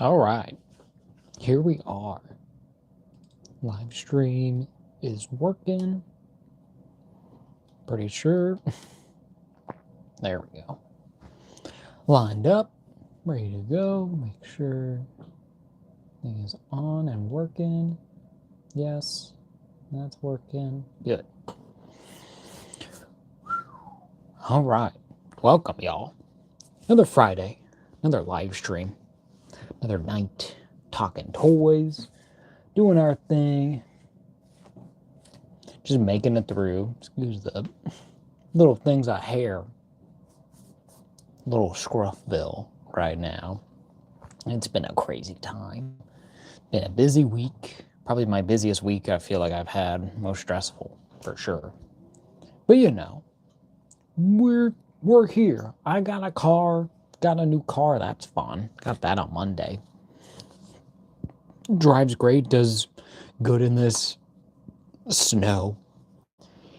All right, here we are. Live stream is working. Pretty sure. There we go. Lined up, ready to go. Make sure thing is on and working. Yes, that's working. Good. All right, welcome y'all. Another Friday, another live stream, another night talking toys, doing our thing, just making it through. Excuse the little things of hair, little scruffville right now. It's been a crazy time. Been a busy week, probably my busiest week I feel like I've had, most stressful for sure. But you know, we're here. I got a car, got a new car. That's fun. Got that on Monday. Drives great, does good in this snow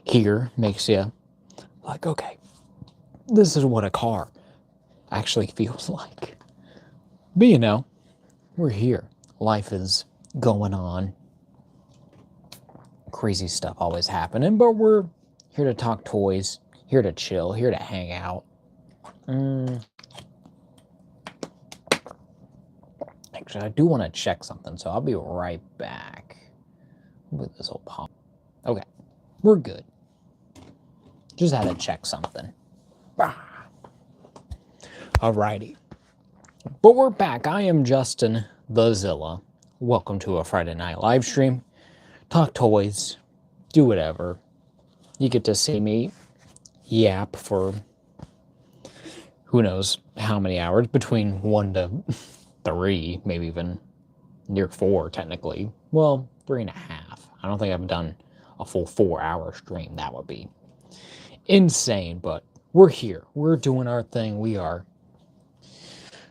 here. Makes you like, okay, this is what a car actually feels like. But you know, we're here. Life is going on. Crazy stuff always happening, but we're here to talk toys, here to chill, here to hang out. Actually, I do want to check something, so I'll be right back. With this old pop. Okay, we're good. Just had to check something. Alrighty. But we're back. I am Justin the Zilla. Welcome to a Friday night live stream. Talk toys, do whatever. You get to see me yap for who knows how many hours, between 1 to 3, maybe even near 4 technically. Well, 3.5. I don't think I've done a full 4-hour stream. That would be insane, but we're here. We're doing our thing. We are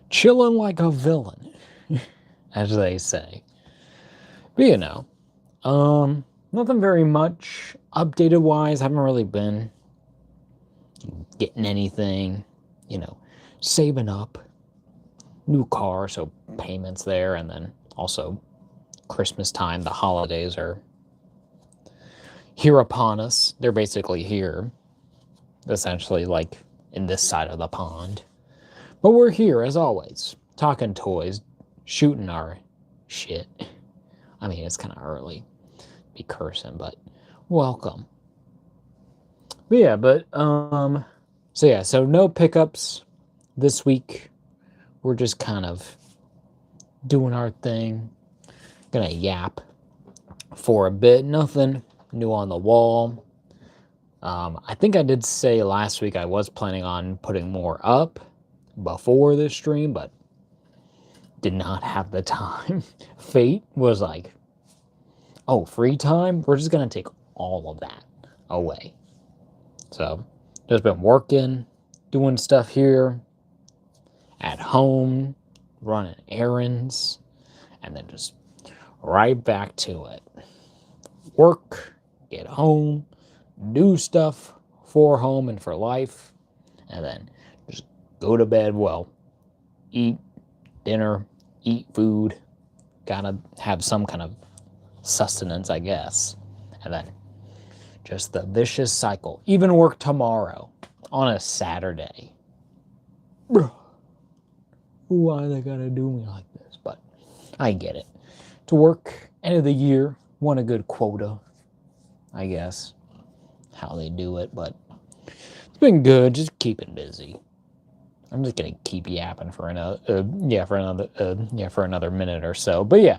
chilling like a villain, as they say. But you know, nothing very much updated wise. Haven't really been getting anything, you know, saving up. New car, so payments there, and then also Christmas time. The holidays are here upon us. They're basically here, essentially, like in this side of the pond. But we're here as always, talking toys, shooting our shit. I mean, it's kind of early to be cursing, but welcome. But yeah, so no pickups this week. We're just kind of doing our thing. Gonna yap for a bit. Nothing new on the wall. I think I did say last week I was planning on putting more up before this stream, but did not have the time. Fate was like, oh, free time? We're just gonna take all of that away. So, just been working, doing stuff here, at home, running errands, and then just right back to it. Work, get home, do stuff for home and for life, and then just go to bed. Well, eat dinner, eat food, gotta have some kind of sustenance, I guess, and then just the vicious cycle. Even work tomorrow on a Saturday. Why they gotta do me like this? But I get it. To work, end of the year, want a good quota, I guess, how they do it. But it's been good, just keeping busy. I'm just gonna keep yapping for another minute or so. But yeah.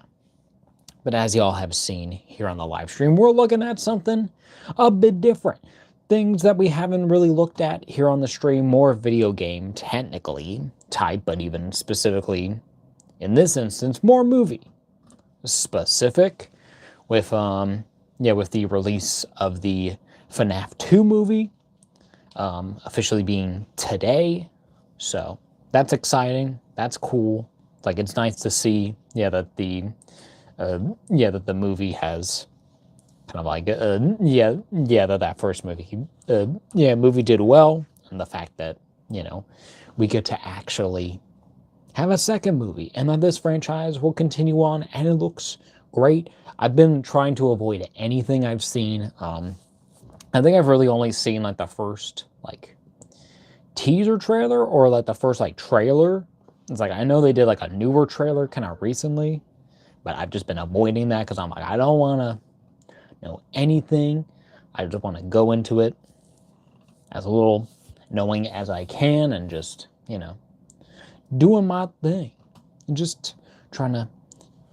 But as y'all have seen here on the live stream, we're looking at something a bit different. Things that we haven't really looked at here on the stream. More video game, technically type, but even specifically in this instance, more movie specific. With with the release of the FNAF 2 movie officially being today. So that's exciting. That's cool. Like, it's nice to see that the movie has kind of like that first movie movie did well, and the fact that we get to actually have a second movie, and that this franchise will continue on, and it looks great. I've been trying to avoid anything I've seen. I think I've really only seen like the first like teaser trailer or like the first like trailer. It's like I know they did like a newer trailer kind of recently, but I've just been avoiding that because I'm like, I don't want to know anything. I just want to go into it as a little knowing as I can and just, doing my thing. And just trying to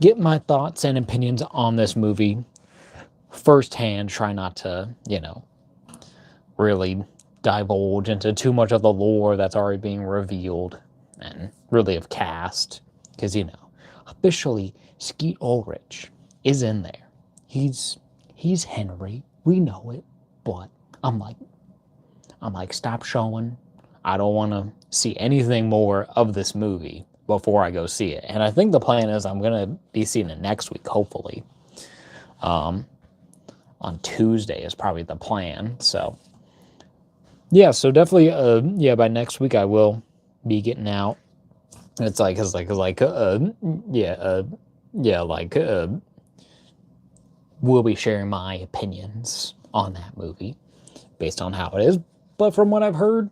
get my thoughts and opinions on this movie firsthand. Try not to, really divulge into too much of the lore that's already being revealed and really have cast. Because, officially, Skeet Ulrich is in there. He's Henry. We know it. But I'm like, stop showing. I don't want to see anything more of this movie before I go see it. And I think the plan is I'm going to be seeing it next week, hopefully. On Tuesday is probably the plan. So, yeah, so definitely, by next week I will be getting out. It's we'll be sharing my opinions on that movie based on how it is. But from what I've heard,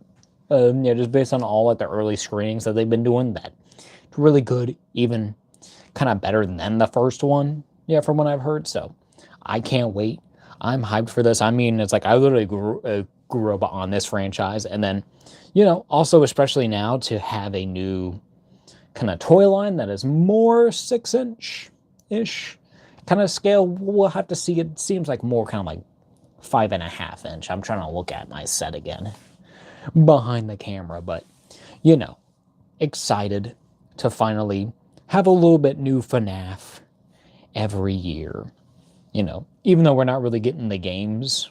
just based on all like the early screenings that they've been doing, that it's really good, even kind of better than the first one. Yeah, from what I've heard. So I can't wait. I'm hyped for this. I mean, it's like I literally grew up on this franchise, and then, also especially now to have a new kind of toy line that is more 6-inch-ish kind of scale. We'll have to see. It seems like more kind of like 5.5-inch. I'm trying to look at my set again behind the camera, but excited to finally have a little bit new FNAF every year. Even though we're not really getting the games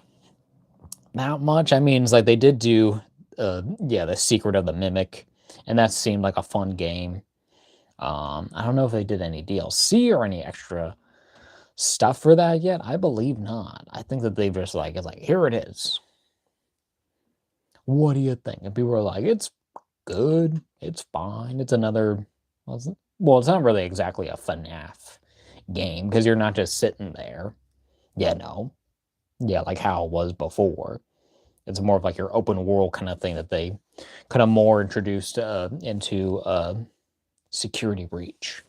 that much. I mean, it's like they did do, The Secret of the Mimic, and that seemed like a fun game. I don't know if they did any DLC or any extra stuff for that yet. I believe not. I think that they've just it's like, here it is. What do you think? And people are like, it's good. It's fine. It's another, well, it's not really exactly a FNAF game because you're not just sitting there. Like how it was before. It's more of like your open world kind of thing that they kind of more introduced into Security Breach.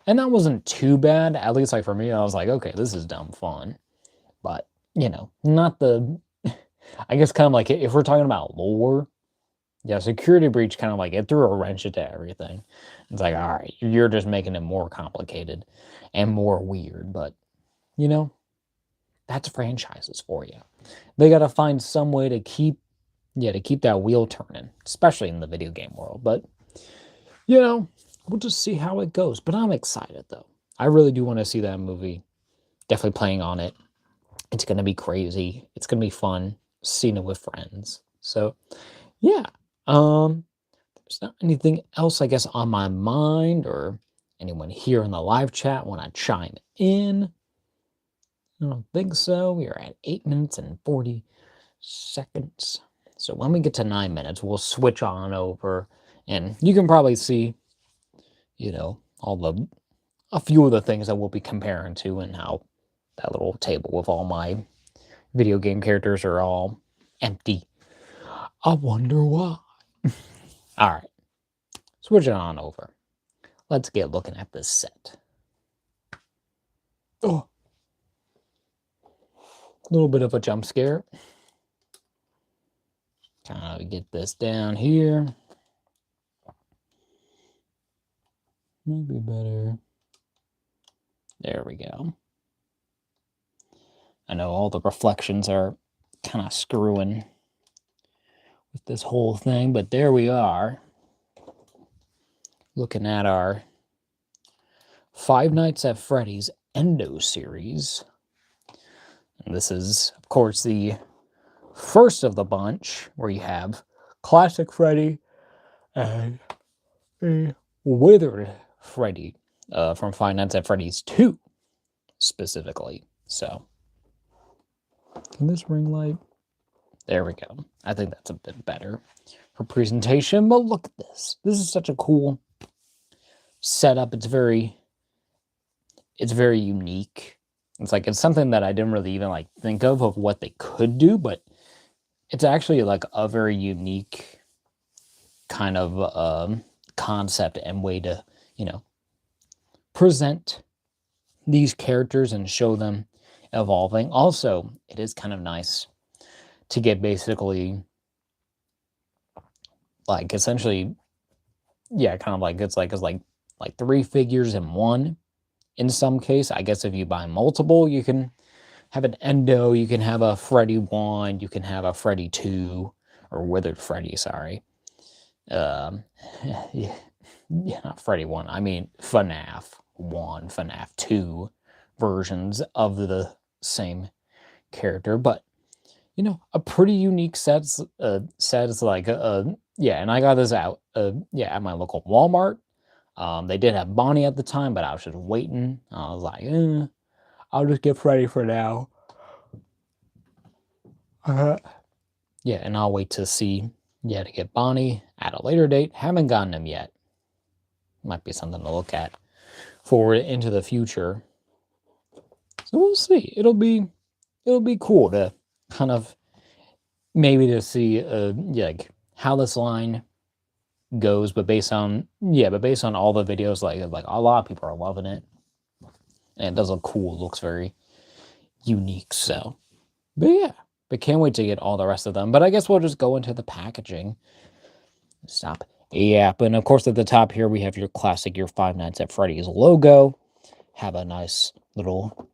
And that wasn't too bad. At least like for me, I was like, okay, this is dumb fun. But, not the, I guess kind of like if we're talking about lore, Security Breach kind of like it threw a wrench into everything. It's like, all right, you're just making it more complicated and more weird. But, that's franchises for you. They got to find some way to keep that wheel turning, especially in the video game world. But, we'll just see how it goes. But I'm excited, though. I really do want to see that movie. Definitely playing on it. It's going to be crazy. It's going to be fun seeing it with friends. So, yeah. There's not anything else, I guess, on my mind or anyone here in the live chat want to chime in. I don't think so. We are at 8 minutes and 40 seconds. So when we get to 9 minutes, we'll switch on over, and you can probably see, a few of the things that we'll be comparing to, and how that little table with all my video game characters are all empty. I wonder why. All right, switching on over. Let's get looking at this set. Oh. A little bit of a jump scare. Kind of get this down here. Maybe better. There we go. I know all the reflections are kind of screwing with this whole thing, but there we are. Looking at our Five Nights at Freddy's Endo series. And this is, of course, the first of the bunch, where you have Classic Freddy and a Withered Freddy from Five Nights at Freddy's 2, specifically. So, can this ring light? There we go. I think that's a bit better for presentation, but look at this. This is such a cool setup. It's very unique. It's like it's something that I didn't really even like think of what they could do, but it's actually like a very unique kind of concept and way to, you know, present these characters and show them evolving. Also, it is kind of nice to get basically like essentially, yeah, kind of like it's like 3 figures in one. In some case, I guess if you buy multiple, you can have an Endo, you can have a Freddy 1, you can have a Freddy 2, or Withered Freddy, sorry. Um, yeah, not Freddy 1, I mean FNAF 1, FNAF 2 versions of the same character, but you know, a pretty unique sets like yeah, and I got this out yeah, at my local Walmart. They did have Bonnie at the time, but I was just waiting. I was like, I'll just get Freddy for now. Yeah, and I'll wait to see, yeah, to get Bonnie at a later date. Haven't gotten him yet. Might be something to look at forward into the future. So we'll see. It'll be cool to kind of maybe to see yeah, like how this line goes, but based on all the videos, like a lot of people are loving it. And it does look cool, it looks very unique. So, but yeah, but can't wait to get all the rest of them. But I guess we'll just go into the packaging. Stop. Yeah, and of course at the top here we have your classic, your Five Nights at Freddy's logo. Have a nice little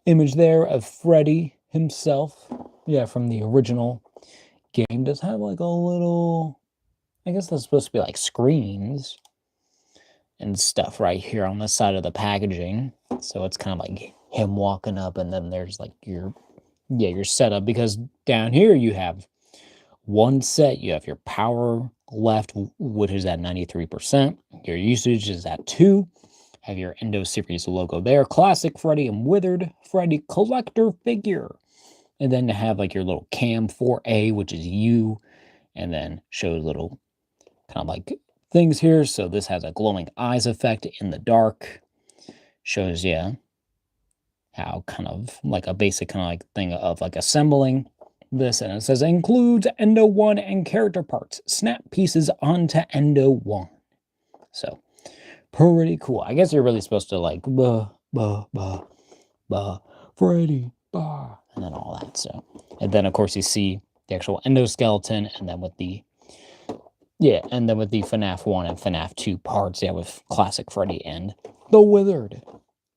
image there of Freddy himself. Yeah, from the original game. Does have like a little, I guess that's supposed to be like screens and stuff right here on the side of the packaging. So it's kind of like him walking up, and then there's like your setup, because down here you have one set, you have your power left, which is at 93%. Your usage is at 2. Have your Endo series logo there. Classic Freddy and Withered Freddy collector figure. And then to have like your little cam 4A, which is you, and then shows little kind of like things here. So this has a glowing eyes effect in the dark. Shows, yeah, how kind of like a basic kind of like thing of like assembling this. And it says includes Endo 1 and character parts. Snap pieces onto Endo 1. So pretty cool. I guess you're really supposed to like Freddy, and then all that. So, and then of course you see the actual endoskeleton, and then with the FNAF 1 and FNAF 2 parts, yeah, with classic Freddy and the Withered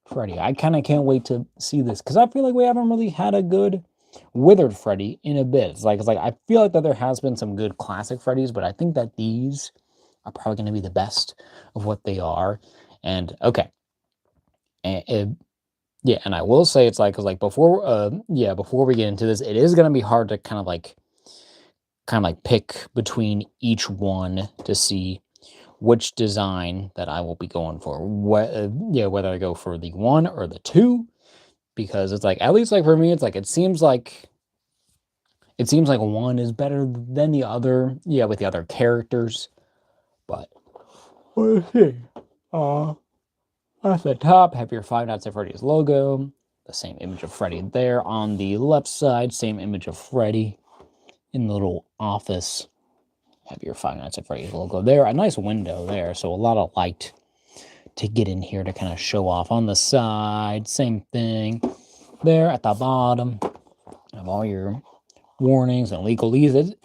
Freddy. I kind of can't wait to see this, because I feel like we haven't really had a good Withered Freddy in a bit. It's like I feel like that there has been some good classic Freddys, but I think that these are probably going to be the best of what they are. And okay, and yeah, and I will say it's like, 'cause like before we get into this, it is going to be hard to kind of like pick between each one to see which design that I will be going for. Whether I go for the 1 or the 2, because it's like, at least like for me, it's like it seems like one is better than the other. Yeah, with the other characters, but let's see. At the top, have your Five Nights at Freddy's logo. The same image of Freddy there. On the left side, same image of Freddy in the little office. Have your Five Nights at Freddy's logo there. A nice window there, so a lot of light to get in here to kind of show off. On the side, same thing. There at the bottom, have all your warnings and legalese.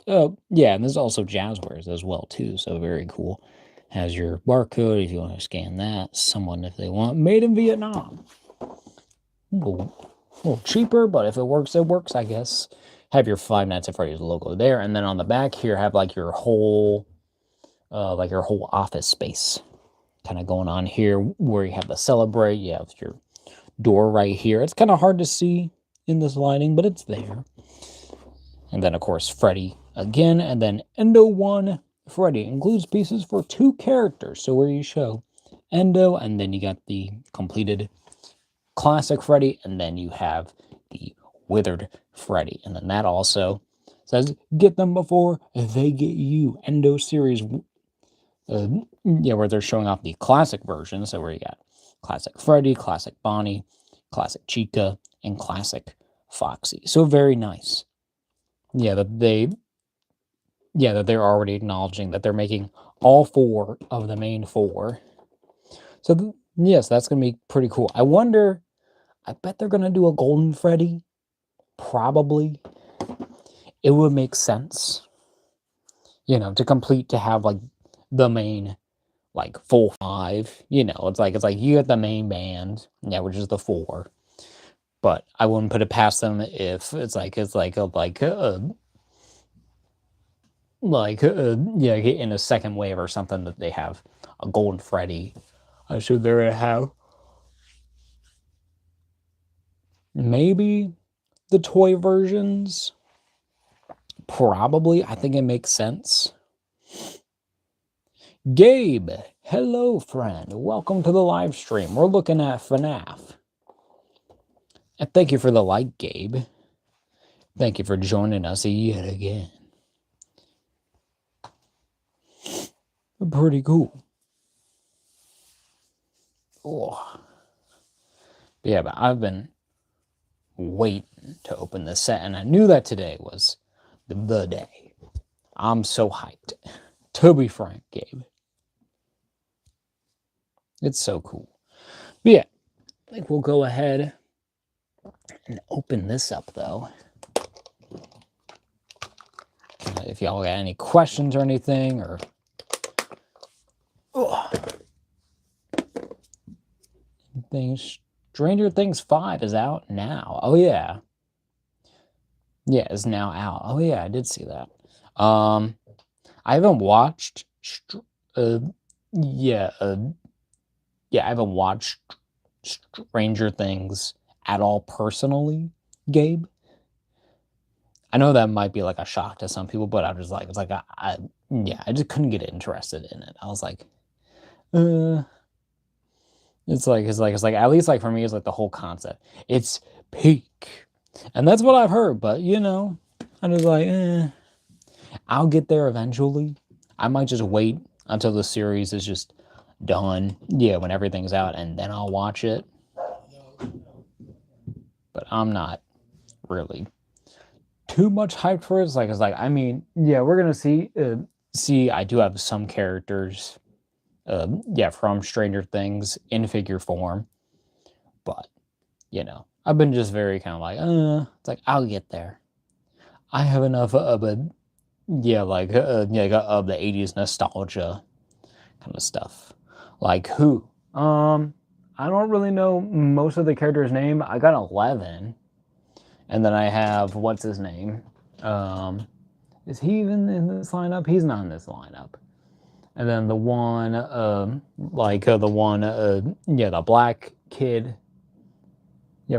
Yeah, and there's also Jazwares as well too, so very cool. Has your barcode if you want to scan that. Someone, if they want, made in Vietnam. A little cheaper, but if it works, it works, I guess. Have your Five Nights at Freddy's logo there, and then on the back here, have like your whole office space kind of going on here, where you have the Celebrate. You have your door right here. It's kind of hard to see in this lighting, but it's there. And then of course Freddy again, and then Endo 1 Freddy includes pieces for 2 characters. So where you show Endo, and then you got the completed classic Freddy, and then you have the Withered Freddy. And then that also says, get them before they get you. Endo series where they're showing off the classic version. So where you got classic Freddy, classic Bonnie, classic Chica, and classic Foxy. So very nice. Yeah, that they're already acknowledging that they're making all 4 of the main 4. So yes, that's gonna be pretty cool. I wonder. I bet they're gonna do a Golden Freddy. Probably. It would make sense, to have like the main like full 5. It's like you get the main band, which is the 4. But I wouldn't put it past them if in a second wave or something that they have a Golden Freddy. I should there have maybe the toy versions. Probably, I think it makes sense. Gabe, hello friend. Welcome to the live stream. We're looking at FNAF. And thank you for the like, Gabe. Thank you for joining us yet again. Pretty cool. Oh. Yeah, but I've been waiting to open this set, and I knew that today was the day. I'm so hyped. To be frank, Gabe. It's so cool. But yeah, I think we'll go ahead and open this up, though. If y'all got any questions or anything, or... Stranger Things 5 is out now. Oh, yeah. Yeah, it's now out. Oh, yeah, I did see that. I haven't watched... I haven't watched Stranger Things at all personally, Gabe. I know that might be like a shock to some people, but I'm just like, I just couldn't get interested in it. I was like, it's like at least like for me, it's like the whole concept. It's peak, and that's what I've heard. But I'm just like, I'll get there eventually. I might just wait until the series is just done. Yeah, when everything's out, and then I'll watch it. But I'm not really too much hyped for it. It's like I mean, yeah, we're gonna see. I do have some characters, from Stranger Things in figure form, but I've been just very kind of like, it's like I'll get there. I have enough of a, of the '80s nostalgia kind of stuff. Like who? I don't really know most of the characters' name. I got 11. And then I have, what's his name? Is he even in this lineup? He's not in this lineup. And then the one, the black kid,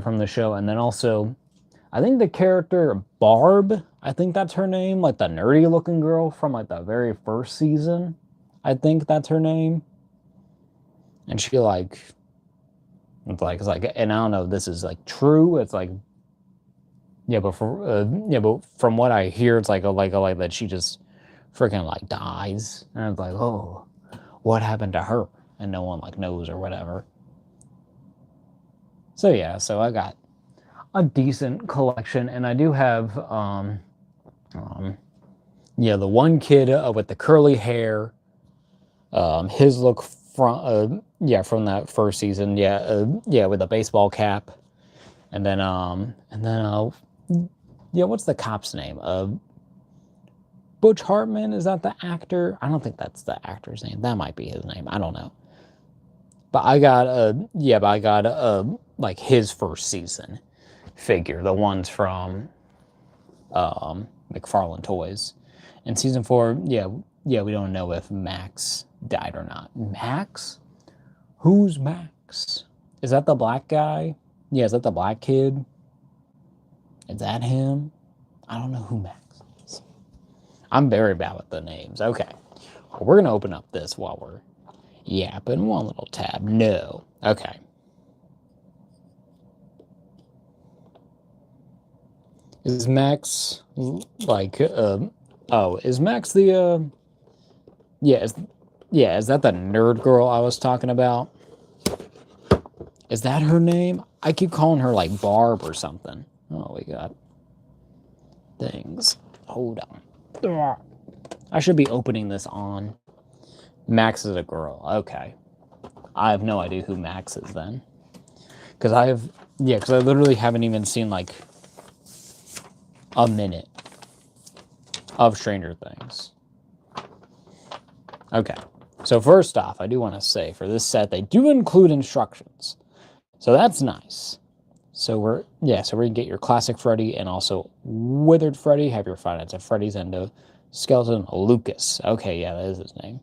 from the show. And then also, I think the character Barb, I think that's her name, like the nerdy looking girl from like the very first season. I think that's her name. And she and I don't know if this is like true. It's like, but from what I hear, it's like that she just freaking like dies, and it's like, oh, what happened to her? And no one like knows or whatever. So yeah, so I got a decent collection, and I do have the one kid with the curly hair, his look from that first season, with the baseball cap, and then what's the cop's name? Butch Hartman, is that the actor? I don't think that's the actor's name. That might be his name. I don't know. But I got like his first season figure, the ones from McFarlane Toys. In season 4, we don't know if Max died or not. Max? Who's Max? Is that the black guy? Yeah, is that the black kid? Is that him? I don't know who Max is. I'm very bad with the names. Okay. Well, we're going to open up this while we're yapping. One little tab. No. Okay. Is Max like, is Max the, Yeah, is that the nerd girl I was talking about? Is that her name? I keep calling her like Barb or something. Oh, we got things. Hold on. I should be opening this on. Max is a girl. Okay. I have no idea who Max is then. Because I literally haven't even seen like a minute of Stranger Things. Okay. So first off, I do want to say for this set, they do include instructions. So that's nice. So we're going to get your classic Freddy and also withered Freddy. Have your Five Nights at Freddy's Endo skeleton Lucas. Okay, yeah, that is his name.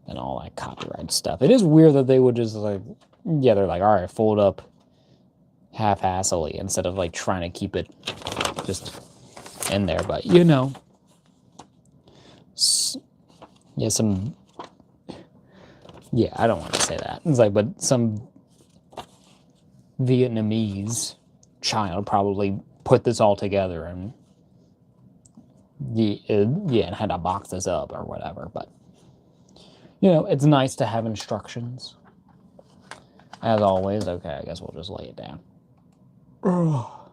And all that copyright stuff. It is weird that they would just like, yeah, they're like, all right, fold up half-assly instead of like trying to keep it just in there. But you know, yeah, I don't want to say that. It's like, but some Vietnamese child probably put this all together and and had to box this up or whatever. But you know, it's nice to have instructions. As always, okay, I guess we'll just lay it down. All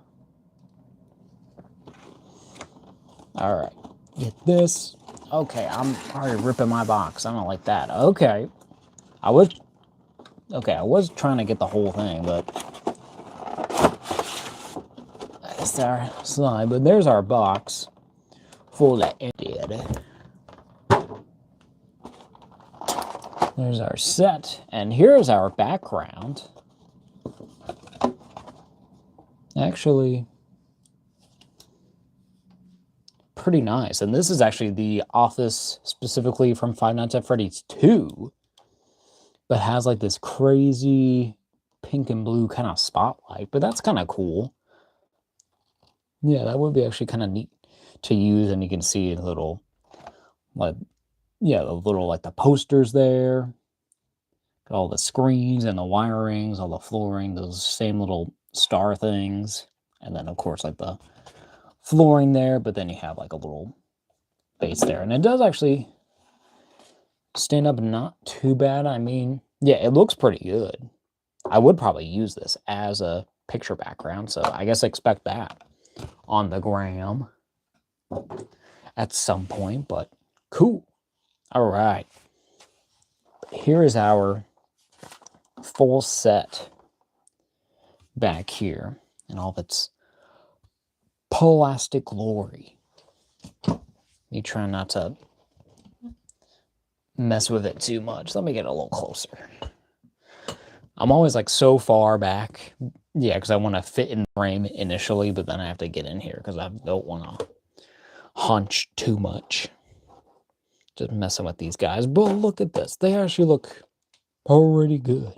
right, get this. Okay, I'm already ripping my box. I don't like that. Okay, I was trying to get the whole thing, but that's our slide. But there's our box full of idiot. There's our set, and here's our background. Actually, pretty nice. And this is actually the office specifically from Five Nights at Freddy's 2, but has like this crazy pink and blue kind of spotlight, but that's kind of cool. Yeah, that would be actually kind of neat to use, and you can see a little, like, yeah, the little, like, the posters there. Got all the screens and the wirings, all the flooring, those same little star things. And then, of course, like, the flooring there, but then you have, like, a little base there. And it does actually stand up not too bad. I mean, yeah, it looks pretty good. I would probably use this as a picture background, so I guess expect that on the gram at some point, but cool. All right. Here is our full set back here in all of its plastic glory. Me trying not to mess with it too much. Let me get a little closer. I'm always like so far back. Yeah, because I want to fit in the frame initially, but then I have to get in here because I don't want to hunch too much. Just messing with these guys. But look at this. They actually look pretty good.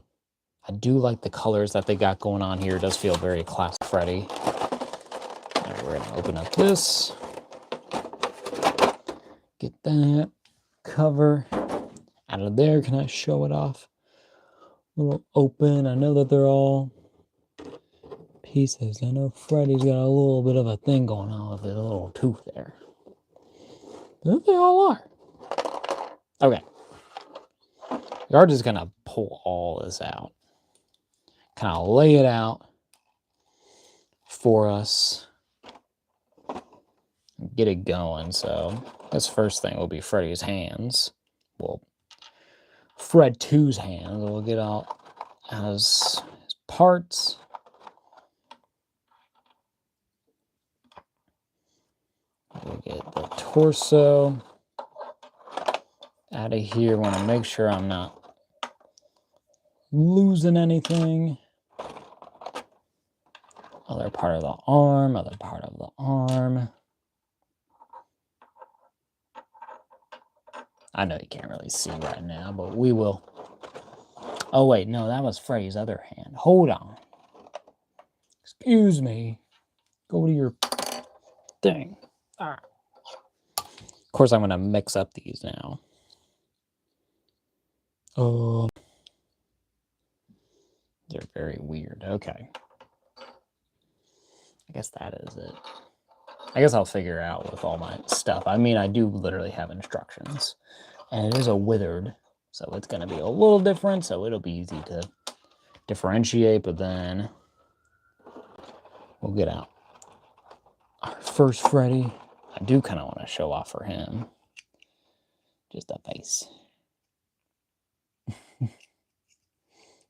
I do like the colors that they got going on here. It does feel very classic Freddy. Right, we're going to open up this. Get that cover out of there. Can I show it off? A little open. I know that they're all pieces. I know Freddy's got a little bit of a thing going on with his little tooth there. But they all are. Okay. We're just going to pull all this out. Kind of lay it out for us. Get it going. So this first thing will be Freddy's hands. Well, Fred 2's hands. We'll get out as his parts. We'll get the torso out of here. Want to make sure I'm not losing anything. Other part of the arm, other part of the arm. I know you can't really see right now, but we will. Oh, wait, no, that was Freddy's other hand. Hold on. Excuse me. Go to your thing. All right. Of course, I'm going to mix up these now. Oh. They're very weird. Okay. I guess that is it. I guess I'll figure it out with all my stuff. I mean, I do literally have instructions. And it is a withered So it's going to be a little different, so it'll be easy to differentiate, but then we'll get out our first Freddy. I do kind of want to show off for him. Just a face.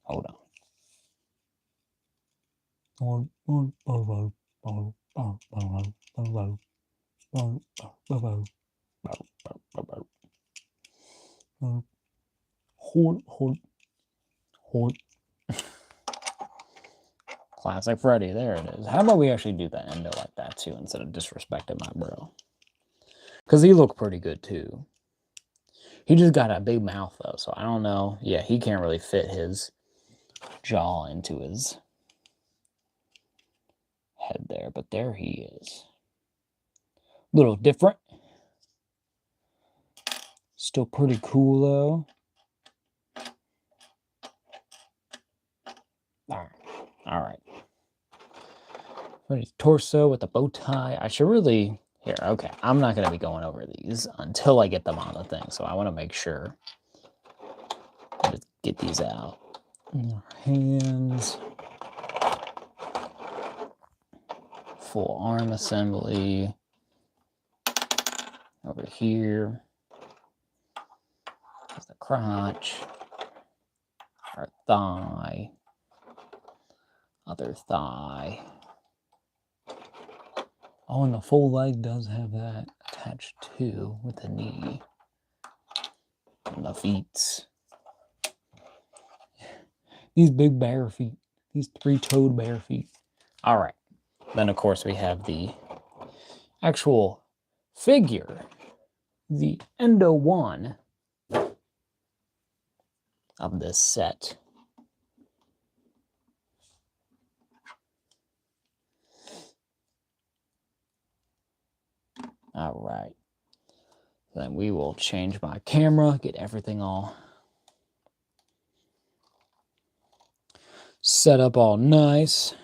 Hold on. Classic Freddy, there it is. How about we actually do the endo like that too, instead of disrespecting my bro? Because he looked pretty good too. He just got a big mouth though, so I don't know. Yeah, he can't really fit his jaw into his head there, but there he is. Little different. Still pretty cool though. All right. Freddy's torso with the bow tie. I should really... Here, okay. I'm not going to be going over these until I get them on the thing, so I want to make sure. Let's get these out. Hands. Full arm assembly. Over here. There's the crotch. Our thigh. Other thigh. Oh, and the full leg does have that attached too with the knee. And the feet. These big bare feet. These three-toed bare feet. All right. Then, of course, we have the actual figure. The Endo 1 of this set. All right. Then we will change my camera, get everything all set up all nice.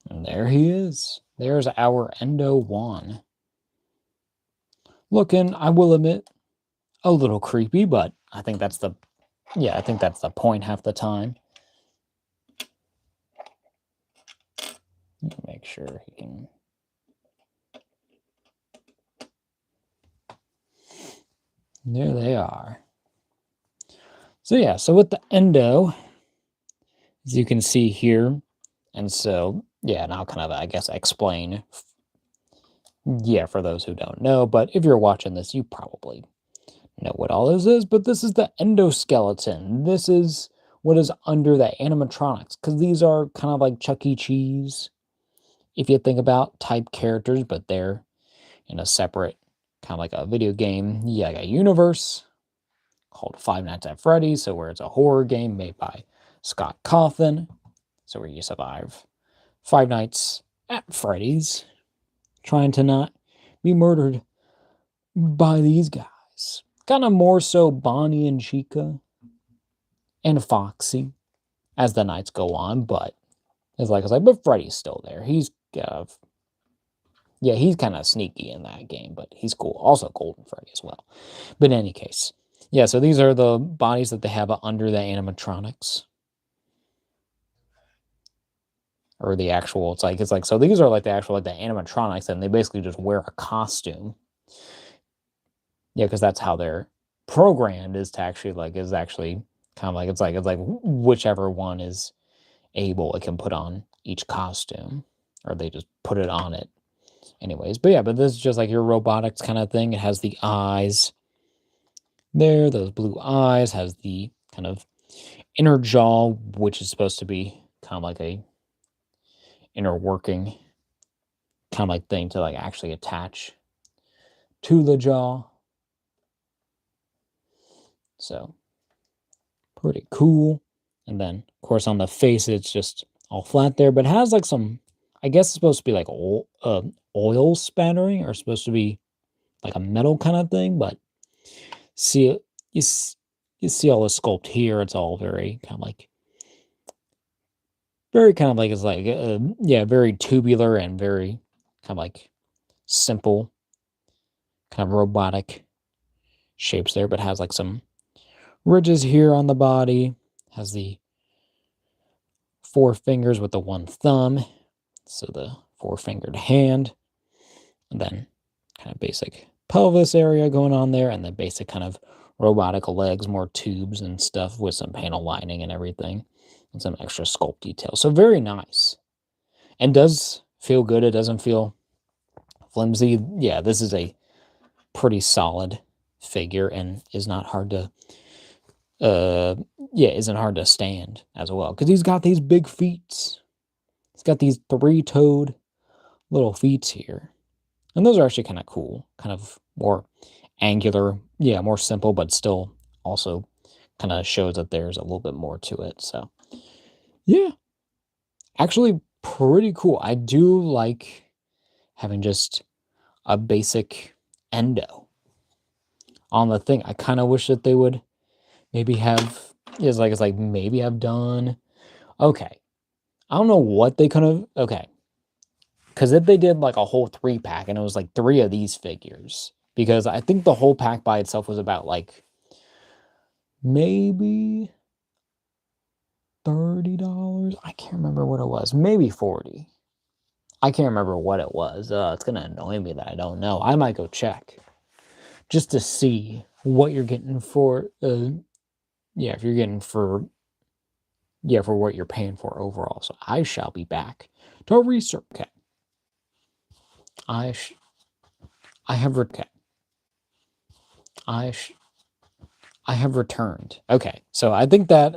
And there he is. There's our Endo 1. Looking, I will admit, a little creepy, but I think that's the, yeah, I think that's the point half the time. Make sure he can. There they are. So yeah, so with the Endo, as you can see here, and so, yeah, and I'll kind of, I guess, explain, yeah, for those who don't know, but if you're watching this, you probably know what all this is, but this is the endoskeleton. This is what is under the animatronics, because these are kind of like Chuck E. Cheese, if you think about type characters, but they're in a separate, kind of like a video game, yeah, like a universe called Five Nights at Freddy's, so where it's a horror game made by Scott Cawthon, so where you survive 5 nights at Freddy's, trying to not be murdered by these guys. Kind of more so Bonnie and Chica and Foxy as the nights go on, but it's like, but Freddy's still there. He's yeah, he's kind of sneaky in that game, but he's cool. Also Golden Freddy as well. But in any case, yeah, so these are the bodies that they have under the animatronics. Or the actual, it's like, so these are like the actual, like the animatronics, and they basically just wear a costume. Yeah, because that's how they're programmed, is to actually, like, is actually kind of like, it's like whichever one is able, it can put on each costume, or they just put it on it. Anyways, but yeah, but this is just like your robotics kind of thing. It has the eyes there, those blue eyes, has the kind of inner jaw, which is supposed to be kind of like a inner working kind of like thing to like actually attach to the jaw. So pretty cool. And then of course on the face it's just all flat there, but it has like some, I guess it's supposed to be like oil spattering, or supposed to be like a metal kind of thing, but see, you see all the sculpt here, it's all very kind of like, very kind of like, it's like, yeah, very tubular and very kind of like simple, kind of robotic shapes there, but has like some ridges here on the body. Has the 4 fingers with the 1 thumb, so the 4-fingered hand, and then kind of basic pelvis area going on there, and the basic kind of robotic legs, more tubes and stuff with some panel lining and everything, and some extra sculpt detail. So very nice, and does feel good. It doesn't feel flimsy. Yeah, this is a pretty solid figure and is not hard to isn't hard to stand as well, because he's got these big feet. He's got these 3-toed little feet here, and those are actually kind of cool, kind of more angular, more simple, but still also kind of shows that there's a little bit more to it. So yeah, actually pretty cool. I do like having just a basic endo on the thing. I kind of wish that they would maybe have, maybe have done, okay, I don't know what they could have, okay, because if they did like a whole 3-pack and it was like 3 of these figures, because I think the whole pack by itself was about like maybe $30. I can't remember what it was. Maybe 40. I can't remember what it was. It's going to annoy me that I don't know. I might go check just to see what you're getting for, if you're getting for what you're paying for overall. So I shall be back to research. Okay. I have returned. Okay, so I think that,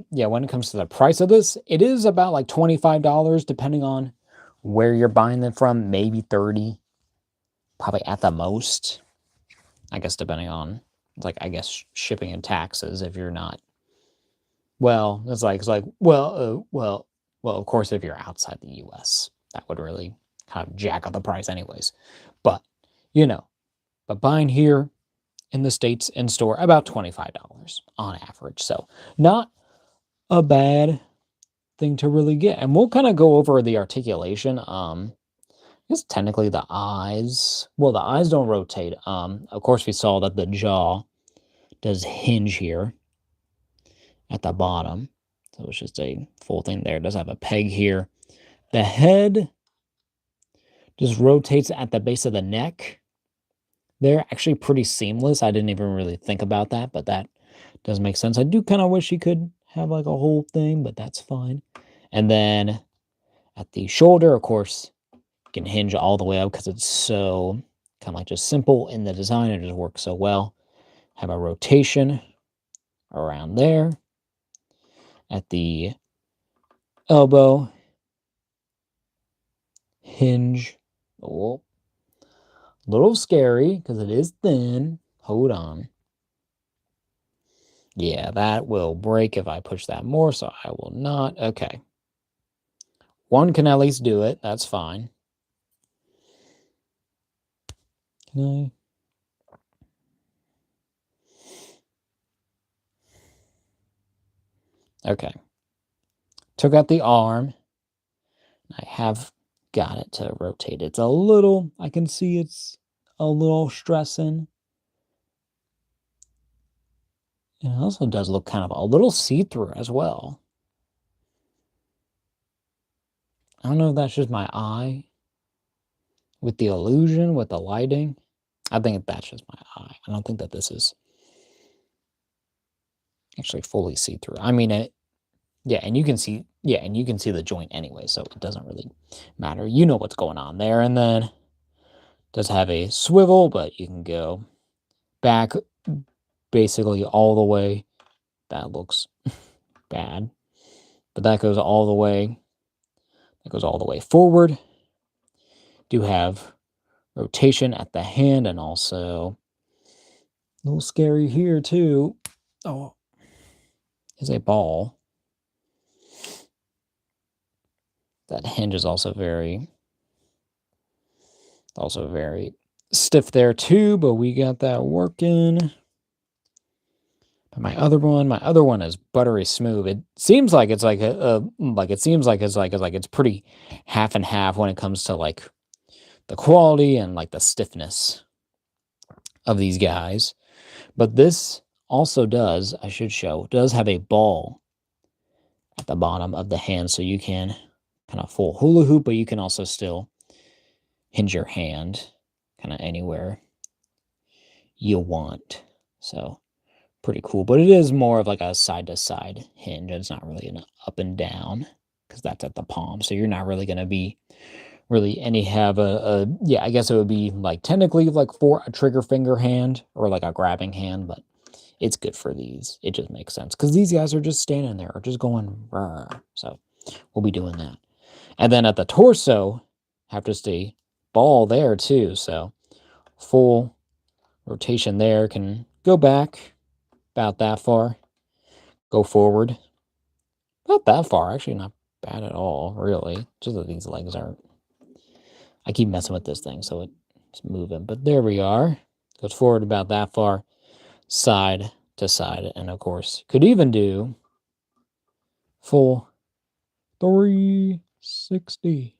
when it comes to the price of this, it is about like $25, depending on where you're buying them from. Maybe 30, probably at the most. I guess depending on, shipping and taxes. If you're not, well, of course, if you're outside the U.S., that would really kind of jack up the price, anyways. But but buying here in the States in store, about $25 on average. So not a bad thing to really get. And we'll kind of go over the articulation. I guess technically the eyes don't rotate. Of course, we saw that the jaw does hinge here at the bottom. So it's just a full thing there. It does have a peg here. The head just rotates at the base of the neck. They're actually pretty seamless. I didn't even really think about that, but that does make sense. I do kind of wish you could have like a whole thing, but that's fine. And then at the shoulder, of course, you can hinge all the way up because it's so kind of like just simple in the design. It just works so well. Have a rotation around there. At the elbow, hinge. Oh, a little scary because it is thin. Hold on. Yeah, that will break if I push that more, so I will not. Okay. One can at least do it. That's fine. Can I? Okay. Took out the arm. I have got it to rotate. It's a little, I can see it's a little stressing. It also does look kind of a little see-through as well. I don't know if that's just my eye with the illusion, with the lighting. I think that's just my eye. I don't think that this is actually fully see-through. I mean, and you can see the joint anyway, so it doesn't really matter. You know what's going on there. And then does have a swivel, but you can go back basically all the way. That looks bad, but that goes all the way. That goes all the way forward. Do have rotation at the hand, and also a little scary here too. Oh, is a ball. That hinge is also very stiff there too, but we got that working. But my other one is buttery smooth. It seems like it's like it's pretty half and half when it comes to like the quality and like the stiffness of these guys. But this also does, I should show, does have a ball at the bottom of the hand, so you can kind of full hula hoop, but you can also still hinge your hand kind of anywhere you want. So pretty cool, but it is more of like a side-to-side hinge. It's not really an up and down because that's at the palm, so you're not really going to be really any have yeah, I guess it would be like technically like for a trigger finger hand or like a grabbing hand, but it's good for these. It just makes sense because these guys are just standing there or just going rah. So we'll be doing that. And then at the torso, have just a ball there too. So full rotation there, can go back about that far, go forward not that far, actually not bad at all, really. Just that these legs aren't. I keep messing with this thing, so it's moving. But there we are. Goes forward about that far, side to side. And of course, could even do full 360.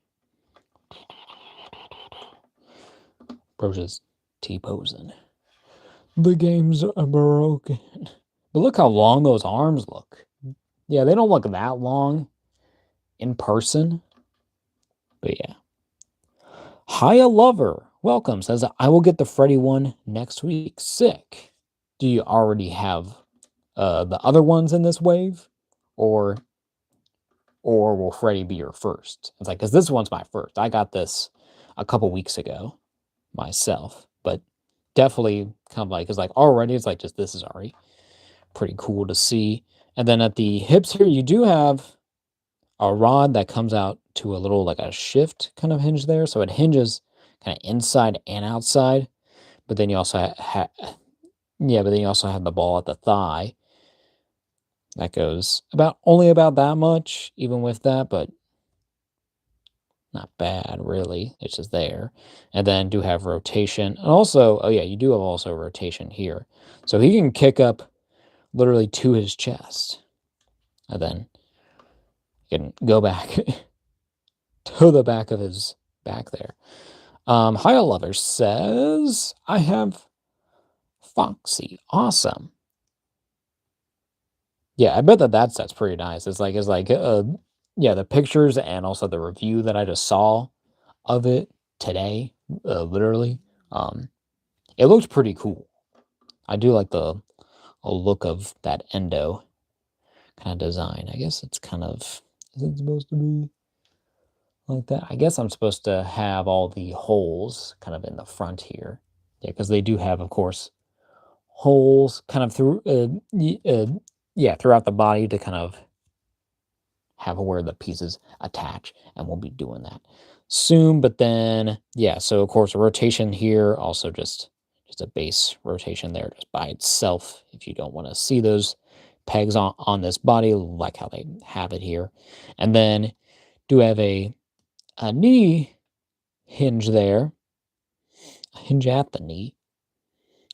Bro's T-posing. The games are broken. But look how long those arms look. Yeah, they don't look that long in person. But yeah. Hiya Lover, welcome, says, I will get the Freddy one next week. Sick. Do you already have the other ones in this wave? Or will Freddy be your first? It's like, because this one's my first. I got this a couple weeks ago myself. But definitely kind of like, it's like already, it's like just this is already pretty cool to see. And then at the hips here, you do have a rod that comes out to a little like a shift kind of hinge there. So it hinges kind of inside and outside. But then you also have the ball at the thigh. That goes only about that much, even with that, but not bad, really. It's just there. And then do have rotation. And also, oh yeah, you do have also rotation here. So he can kick up literally to his chest. And then you can go back to the back of his back there. Hiya Lover says, I have Foxy. Awesome. Yeah, I bet that's pretty nice. It's like yeah, the pictures and also the review that I just saw of it today, literally. It looks pretty cool. I do like the look of that Endo kind of design. I guess it's kind of, is it supposed to be like that? I guess I'm supposed to have all the holes kind of in the front here. Yeah, because they do have, of course, holes kind of through, yeah, throughout the body to kind of have where the pieces attach, and we'll be doing that soon. But then, yeah, so of course, a rotation here, also just a base rotation there just by itself if you don't want to see those pegs on this body like how they have it here. And then do have a knee hinge there, a hinge at the knee,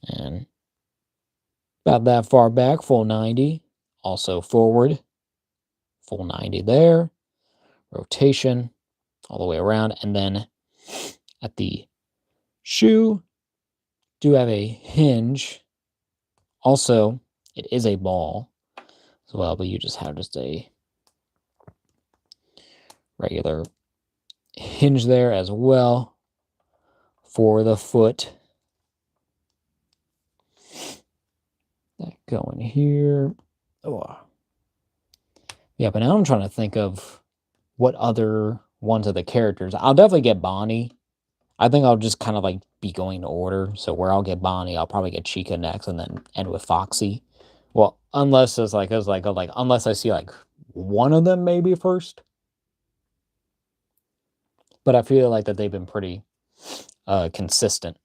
and about that far back, full 90, also forward, full 90 there, rotation all the way around, and then at the shoe, do have a hinge. Also, it is a ball as well, but you just have just a regular hinge there as well for the foot. That going here. Oh. Yeah, but now I'm trying to think of what other ones of the characters. I'll definitely get Bonnie. I think I'll just kind of like be going in order. So where I'll get Bonnie, I'll probably get Chica next and then end with Foxy. Well, unless it's like, unless I see like one of them maybe first. But I feel like that they've been pretty consistent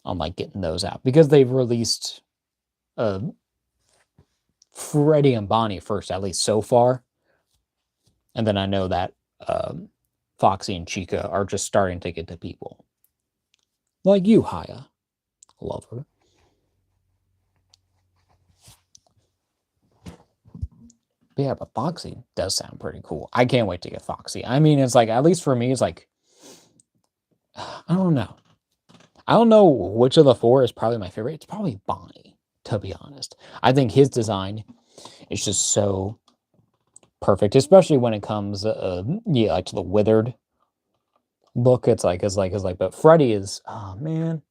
on like getting those out because they've released Freddy and Bonnie first, at least so far. And then I know that Foxy and Chica are just starting to get to people. Like you, Haya. Lover. But yeah, but Foxy does sound pretty cool. I can't wait to get Foxy. I mean, it's like, at least for me, it's like, I don't know. I don't know which of the four is probably my favorite. It's probably Bonnie, to be honest. I think his design is just so perfect, especially when it comes, yeah, like to the withered look. But Freddy is, oh man.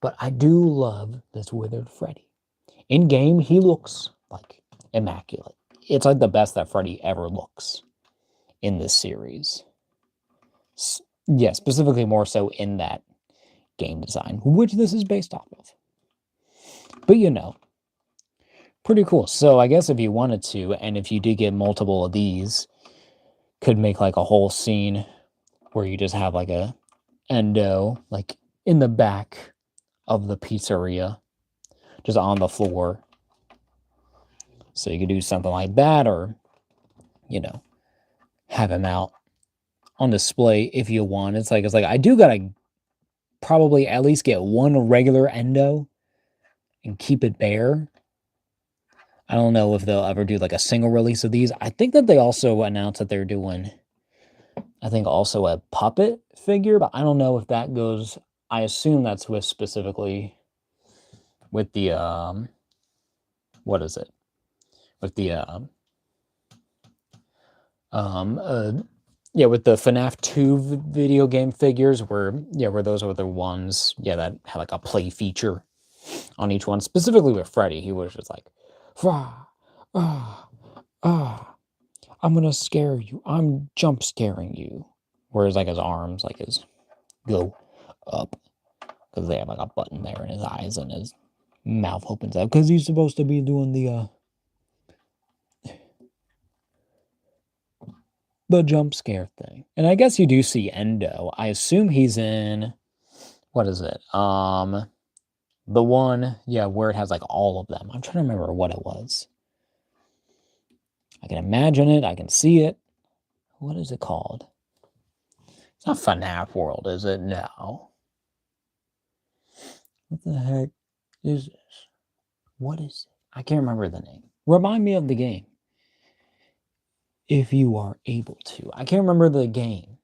But I do love this withered Freddy. In game, he looks like immaculate. It's like the best that Freddy ever looks in this series. Yeah, specifically more so in that game design, which this is based off of. But you know, pretty cool. So I guess if you wanted to, and if you did get multiple of these, could make like a whole scene where you just have like a Endo like in the back of the pizzeria, just on the floor. So you could do something like that, or you know, have him out on display if you want. It's like I do gotta probably at least get one regular Endo and keep it bare. I don't know if they'll ever do like a single release of these. I think that they also announced that they're doing, I think, also a puppet figure, but I don't know if that goes. I assume that's with specifically with the what is it? With the yeah, with the FNAF 2 video game figures, where those were the ones, that had like a play feature on each one. Specifically with Freddy, he was just like, ah, ah, ah, I'm gonna scare you. I'm jump scaring you. Whereas like his arms, like his go up, because they have like a button there in his eyes, and his mouth opens up because he's supposed to be doing the jump scare thing. And I guess you do see Endo. I assume he's in, what is it? The one, where it has like all of them. I'm trying to remember what it was. I can imagine it. I can see it. What is it called? It's not FNAF World, is it? No. What the heck is this? What is it? I can't remember the name. Remind me of the game, if you are able to. I can't remember the game.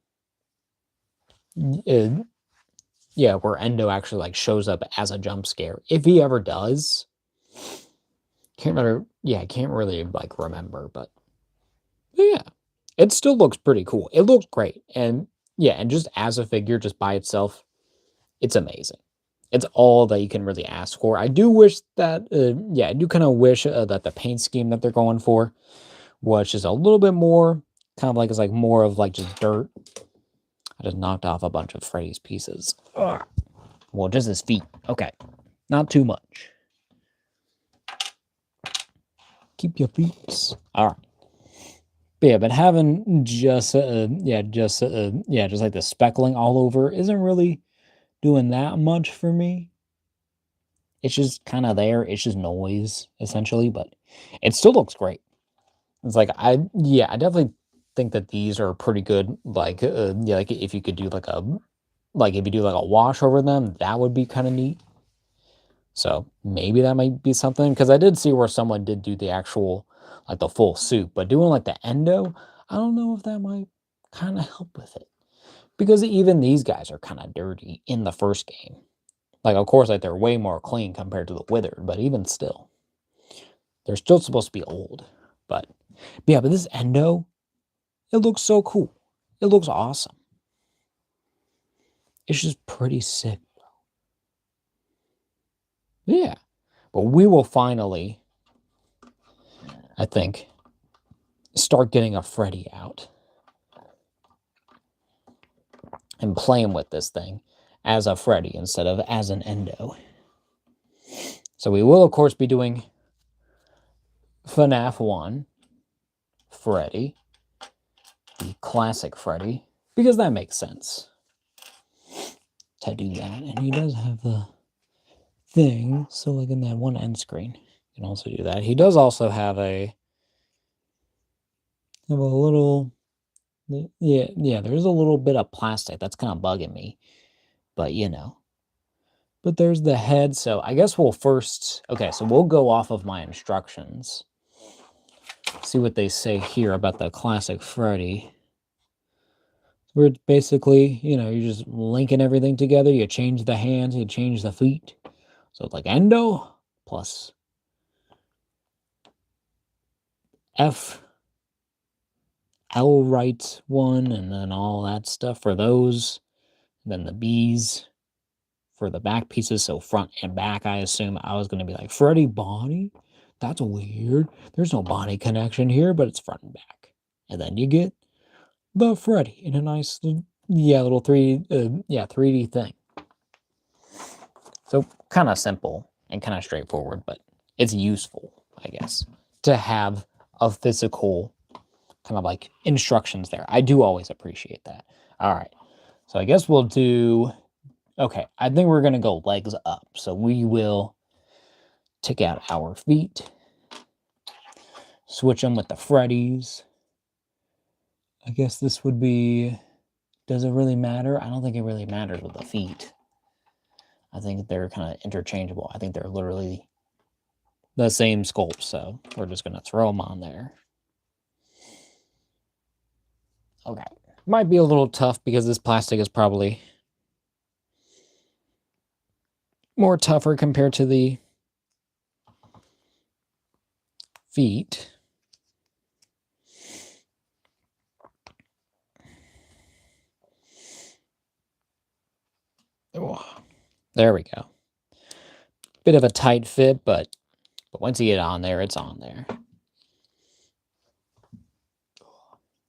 Where Endo actually like shows up as a jump scare. If he ever does. Can't remember. Yeah, I can't really like remember, but yeah. It still looks pretty cool. It looks great. And and just as a figure, just by itself, it's amazing. It's all that you can really ask for. I do wish that, I do kind of wish that the paint scheme that they're going for was just a little bit more, kind of like, it's like more of like just dirt. I just knocked off a bunch of Freddy's pieces. Ugh. Well, just his feet. Okay. Not too much. Keep your feet. All right. But having just just like the speckling all over isn't really doing that much for me. It's just kind of there. It's just noise essentially, but it still looks great. It's like I definitely think that these are pretty good. Like like if you could do like if you do like a wash over them, that would be kind of neat. So maybe that might be something, because I did see where someone did do the actual like the full suit, but doing like the Endo, I don't know if that might kind of help with it, because even these guys are kind of dirty in the first game. Like, of course, like they're way more clean compared to the Withered, but even still, they're still supposed to be old. But but this Endo, it looks so cool. It looks awesome. It's just pretty sick, bro. Yeah. But we will finally, I think, start getting a Freddy out and playing with this thing as a Freddy instead of as an Endo. So we will, of course, be doing FNAF 1 Freddy, the classic Freddy, because that makes sense to do that. And he does have the thing, so like in that one end screen, you can also do that. He does also have a little, there's a little bit of plastic that's kind of bugging me, but but there's the head. So I guess we'll first, okay, so we'll go off of my instructions, see what they say here about the classic Freddy. Where it's basically, you know, you're just linking everything together. You change the hands, you change the feet. So it's like Endo plus F, L right one, and then all that stuff for those. And then the B's for the back pieces, so front and back. I assume I was going to be like, Freddy body? That's weird. There's no body connection here, but it's front and back. And then you get the Freddy in a nice, little 3D thing. So kind of simple and kind of straightforward, but it's useful, I guess, to have a physical kind of like instructions there. I do always appreciate that. All right. So I guess we'll do, okay, I think we're going to go legs up. So we will take out our feet, switch them with the Freddies. I guess this would be, does it really matter? I don't think it really matters with the feet. I think they're kind of interchangeable. I think they're literally the same sculpt, so we're just going to throw them on there. Okay. Might be a little tough because this plastic is probably more tougher compared to the feet. Oh, there we go. Bit of a tight fit, but once you get on there, it's on there.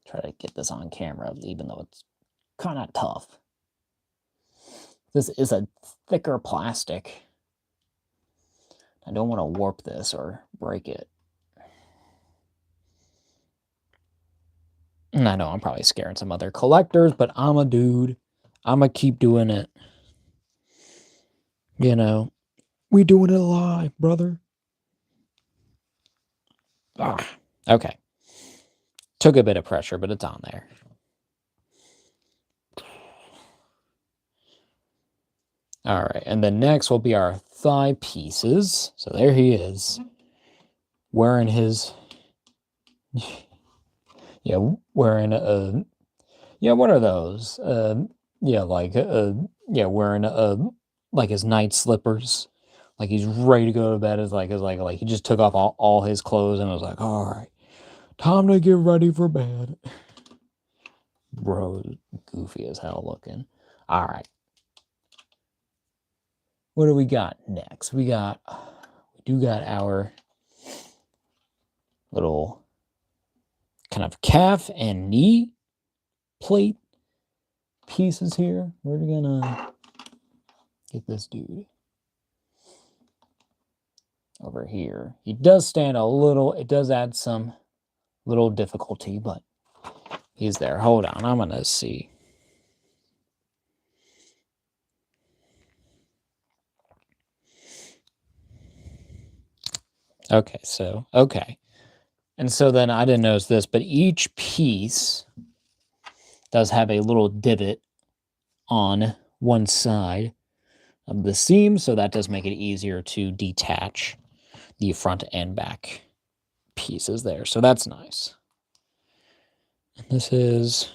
Try to get this on camera, even though it's kind of tough. This is a thicker plastic. I don't want to warp this or break it. And I know I'm probably scaring some other collectors, but I'm a dude. I'm going to keep doing it. You know, we doing it live, brother. Ah, okay. Took a bit of pressure, but it's on there. All right, and then next will be our thigh pieces. So there he is, wearing his, wearing a, what are those? Wearing like his night slippers, like he's ready to go to bed. It's like he just took off all his clothes and was like, all right, time to get ready for bed. Bro, goofy as hell looking. All right. What do we got next? We got our little kind of calf and knee plate pieces here. We're gonna get this dude over here. He does stand a little, it does add some little difficulty, but he's there. Hold on, I'm gonna see. Okay. And so then I didn't notice this, but each piece does have a little divot on one side of the seam, so that does make it easier to detach the front and back pieces there. So that's nice. And this is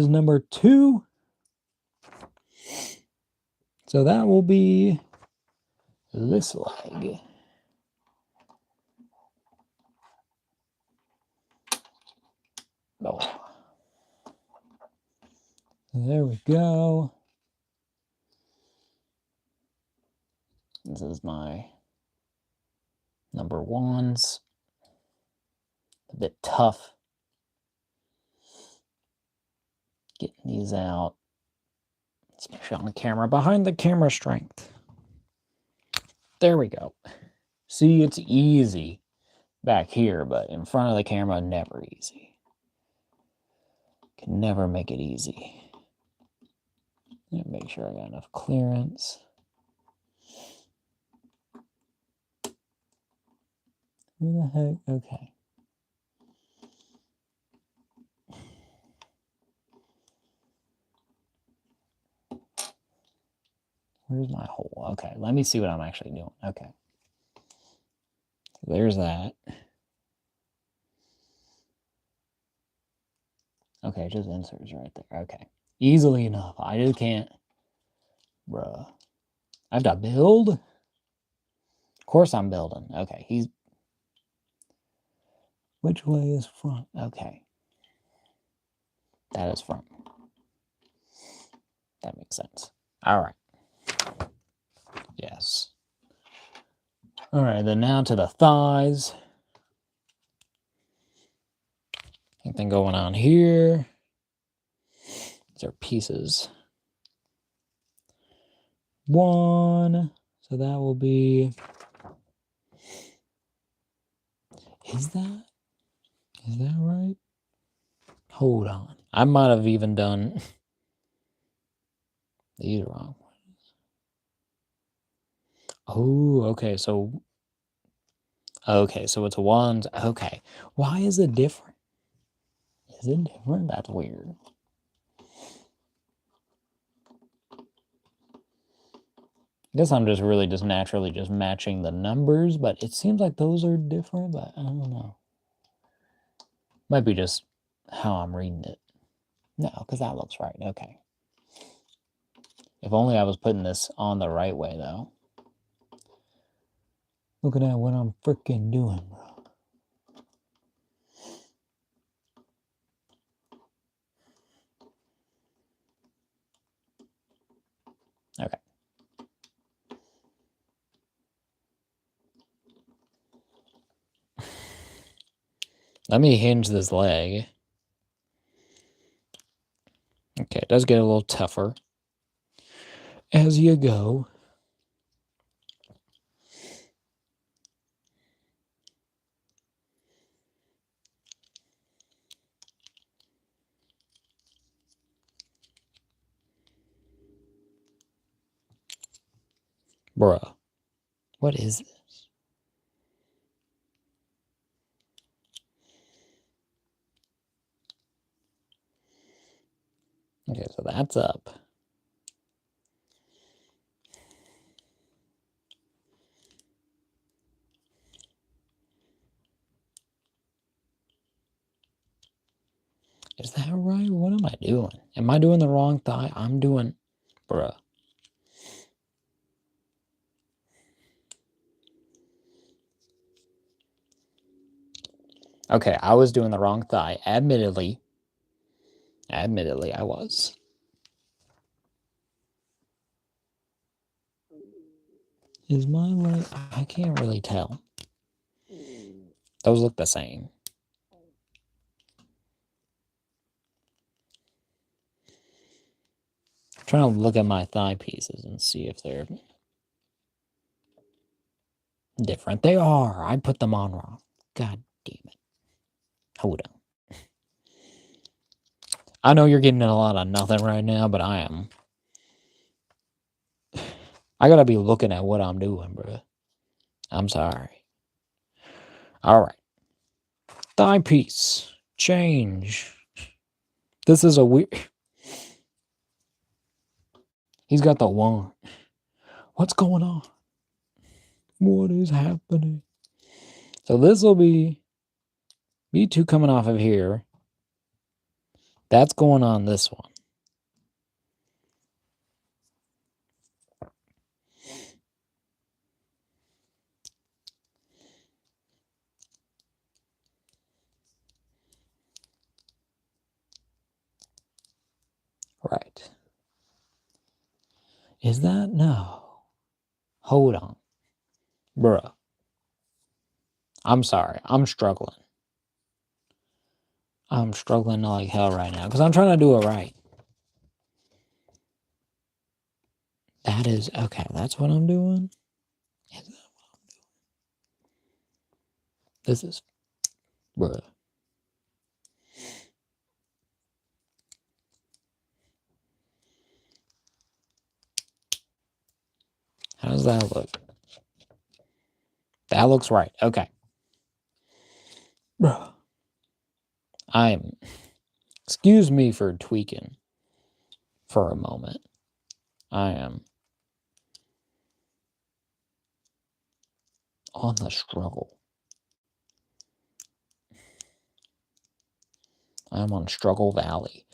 number 2. So that will be this leg. Oh. There we go. This is my number 1s. A bit tough getting these out, especially on the camera. Behind the camera strength. There we go. See, it's easy back here, but in front of the camera, never easy. Can never make it easy. Make sure I got enough clearance. Who the heck? Okay. Where's my hole? Okay, let me see what I'm actually doing. Okay. There's that. Okay, just inserts right there. Okay. Easily enough. I just can't. Bruh. I have to build? Of course I'm building. Okay, he's... Which way is front? Okay. That is front. That makes sense. Alright. Yes. Alright, then now to the thighs. Anything going on here? These are pieces. 1. So that will be... Is that right? Hold on. I might have even done these wrong. Oh, okay. So it's ones. Okay. Why is it different? Is it different? That's weird. I guess I'm just really just naturally just matching the numbers, but it seems like those are different, but I don't know. Might be just how I'm reading it. No, because that looks right. Okay. If only I was putting this on the right way, though. Look at that, what I'm freaking doing, bro. Okay. Let me hinge this leg. Okay, it does get a little tougher as you go. Bruh. What is this? Okay, so that's up. Is that right? What am I doing? Am I doing the wrong thigh? I'm doing... Bruh. Okay, I was doing the wrong thigh. Admittedly, I was. Is my leg... I can't really tell. Those look the same. I'm trying to look at my thigh pieces and see if they're different. They are. I put them on wrong. God damn it. Hold on. I know you're getting a lot of nothing right now, but I am. I gotta be looking at what I'm doing, bro. I'm sorry. All right. Thigh piece. Change. This is a weird... He's got the one. What's going on? What is happening? So this will be B2 coming off of here. That's going on this one. Right. Is that? No. Hold on. Bruh. I'm sorry. I'm struggling. I'm struggling like hell right now because I'm trying to do it right. That is... Okay, that's what I'm doing? Is that what I'm doing? This is... Bruh. How does that look? That looks right. Okay. Bruh. I'm... Excuse me for tweaking for a moment. I am on the struggle. I'm on Struggle Valley.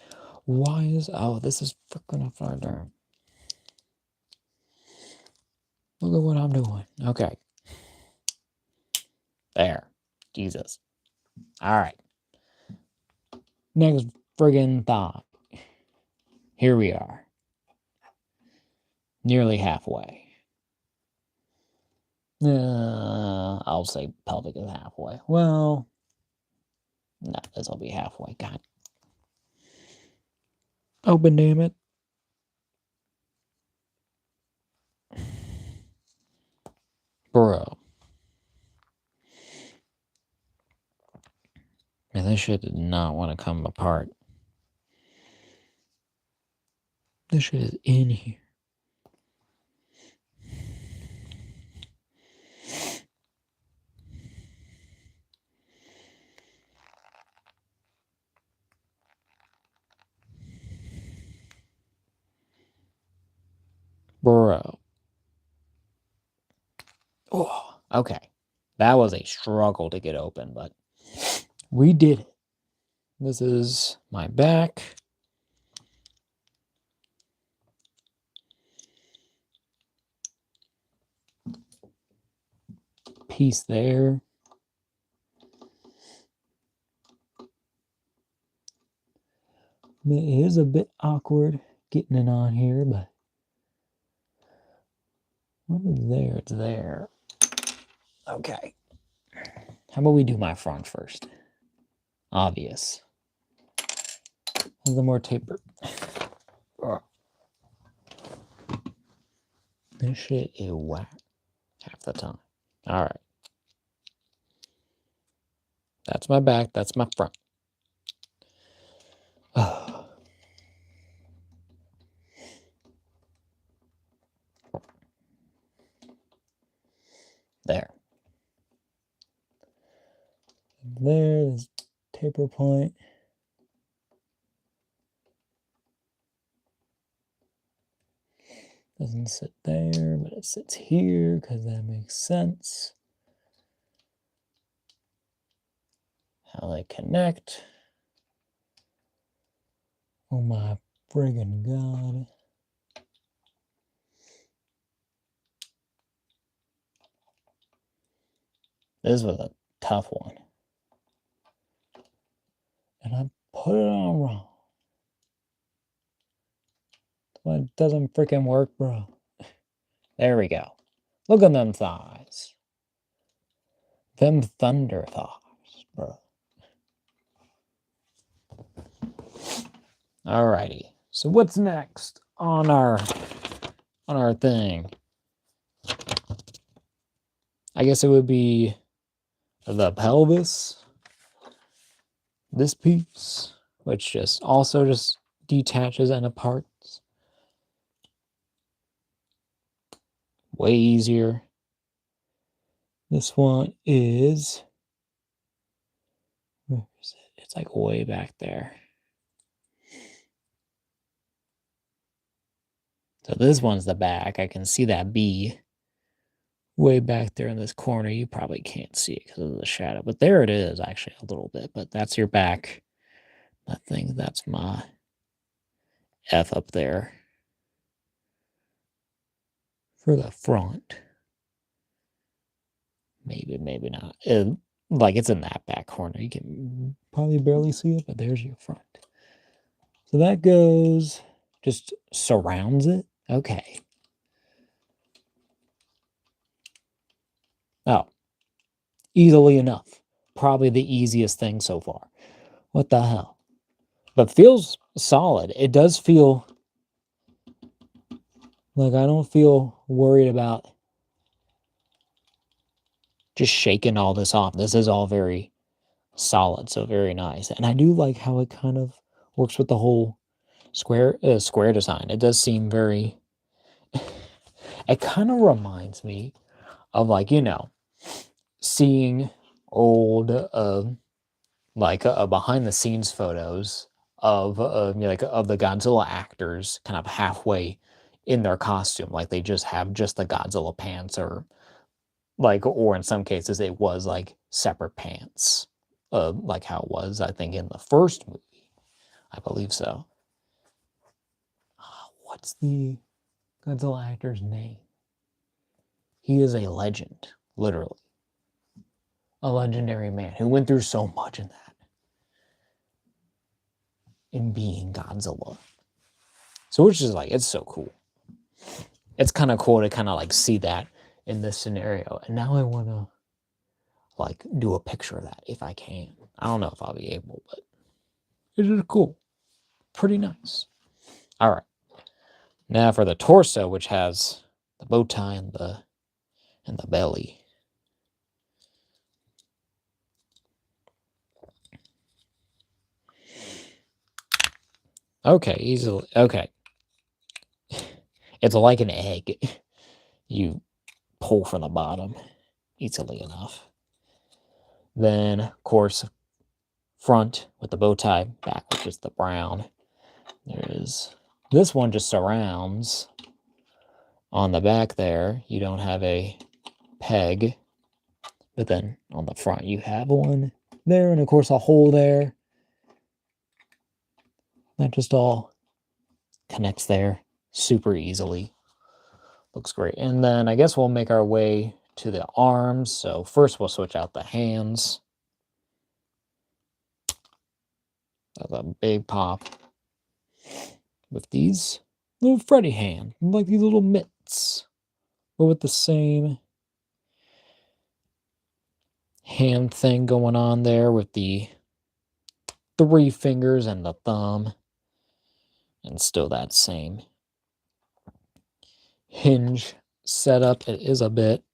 Why is... Oh, this is freaking far down. Look at what I'm doing. Okay. There. Jesus. Alright. Next friggin' thought. Here we are. Nearly halfway. I'll say pelvic is halfway. Well, no, this will be halfway. God. Open, damn it. Bro. Man, this shit did not want to come apart. This shit is in here. Bro. Oh, okay. That was a struggle to get open, but we did it. This is my back. Piece there. It is a bit awkward getting it on here, but what is there? It's there. Okay. How about we do my front first? Obvious. The more taper. Oh. This shit is whack half the time. All right. That's my back. That's my front. Oh. There. There's taper point. Doesn't sit there, but it sits here because that makes sense. How they connect. Oh my friggin' God. This was a tough one. And I put it on wrong. But it doesn't freaking work, bro. There we go. Look at them thighs. Them thunder thighs, bro. Alrighty. So what's next on our thing? I guess it would be the pelvis. This piece, which just also just detaches and aparts. Way easier. This one is, where is it? It's like way back there. So this one's the back. I can see that B way back there in this corner. You probably can't see it because of the shadow, but there it is actually a little bit, but that's your back. I think that's my F up there for the front. Maybe, maybe not. Like it's in that back corner. You can probably barely see it, but there's your front. So that goes, just surrounds it. Okay. Oh, easily enough. Probably the easiest thing so far. What the hell? But feels solid. It does feel like I don't feel worried about just shaking all this off. This is all very solid, so very nice. And I do like how it kind of works with the whole square design. It does seem very... It kind of reminds me of, like, you know, seeing old behind the scenes photos of like of the Godzilla actors kind of halfway in their costume, like they just have just the Godzilla pants, or in some cases it was like separate pants like how it was, I think, in the first movie. I believe so. What's the Godzilla actor's name? He is a legend, literally. A legendary man who went through so much in that. In being Godzilla. So which is like, it's so cool. It's kind of cool to kind of like see that in this scenario. And now I want to like do a picture of that if I can. I don't know if I'll be able, but it is cool. Pretty nice. All right. Now for the torso, which has the bow tie and the belly. Okay, easily. Okay. It's like an egg. You pull from the bottom easily enough. Then, of course, front with the bow tie, back with just the brown. This one just surrounds. On the back there, you don't have a peg, but then on the front you have one there, and of course a hole there. That just all connects there super easily. Looks great. And then I guess we'll make our way to the arms. So first we'll switch out the hands. That's a big pop. With these little Freddy hand, like these little mitts. But with the same hand thing going on there with the 3 fingers and the thumb. And still that same hinge setup. It is a bit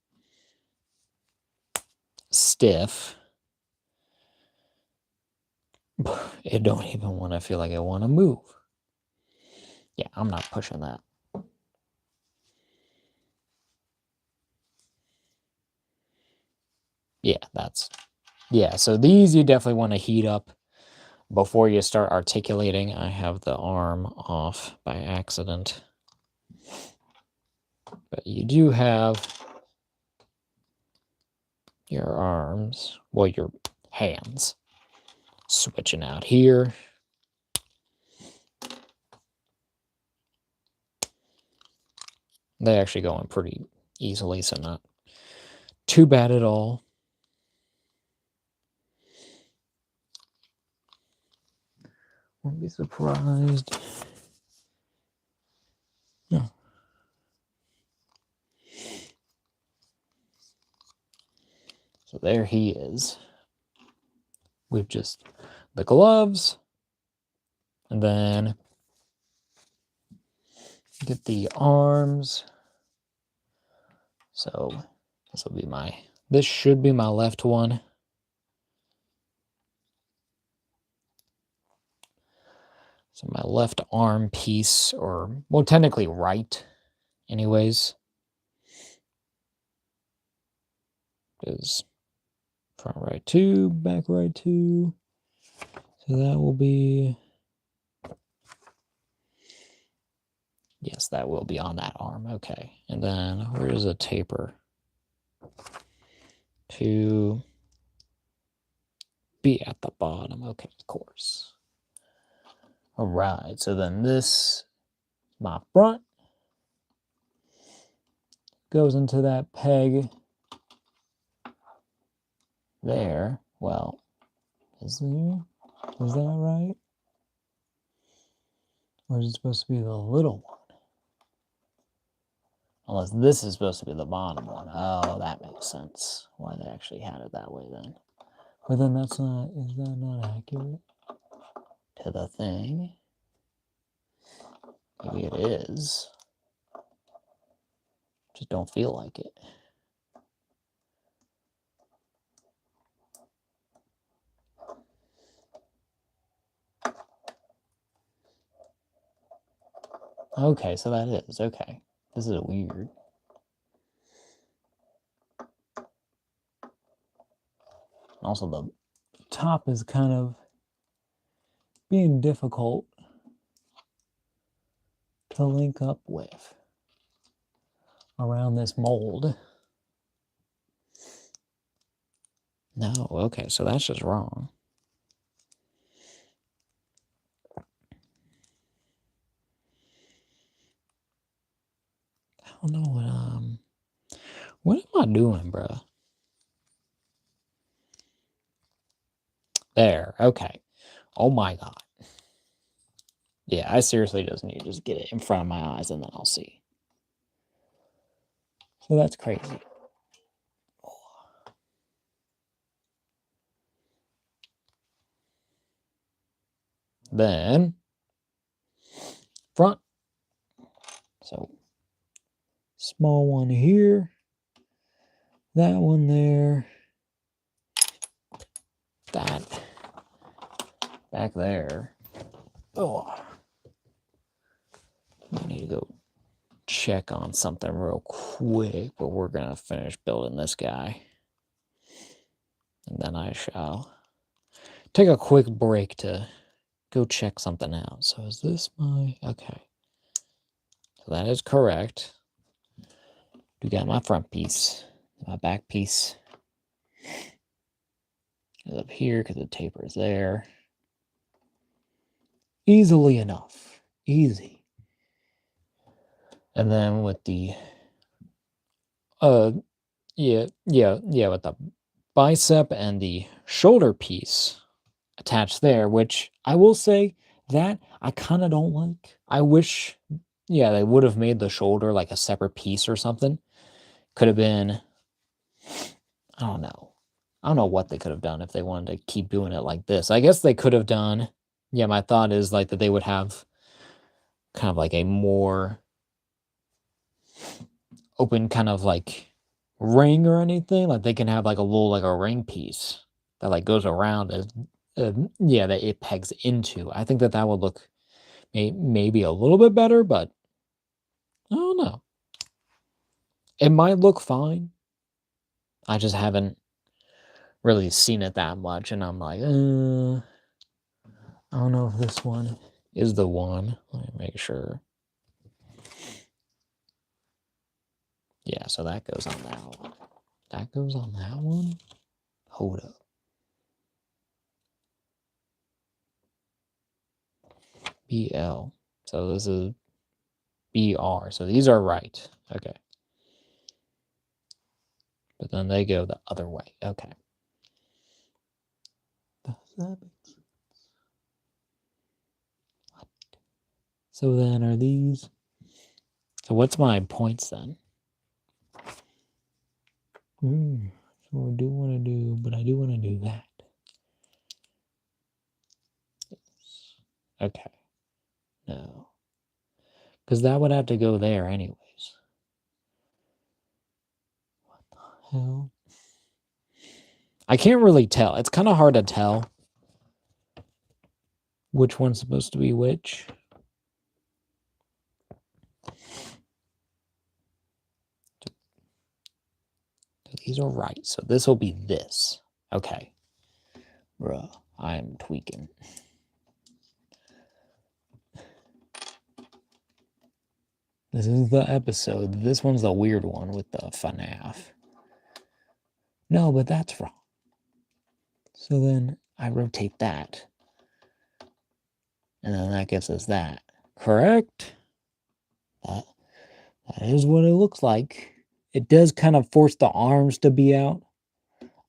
stiff. It don't even want to feel like I want to move. Yeah, I'm not pushing that. Yeah, so these you definitely want to heat up before you start articulating. I have the arm off by accident. But you do have your arms, well, your hands switching out here. They actually go in pretty easily, so not too bad at all. Won't be surprised. No. So there he is. With just the gloves. And then get the arms. So this should be my left one. So my left arm piece, or, well, technically right, anyways, is front right 2, back right 2. So that will be, yes, that will be on that arm. Okay. And then where is a taper? To be at the bottom. Okay, of course. All right. So then this, my front, goes into that peg there. Well, is that right? Or is it supposed to be the little one? Unless this is supposed to be the bottom one. Oh, that makes sense. Why they actually had it that way then. But then is that not accurate to the thing? Maybe it is. Just don't feel like it. Okay, so that is. Okay. This is weird. Also, the top is kind of being difficult to link up with around this mold. No, okay, so that's just wrong. I don't know what am I doing, bro? There, okay. Oh my god. Yeah, I seriously just need to just get it in front of my eyes and then I'll see. So that's crazy. Then, front. So, small one here. That one there. That back there. Oh. I need to go check on something real quick, but we're going to finish building this guy. And then I shall take a quick break to go check something out. So is this my... Okay. So that is correct. We got my front piece. My back piece is up here because the taper is there. Easily enough. Easy. And then with the... with the bicep and the shoulder piece attached there, which I will say that I kind of don't like. I wish, they would have made the shoulder like a separate piece or something. Could have been, I don't know. I don't know what they could have done if they wanted to keep doing it like this. I guess they could have done, my thought is like that they would have kind of like a more open kind of like ring or anything. Like they can have like a little like a ring piece that like goes around as that it pegs into. I think that would look maybe a little bit better, but I don't know. It might look fine. I just haven't really seen it that much, and I'm like, I don't know if this one is the one. Let me make sure. Yeah, so that goes on that one. That goes on that one? Hold up. BL. So this is BR. So these are right. Okay. But then they go the other way. Okay. Does that make sense? What? So then are these... So what's my points then? So I do want to do, but I do want to do that. Yes. Okay. No. Because that would have to go there anyways. What the hell? I can't really tell. It's kind of hard to tell which one's supposed to be which. These are right. So this will be this. Okay. Bruh, I'm tweaking. This is the episode. This one's the weird one with the FNAF. No, but that's wrong. So then I rotate that. And then that gives us that. Correct? That is what it looks like. It does kind of force the arms to be out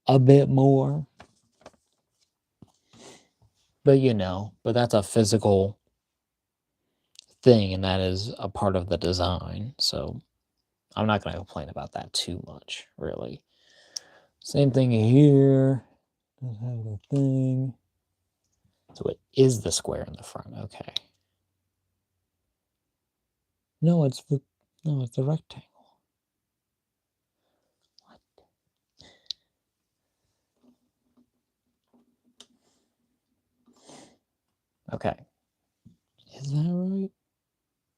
a bit more. But but that's a physical thing, and that is a part of the design. So I'm not going to complain about that too much, really. Same thing here. Does have the thing. So it is the square in the front. Okay. No, it's the rectangle. What? Okay. Is that right?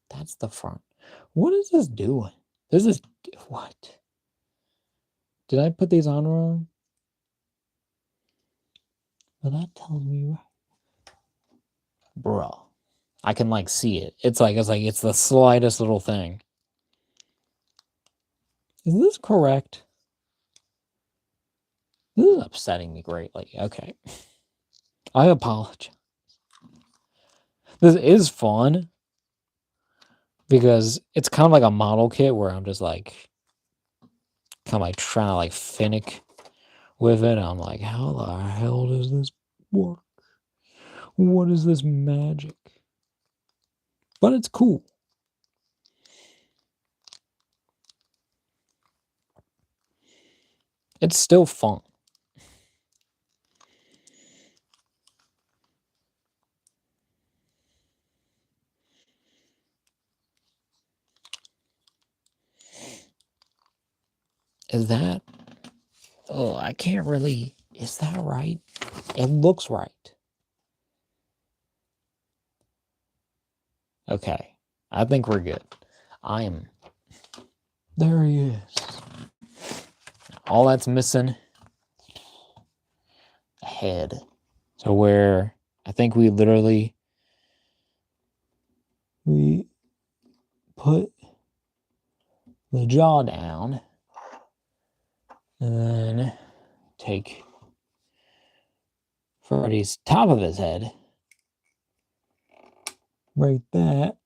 That's the front. What is this doing? This is what? Did I put these on wrong? Will that tell me right? Bro. I can like see it. It's the slightest little thing. Is this correct? This is upsetting me greatly. Okay. I apologize. This is fun because it's kind of like a model kit where I'm just like kind of like trying to like finick with it. I'm like, how the hell does this work? What is this magic? But it's cool. It's still fun. Is that... Oh, I can't really... Is that right? It looks right. Okay. I think we're good. I am... There he is. All that's missing... a head. So where... I think we literally... We put the jaw down. And then take Freddy's top of his head. Break that.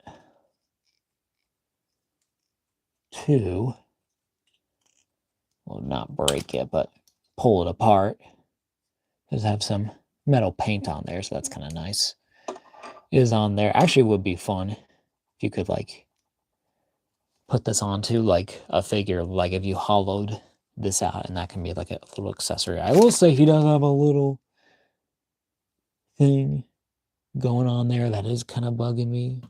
2. Well, not break it, but pull it apart. Just have some metal paint on there, so that's kind of nice. Is on there. Actually, it would be fun if you could, like, put this onto, like, a figure. Like, if you hollowed this out, and that can be, like, a little accessory. I will say he does have a little thing going on there that is kind of bugging me.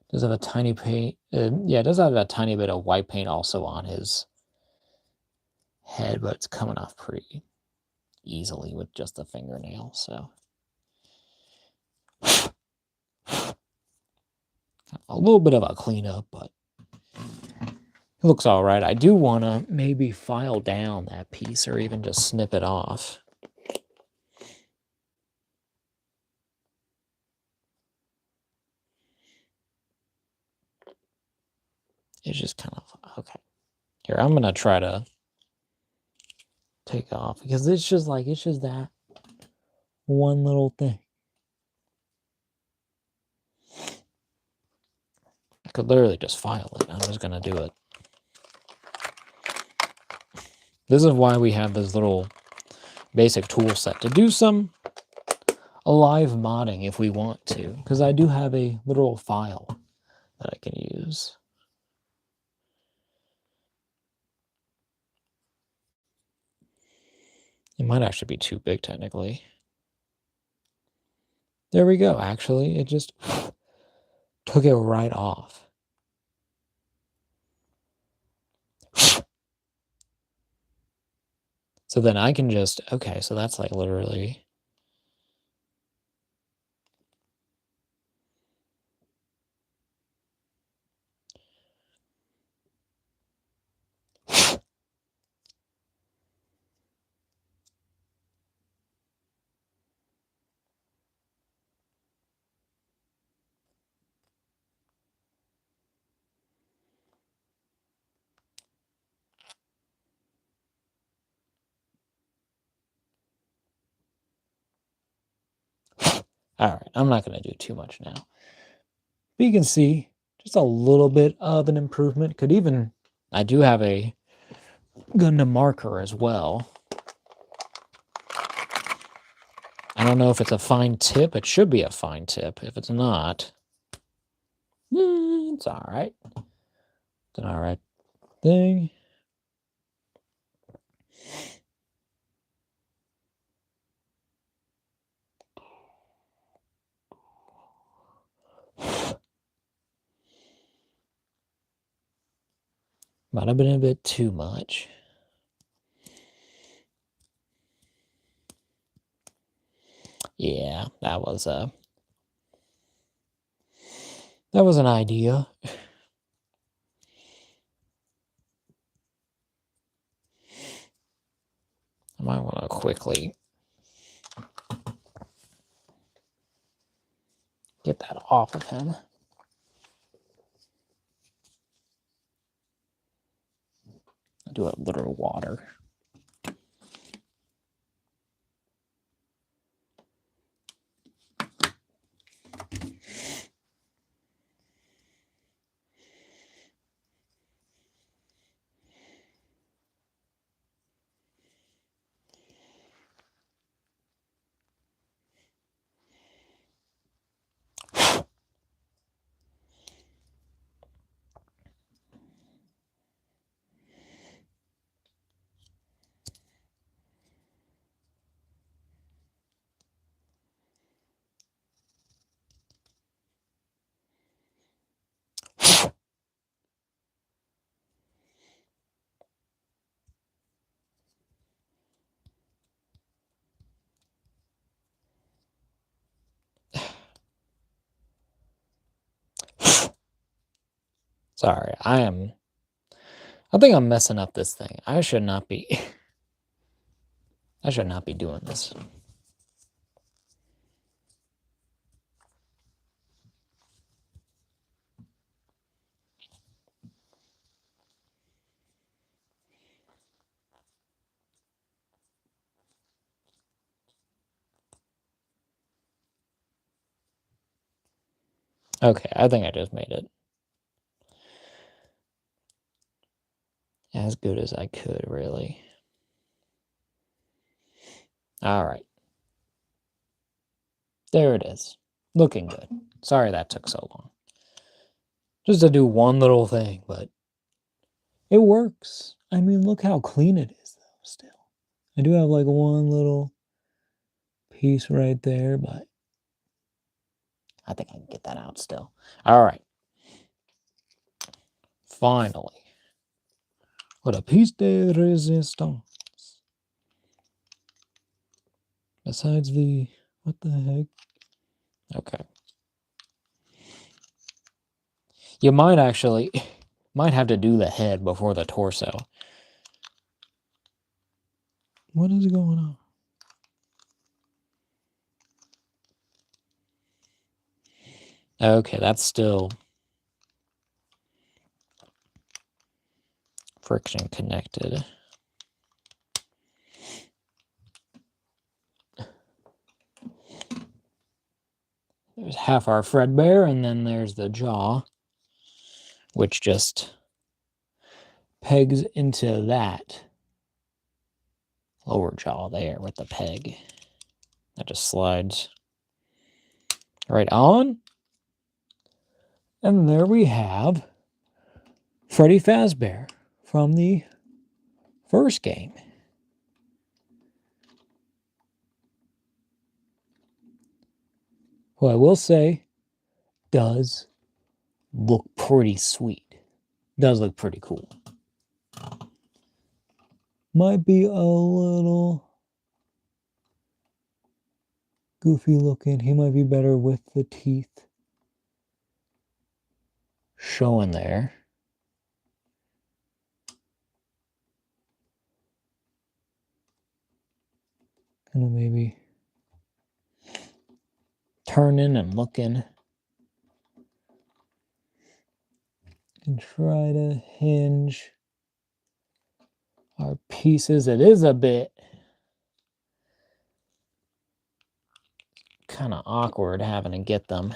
Does have a tiny paint. Yeah, it does have a tiny bit of white paint also on his head, but it's coming off pretty easily with just the fingernail, so... A little bit of a cleanup, but it looks all right. I do want to maybe file down that piece or even just snip it off. It's just kind of... Okay. Here, I'm going to try to take off because it's just like, it's just that one little thing. I could literally just file it. I'm just going to do it. This is why we have this little basic tool set to do some live modding if we want to, because I do have a literal file that I can use. It might actually be too big technically. There we go. Actually, it just took it right off. So then I can just... Okay, so that's like literally... All right, I'm not going to do too much now. But you can see just a little bit of an improvement. Could even... I do have a Gundam marker as well. I don't know if it's a fine tip. It should be a fine tip. If it's not, it's all right. It's an all right thing. Might have been a bit too much. Yeah, that was an idea. I might want to quickly get that off of him. Do a little water. Sorry, I think I'm messing up this thing. I should not be I should not be doing this. Okay, I think I just made it as good as I could, really. All right. There it is. Looking good. Sorry that took so long. Just to do one little thing, but it works. I mean, look how clean it is, though, still. I do have like one little piece right there, but I think I can get that out still. All right. Finally. What a piece de resistance. Besides the... What the heck? Okay. You might actually... might have to do the head before the torso. What is going on? Okay, that's still... friction connected. There's half our Fredbear, and then there's the jaw, which just pegs into that lower jaw there with the peg. That just slides right on. And there we have Freddy Fazbear from the first game. Who I will say does look pretty sweet. Does look pretty cool. Might be a little goofy looking. He might be better with the teeth showing there. Kind of maybe turning and looking. And try to hinge our pieces. It is a bit kind of awkward having to get them.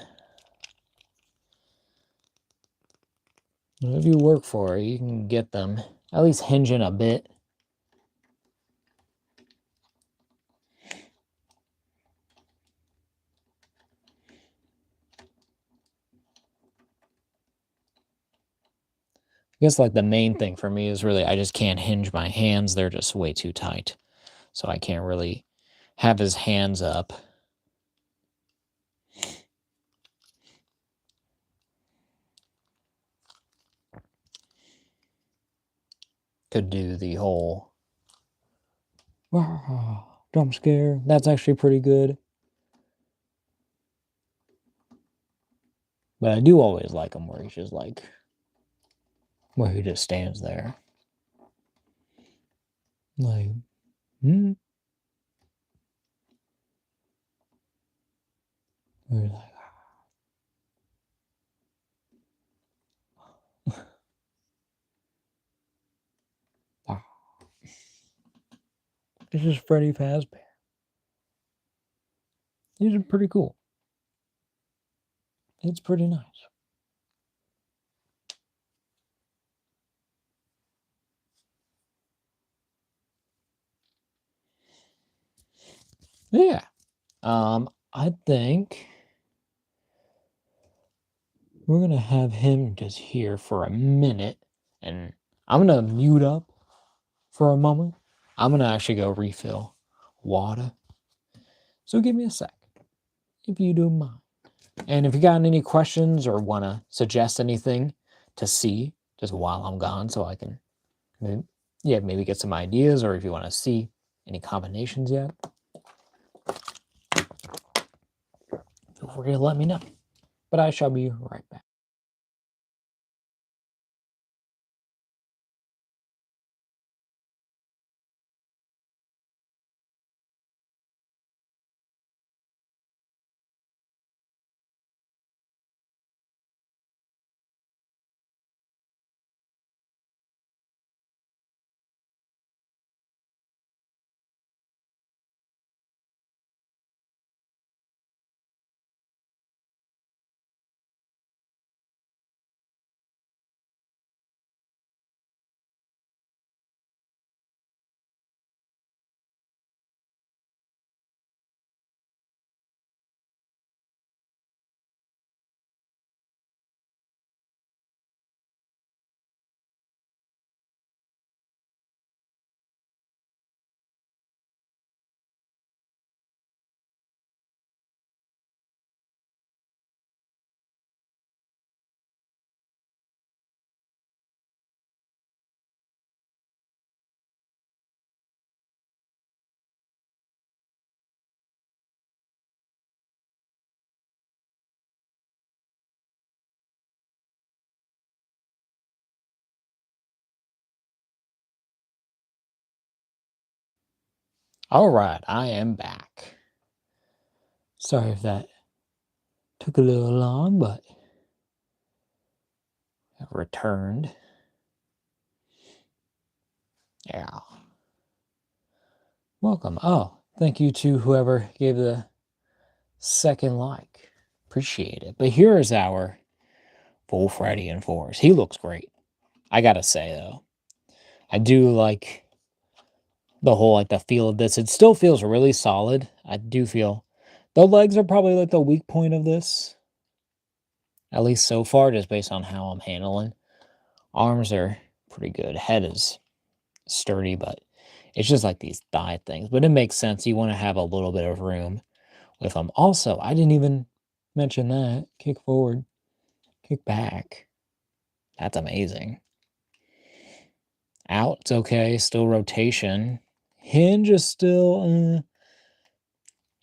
If you work for it, you can get them at least hinging a bit. I guess like the main thing for me is really I just can't hinge my hands. They're just way too tight. So I can't really have his hands up. Could do the whole jump scare. That's actually pretty good. But I do always like him where he's just like, where he just stands there. Like, Where like, this is Freddy Fazbear. These are pretty cool. It's pretty nice. Yeah. I think we're going to have him just here for a minute. And I'm going to mute up for a moment. I'm going to actually go refill water. So give me a sec, if you don't mind. And if you got any questions or want to suggest anything to see just while I'm gone so I can maybe get some ideas, or if you want to see any combinations yet, feel free to let me know. But I shall be right back. All right, I am back. Sorry if that took a little long, but I returned. Yeah. Welcome. Oh, thank you to whoever gave the second like. Appreciate it. But here is our full Freddy in force. He looks great. I gotta say, though, I do like the whole, like, the feel of this. It still feels really solid. I do feel the legs are probably like the weak point of this, at least so far, just based on how I'm handling. Arms are pretty good. Head is sturdy, but it's just like these thigh things. But it makes sense. You want to have a little bit of room with them. Also, I didn't even mention that. Kick forward, kick back. That's amazing. Out, it's okay. Still rotation. Hinge is still,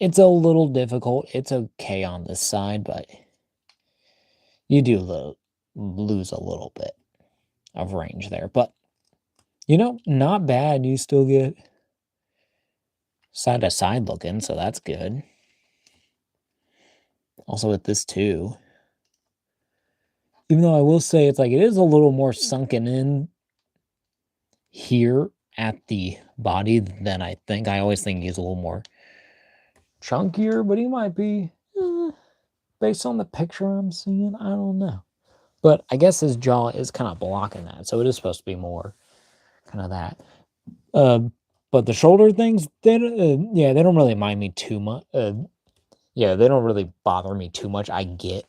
it's a little difficult. It's okay on this side, but you do lose a little bit of range there. But, not bad. You still get side to side looking, so that's good. Also with this too. Even though I will say it is a little more sunken in here at the body than I think. I always think he's a little more chunkier, but he might be, based on the picture I'm seeing, I don't know. But I guess his jaw is kind of blocking that, so it is supposed to be more kind of that. But the shoulder things, they don't really mind me too much. They don't really bother me too much. I get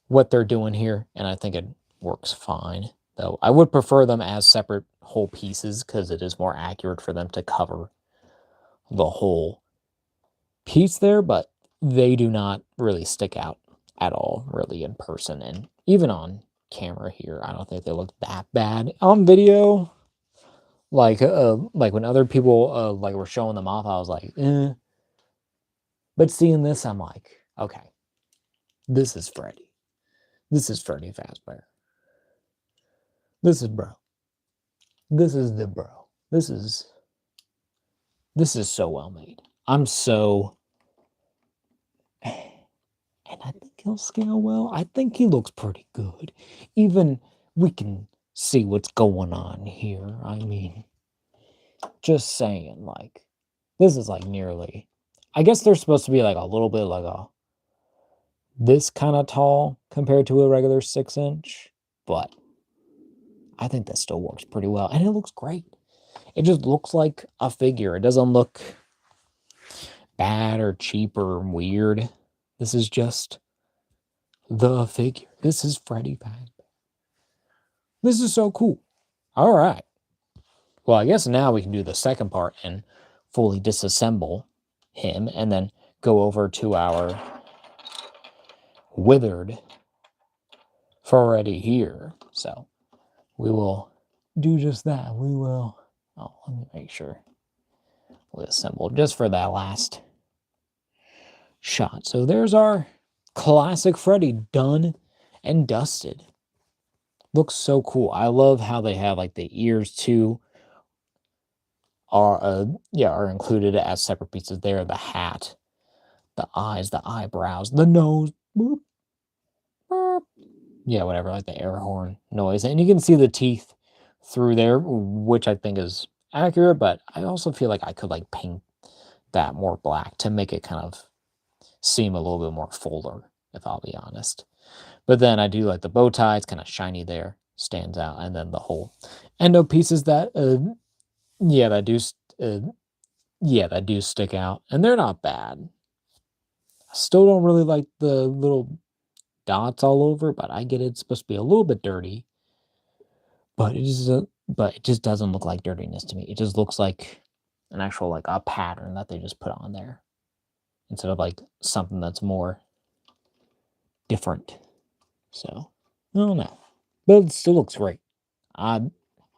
what they're doing here, and I think it works fine. Though I would prefer them as separate whole pieces because it is more accurate for them to cover the whole piece there, but they do not really stick out at all, really, in person. And even on camera here, I don't think they look that bad. On video, like when other people were showing them off, I was like, eh. But seeing this, I'm like, okay, this is Freddy. This is Freddy Fazbear. This is bro. This is the bro. This is so well made. I'm so, and I think he'll scale well. I think he looks pretty good. Even we can see what's going on here. I mean, just saying, this is nearly, I guess they're supposed to be a little bit this kind of tall compared to a regular 6-inch, but I think that still works pretty well. And it looks great. It just looks like a figure. It doesn't look bad or cheap or weird. This is just the figure. This is Freddy Fazbear. This is so cool. All right. Well, I guess now we can do the second part and fully disassemble him and then go over to our withered Freddy here. So we will do just that. We will, let me make sure we assemble just for that last shot. So there's our classic Freddy done and dusted. Looks so cool. I love how they have the ears too are included as separate pieces there. The hat, the eyes, the eyebrows, the nose. Boop, boop. Yeah, whatever, like the air horn noise. And you can see the teeth through there, which I think is accurate, but I also feel like I could paint that more black to make it kind of seem a little bit more fuller, if I'll be honest. But then I do like the bow tie. It's kind of shiny there, stands out. And then the whole endo pieces that, that do stick out. And they're not bad. I still don't really like the little dots all over, but I get it's supposed to be a little bit dirty. But it just doesn't look like dirtiness to me. It just looks like an actual a pattern that they just put on there instead of something that's more different. So I don't know, but it still looks great. I'm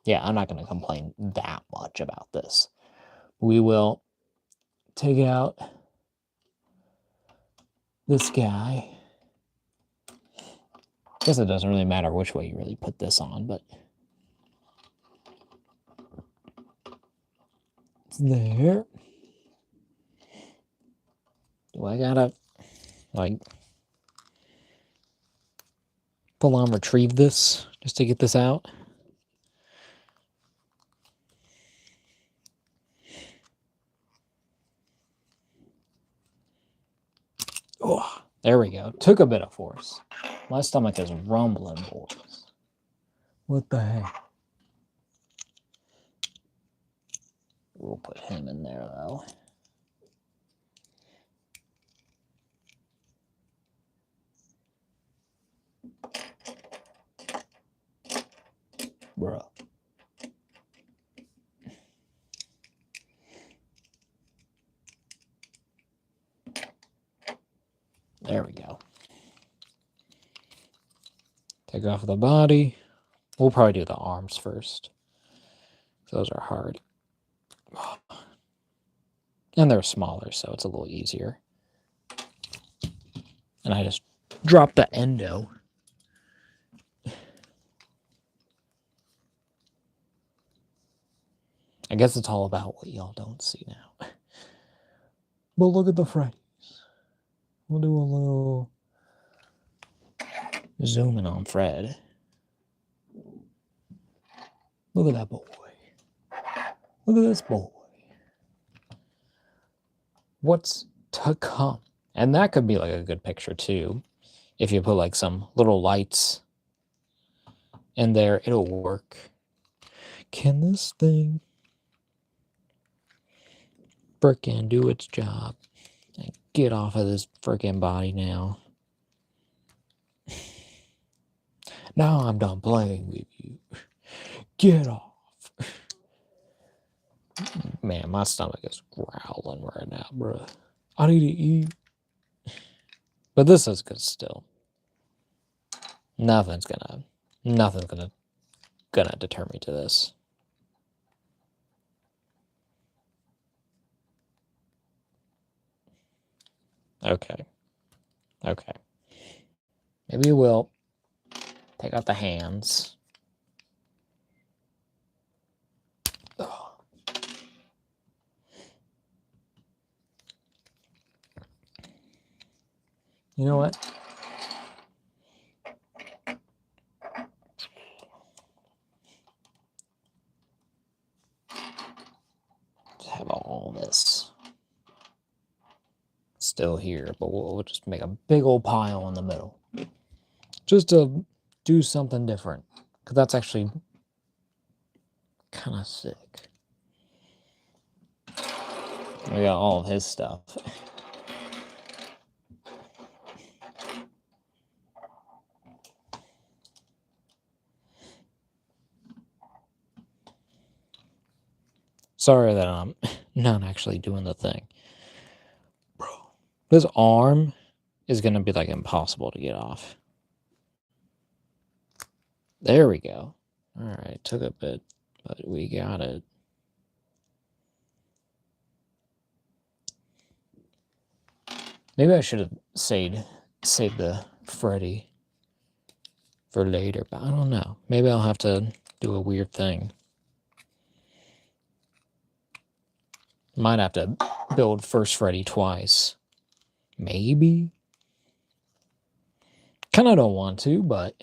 not going to complain that much about this. We will take out this guy. I guess it doesn't really matter which way you really put this on, but it's there. Do I gotta, like, full on retrieve this just to get this out? Oh, there we go. Took a bit of force. My stomach is rumbling, boys. What the heck? We'll put him in there, though. Bruh. There we go. Take off the body. We'll probably do the arms first. Those are hard. And they're smaller, so it's a little easier. And I just dropped the endo. I guess it's all about what y'all don't see now. But look at the Freddies. We'll do a little zooming on Fred. Look at that boy. Look at this boy. What's to come? And that could be like a good picture too. If you put like some little lights in there, it'll work. Can this thing frickin' do its job? And get off of this frickin' body now. Now I'm done playing with you. Get off. Man, my stomach is growling right now, bro. I need to eat. But this is good still. Nothing's gonna deter me to this. Okay. Okay. Maybe we'll take out the hands. Oh. You know what? Just have all this still here, but we'll just make a big old pile in the middle. Just to do something different. Because that's actually kind of sick. We got all of his stuff. Sorry that I'm not actually doing the thing. Bro, this arm is going to be like impossible to get off. There we go. All right, took a bit, but we got it. Maybe I should have saved the Freddy for later, but I don't know. Maybe I'll have to do a weird thing. Might have to build first Freddy twice. Maybe. Kind of don't want to, but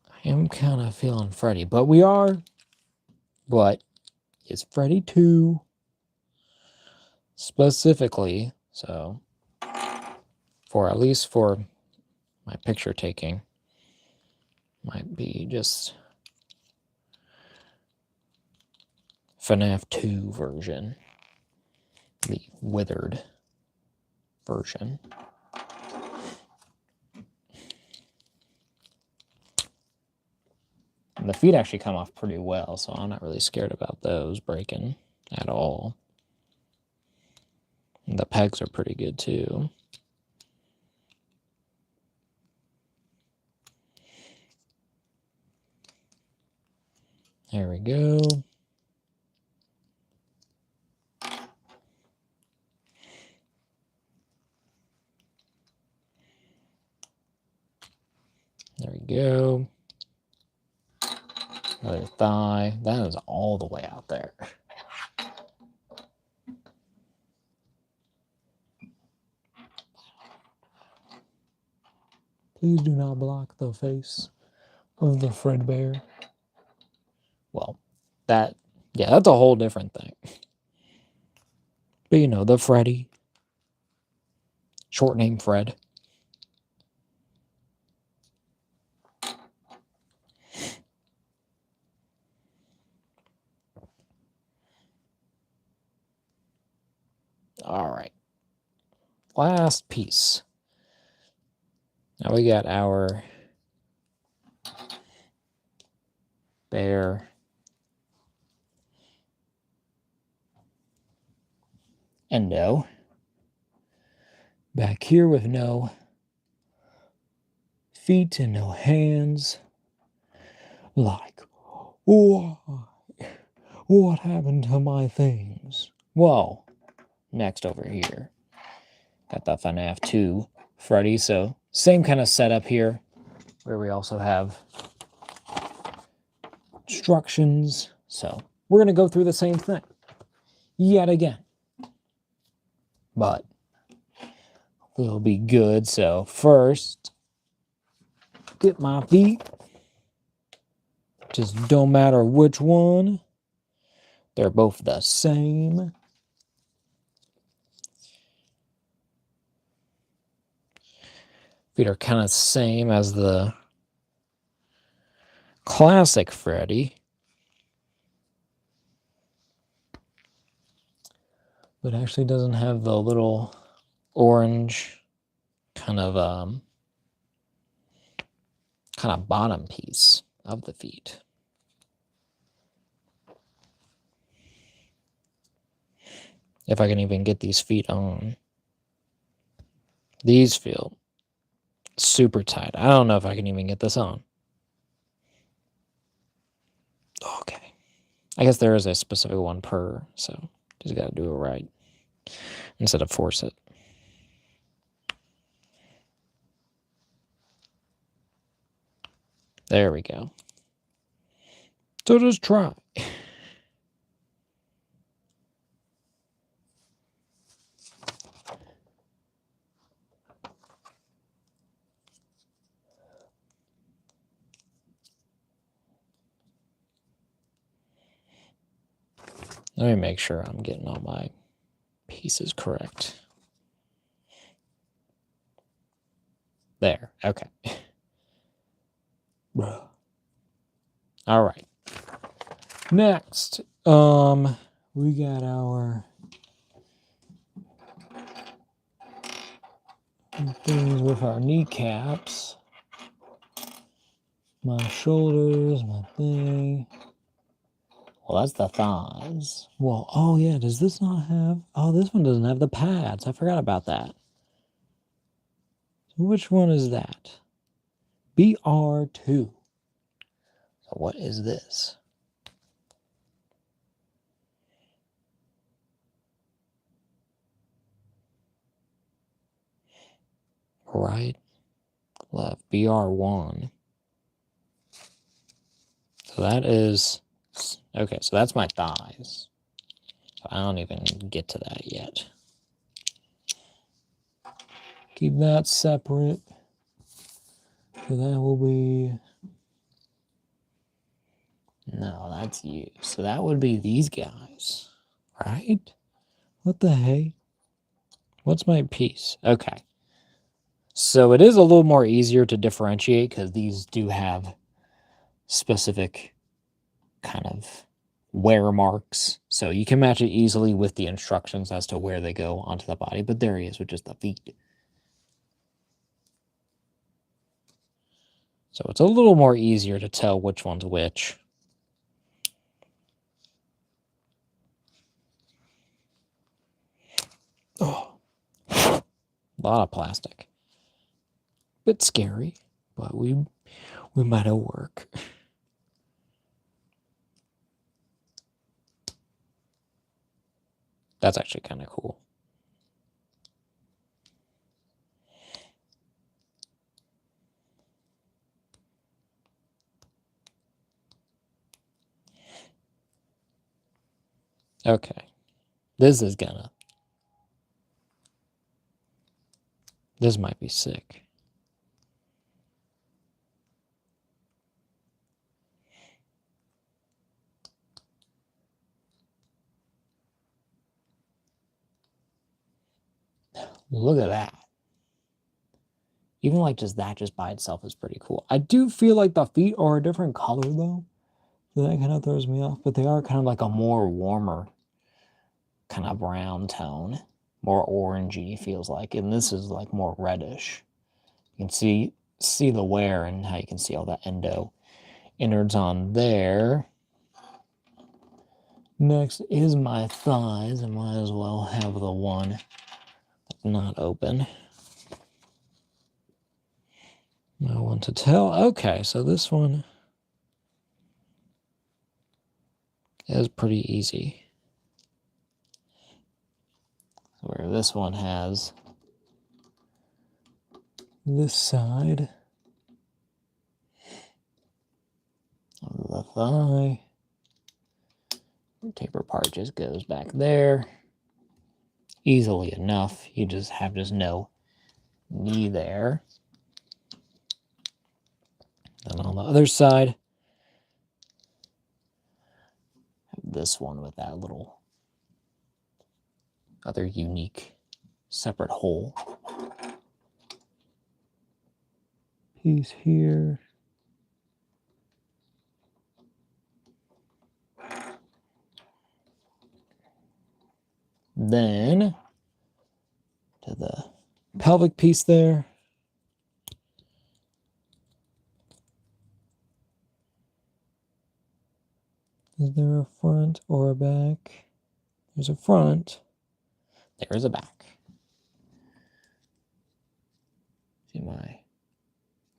I am kind of feeling Freddy. But we are. But it's Freddy 2 specifically. So, at least for my picture taking, might be just FNAF 2 version. The withered version. And the feet actually come off pretty well, so I'm not really scared about those breaking at all. And the pegs are pretty good too. There we go. There we go. Other thigh. That is all the way out there. Please do not block the face of the Fredbear. Well, that's a whole different thing. But you know, the Freddy. Short name Fred. All right. Last piece. Now we got our bear Endo. Back here with no feet and no hands. Like, why? What happened to my things? Whoa. Next over here. Got the FNAF 2 Freddy. So same kind of setup here, where we also have instructions. So we're going to go through the same thing yet again. But it'll be good. So first, get my feet. Just don't matter which one. They're both the same. Feet are kind of same as the classic Freddy. But actually doesn't have the little orange kind of bottom piece of the feet. If I can even get these feet on. These feel super tight. I don't know if I can even get this on. Okay. I guess there is a specific one per, so just got to do it right instead of force it. There we go. So just try. Let me make sure I'm getting all my pieces correct. There, okay. All right. Next, we got our things with our kneecaps, my shoulders, my thing. Well, that's the thighs. Well, oh yeah, does this not have... Oh, this one doesn't have the pads. I forgot about that. So which one is that? BR2. So what is this? Right, left, BR1. So that is... Okay, so that's my thighs. So I don't even get to that yet. Keep that separate. So that will be... No, that's you. So that would be these guys, right? What the hey? What's my piece? Okay. So it is a little more easier to differentiate because these do have specific kind of wear marks. So you can match it easily with the instructions as to where they go onto the body. But there he is with just the feet. So it's a little more easier to tell which one's which. Oh, a lot of plastic. Bit scary, but we might have work. That's actually kind of cool. Okay. This might be sick. Look at that. Even like just that just by itself is pretty cool. I do feel like the feet are a different color though. So that kind of throws me off. But they are kind of like a more warmer kind of brown tone. More orangey feels like. And this is like more reddish. You can see the wear and how you can see all that endo innards on there. Next is my thighs. I might as well have the one that's not open. No one to tell. Okay, so this one is pretty easy. Where this one has this side of the thigh. The taper part just goes back there. Easily enough. You just have no knee there. Then on the other side, this one with that little other unique separate hole piece here. Then to the pelvic piece there. Is there a front or a back? There's a front. There's a back. See my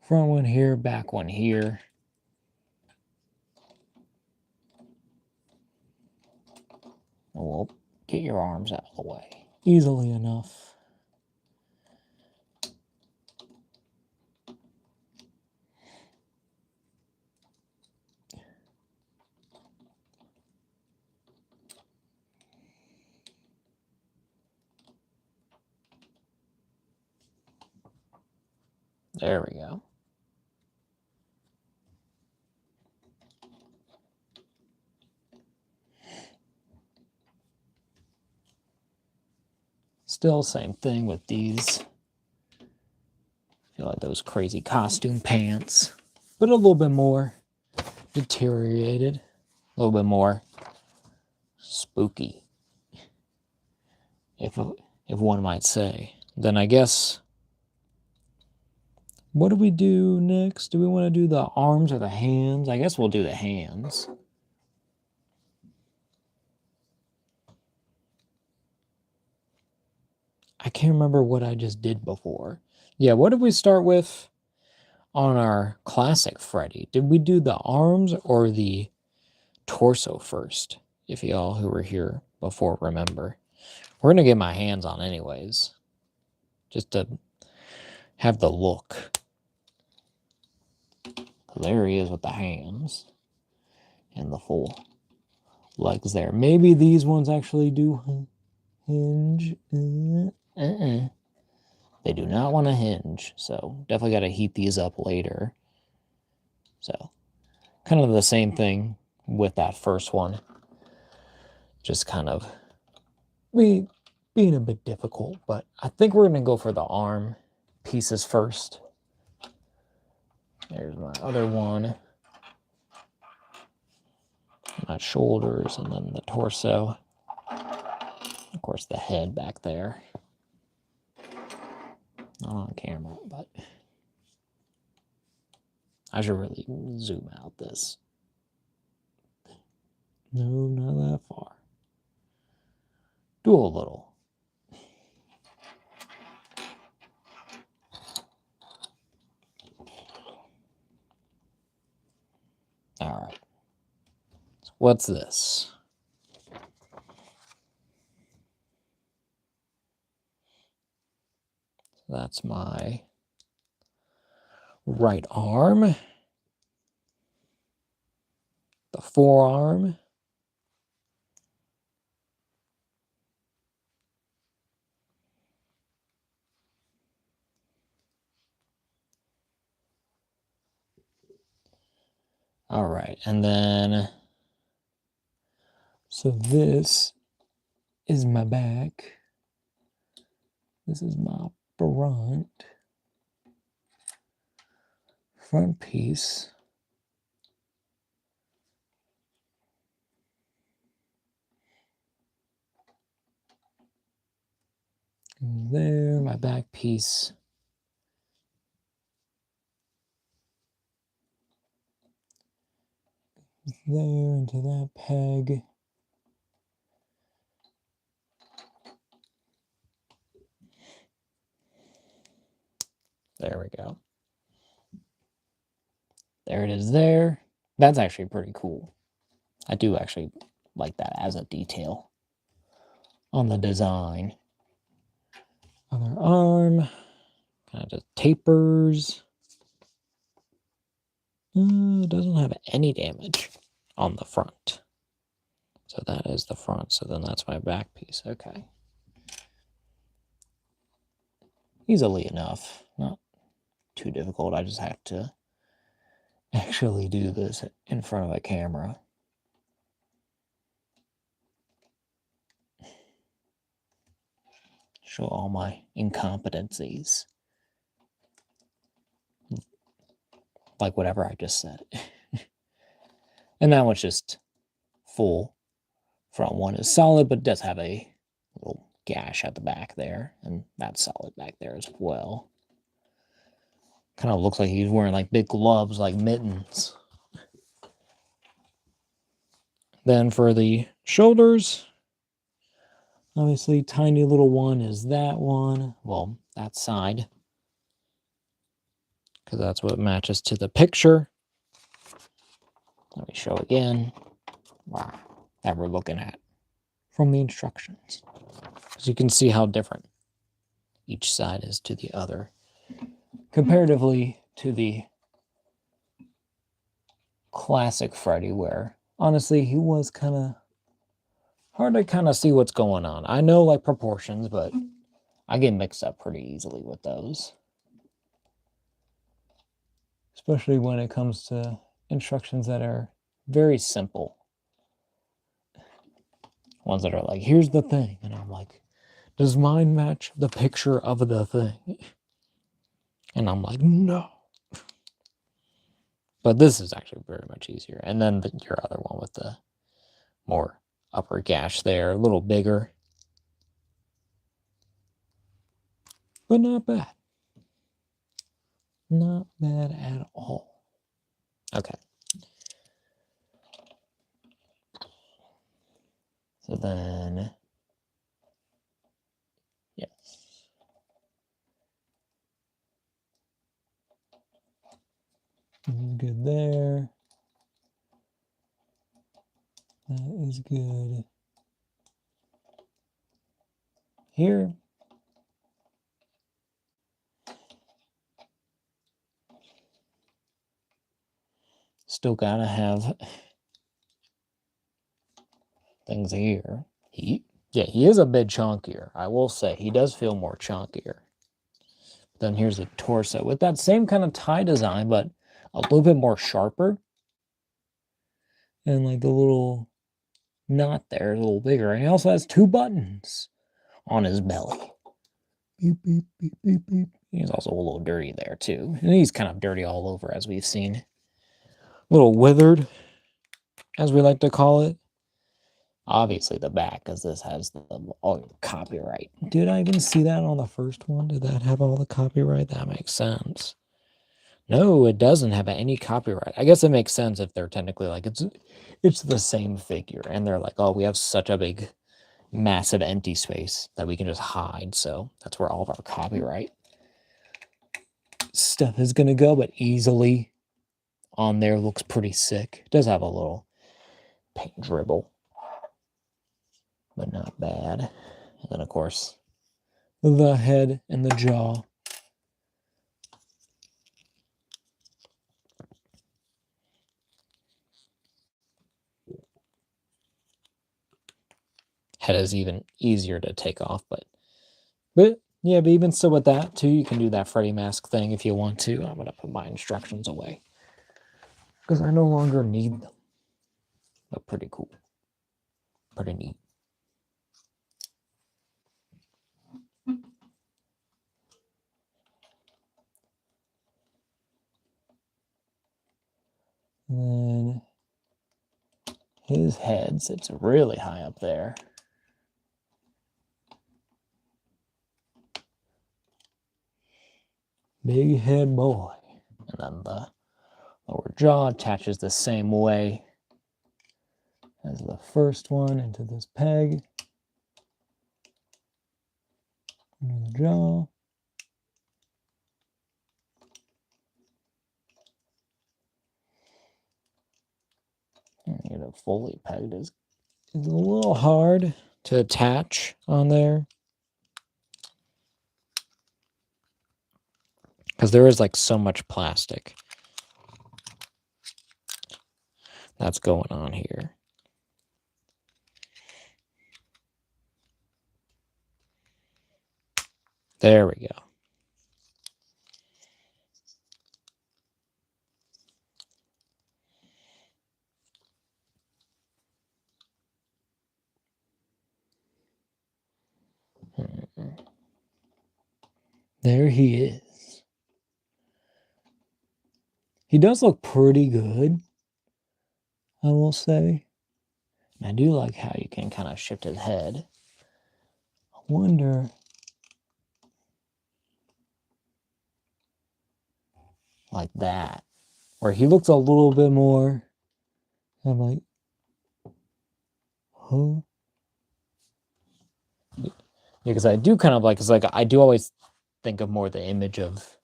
front one here, back one here. Well, get your arms out of the way. Easily enough. There we go. Still same thing with these. I feel like those crazy costume pants, but a little bit more deteriorated, a little bit more spooky, if one might say. Then I guess, what do we do next? Do we want to do the arms or the hands? I guess we'll do the hands. I can't remember what I just did before. Yeah, what did we start with on our classic Freddy? Did we do the arms or the torso first? If y'all who were here before remember. We're going to get my hands on anyways. Just to have the look. There he is with the hands. And the full legs there. Maybe these ones actually do hinge. They do not want to hinge. So definitely got to heat these up later. So kind of the same thing with that first one. Just kind of being a bit difficult. But I think we're going to go for the arm pieces first. There's my other one. My shoulders and then the torso. Of course, the head back there. Not on camera, but I should really zoom out this. No, not that far. Do a little. All right. So what's this? That's my right arm. The forearm. All right, and then, so this is my back. This is my front piece. There, my back piece. There into that peg. There we go. There it is there. That's actually pretty cool. I do actually like that as a detail on the design. Other arm. Kind of just tapers. It doesn't have any damage on the front. So that is the front. So then that's my back piece. Okay. Easily enough. Not too difficult. I just have to actually do this in front of a camera. Show all my incompetencies. Like whatever I just said. And that one's just full. Front one is solid, but does have a little gash at the back there. And that's solid back there as well. Kind of looks like he's wearing like big gloves, like mittens. Then for the shoulders, obviously tiny little one is that one. Well, that side. Because that's what matches to the picture. Let me show again. Wow, that we're looking at from the instructions. So you can see how different each side is to the other. Comparatively to the classic Freddy, where honestly he was kind of hard to kind of see what's going on. I know like proportions, but I get mixed up pretty easily with those. Especially when it comes to instructions that are very simple. Ones that are like, here's the thing. And I'm like, does mine match the picture of the thing? And I'm like, no. But this is actually very much easier. And then your other one with the more upper gash there, a little bigger. But not bad. Not bad at all. Okay. So then, yes. Good there. That is good. Here. Still gotta have things here. He is a bit chunkier. I will say, he does feel more chunkier. Then here's the torso with that same kind of tie design, but a little bit more sharper. And like the little knot there is a little bigger. And he also has 2 buttons on his belly. Beep, beep, beep, beep, beep. He's also a little dirty there too. And he's kind of dirty all over, as we've seen. A little withered, as we like to call it. Obviously the back, because this has all your copyright. Did I even see that on the first one? Did that have all the copyright? That makes sense. No, it doesn't have any copyright. I guess it makes sense if they're technically like, it's the same figure. And they're like, oh, we have such a big, massive empty space that we can just hide. So that's where all of our copyright stuff is going to go. But easily on there looks pretty sick. It does have a little paint dribble, but not bad. And then, of course, the head and the jaw. Head is even easier to take off, but yeah, but even still with that too, you can do that Freddy mask thing if you want to. I'm gonna put my instructions away because I no longer need them. But pretty cool, pretty neat. And then his head sits really high up there. Big head boy. And then the lower jaw attaches the same way as the first one into this peg. Under the jaw. And get it fully pegged is a little hard to attach on there. Because there is like so much plastic that's going on here. There we go. There he is. He does look pretty good, I will say. And I do like how you can kind of shift his head. I wonder, like that, where he looks a little bit more, I'm like, huh? Yeah, because I do kind of like, it's like, I do always think of more the image of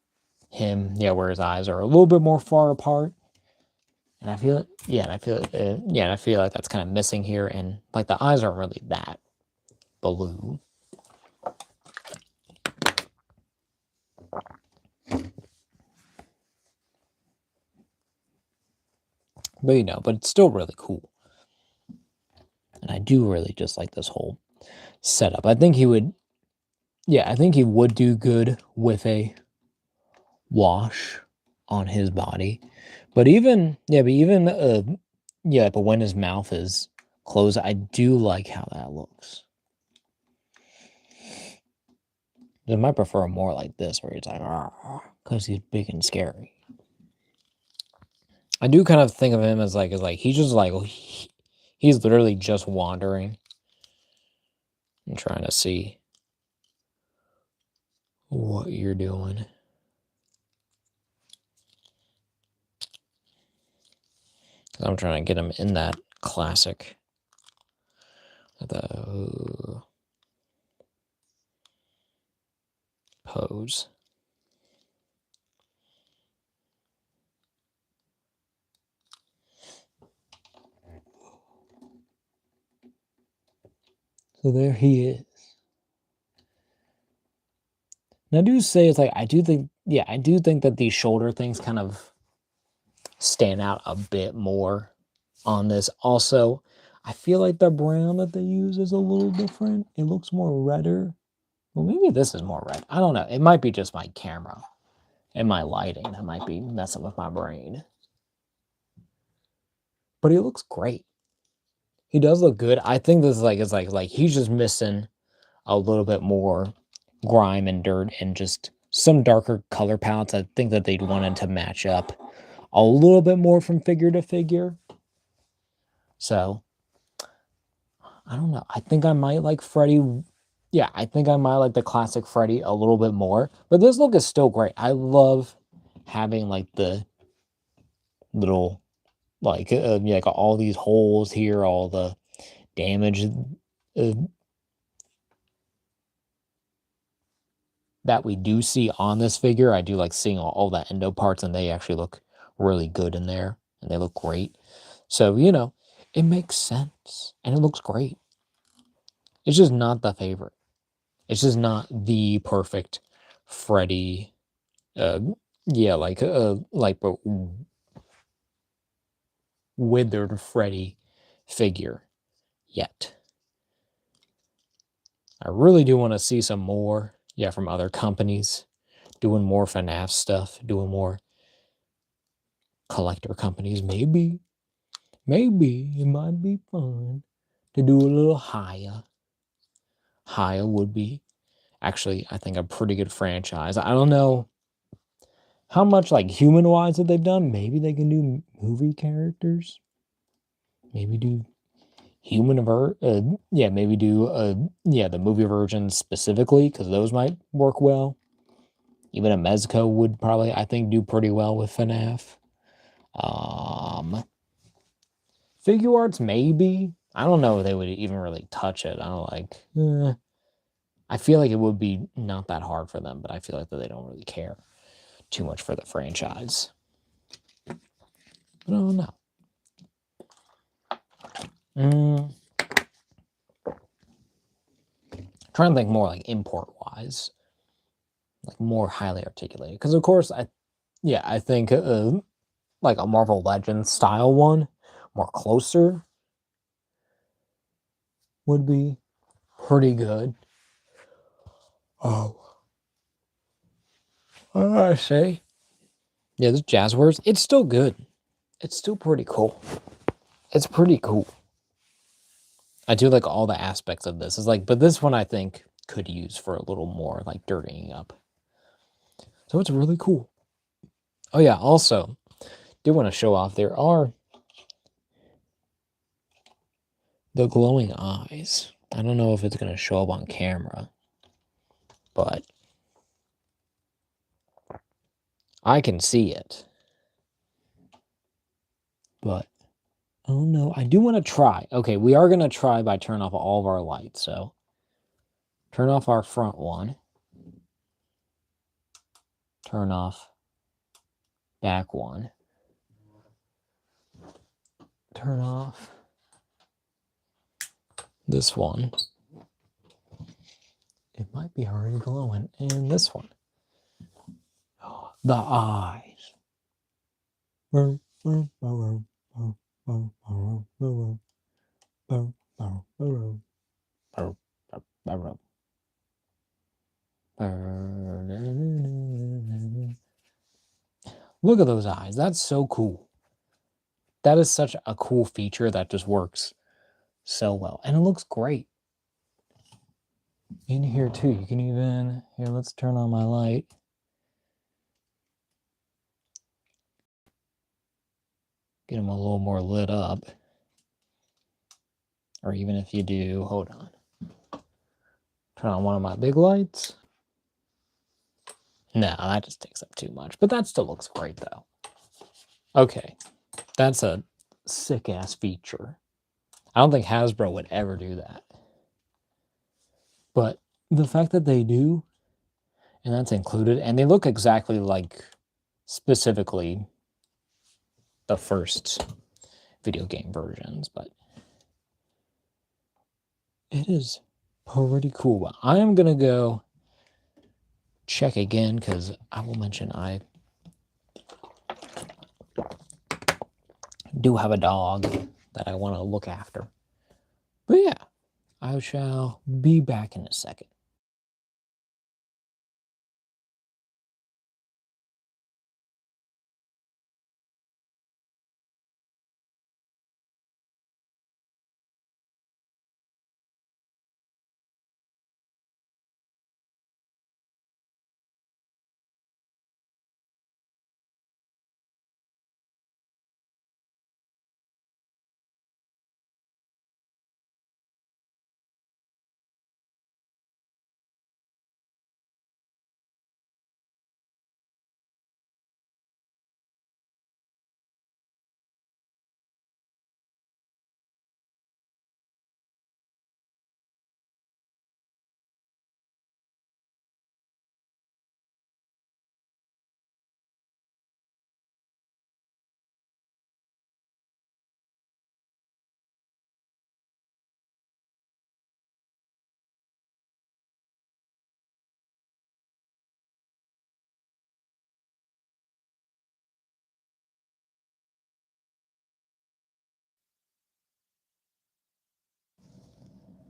him, yeah, where his eyes are a little bit more far apart. And I feel it, yeah, and I feel it, yeah, and I feel like that's kind of missing here. And like the eyes aren't really that blue. But you know, but it's still really cool. And I do really just like this whole setup. I think he would, yeah, I think he would do good with a wash on his body. But even, yeah, yeah, but when his mouth is closed, I do like how that looks. I might prefer more like this, where he's like, because he's big and scary. I do kind of think of him as like he's just like, he's literally just wandering. I'm trying to see what you're doing. I'm trying to get him in that classic. The pose. So there he is. And I do say it's like, I do think, yeah, I do think that these shoulder things kind of stand out a bit more on this. Also, I feel like the brown that they use is a little different. It looks more redder. Well, maybe this is more red. I don't know. It might be just my camera and my lighting that might be messing with my brain. But he looks great. He does look good. I think this is like he's just missing a little bit more grime and dirt and just some darker color palettes. I think that they'd wanted to match up a little bit more from figure to figure. So, I don't know. I think I might like Freddy. Yeah, I think I might like the classic Freddy a little bit more. But this look is still great. I love having like the little, like, yeah, like all these holes here, all the damage that we do see on this figure. I do like seeing all that endo parts, and they actually look really good in there, and they look great. So, you know, it makes sense, and it looks great. It's just not the favorite. It's just not the perfect Freddy, yeah, like withered Freddy figure yet. I really do want to see some more, yeah, from other companies, doing more FNAF stuff, doing more collector companies. Maybe it might be fun to do a little higher. Higher would be actually, I think, a pretty good franchise. I don't know how much like human-wise that they've done. Maybe they can do movie characters. Maybe do maybe do the movie versions specifically, because those might work well. Even a Mezco would probably, I think, do pretty well with FNAF. Figure arts, maybe. I don't know if they would even really touch it. I don't like. I feel like it would be not that hard for them, but I feel like that they don't really care too much for the franchise. But I don't know. Trying to think more like import-wise, like more highly articulated. Because of course, I think like a Marvel Legends style one, more closer, would be pretty good. Oh, I say, yeah, this Jazwares, it's still good. It's still pretty cool. It's pretty cool. I do like all the aspects of this. It's like, but this one I think could use for a little more like dirtying up. So it's really cool. Oh yeah, also, do want to show off, there are the glowing eyes. I don't know if it's going to show up on camera, but I can see it. But, oh no, I do want to try. Okay, we are going to try by turning off all of our lights. So, turn off our front one. Turn off back one. Turn off this one. It might be already glowing. And this one. The eyes. Look at those eyes. That's so cool. That is such a cool feature that just works so well. And it looks great. In here too, you can even, here, let's turn on my light. Get them a little more lit up. Or even if you do, hold on. Turn on one of my big lights. No, that just takes up too much. But that still looks great though. Okay, that's a sick-ass feature. I don't think Hasbro would ever do that. But the fact that they do, and that's included, and they look exactly like, specifically, the first video game versions, but it is pretty cool. But I am going to go check again, because I will mention I do have a dog that I want to look after. But yeah, I shall be back in a second.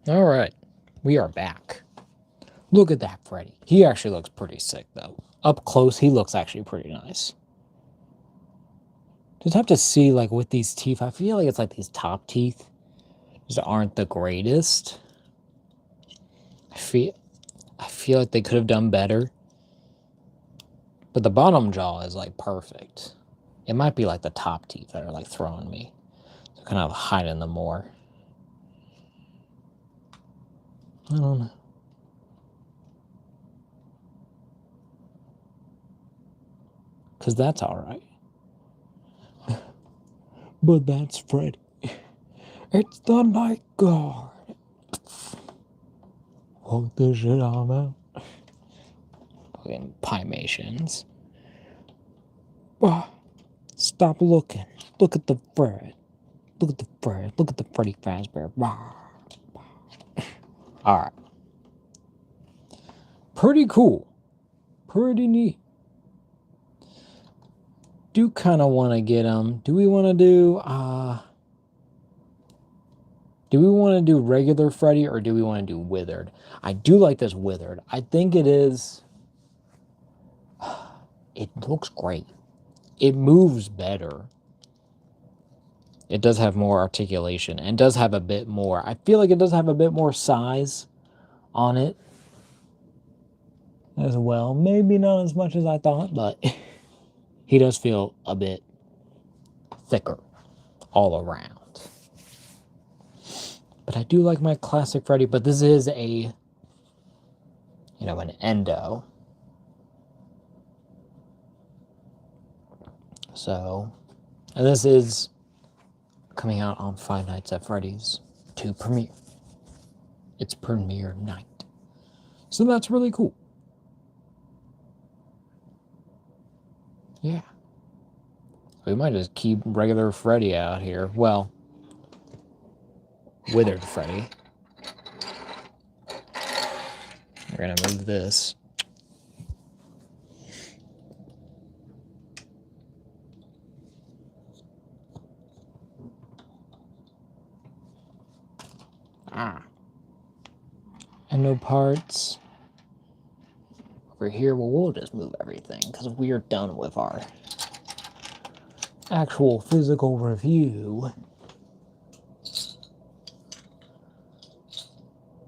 All right, we are back. Look at that Freddy. He actually looks pretty sick, though. Up close, he looks actually pretty nice. Just have to see, like, with these teeth, I feel like it's like these top teeth just aren't the greatest. I feel like they could have done better. But the bottom jaw is like perfect. It might be like the top teeth that are like throwing me. They're kind of hiding them more. I don't know. Because that's alright. But that's Freddy. It's the night guard. Fuck this shit out, man. Fucking Pymations. Stop looking. Look at the Fred. Look at the Fred. Look at the Freddy Fazbear. Alright. Pretty cool. Pretty neat. Do kind of want to get them. Do we want to do regular Freddy or do we want to do withered? I do like this withered. I think it is. It looks great. It moves better. It does have more articulation and does have a bit more. I feel like it does have a bit more size on it as well. Maybe not as much as I thought, but he does feel a bit thicker all around. But I do like my classic Freddy, but this is a, an Endo. So, and this is coming out on Five Nights at Freddy's 2 premiere. It's premiere night. So that's really cool. Yeah. We might just keep regular Freddy out here. Well, withered Freddy. We're gonna move this. And no parts. Over here, well, we'll just move everything because we are done with our actual physical review. This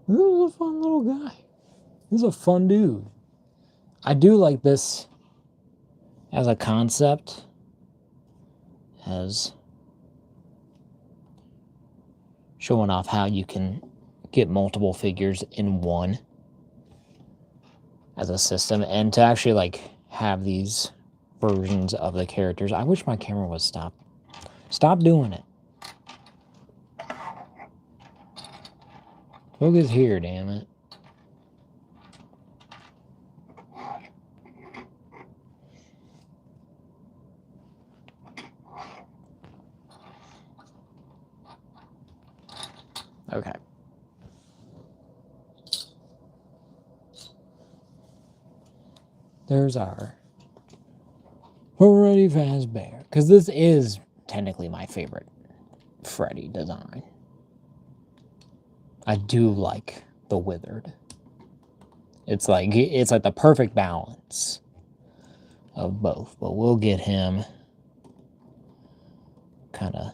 is a fun little guy. This is a fun dude. I do like this as a concept, as showing off how you can get multiple figures in one as a system, and to actually like have these versions of the characters. I wish my camera would stop doing it. Focus here, damn it. Okay. There's our Freddy Fazbear. Because this is technically my favorite Freddy design. I do like the withered. It's like the perfect balance of both. But we'll get him kind of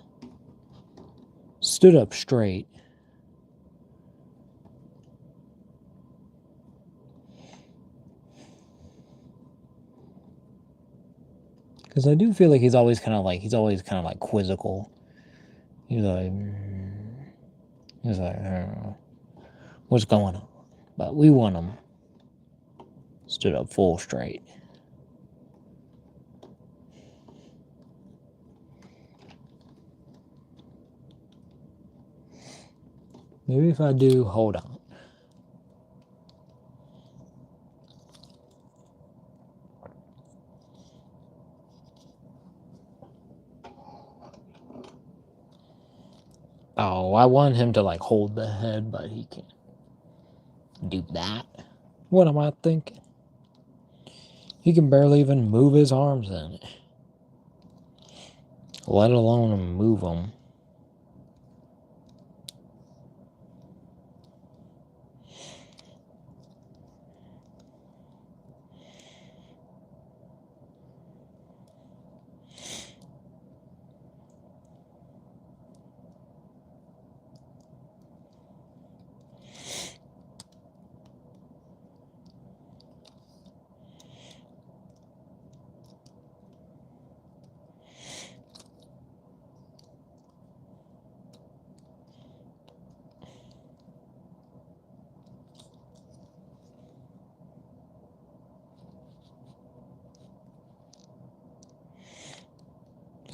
stood up straight. Because I do feel like he's always kind of like quizzical. He's like, what's going on? But we want him stood up full straight. Maybe if I do, hold on. Oh, I want him to like hold the head, but he can't do that. What am I thinking? He can barely even move his arms in it, let alone move them.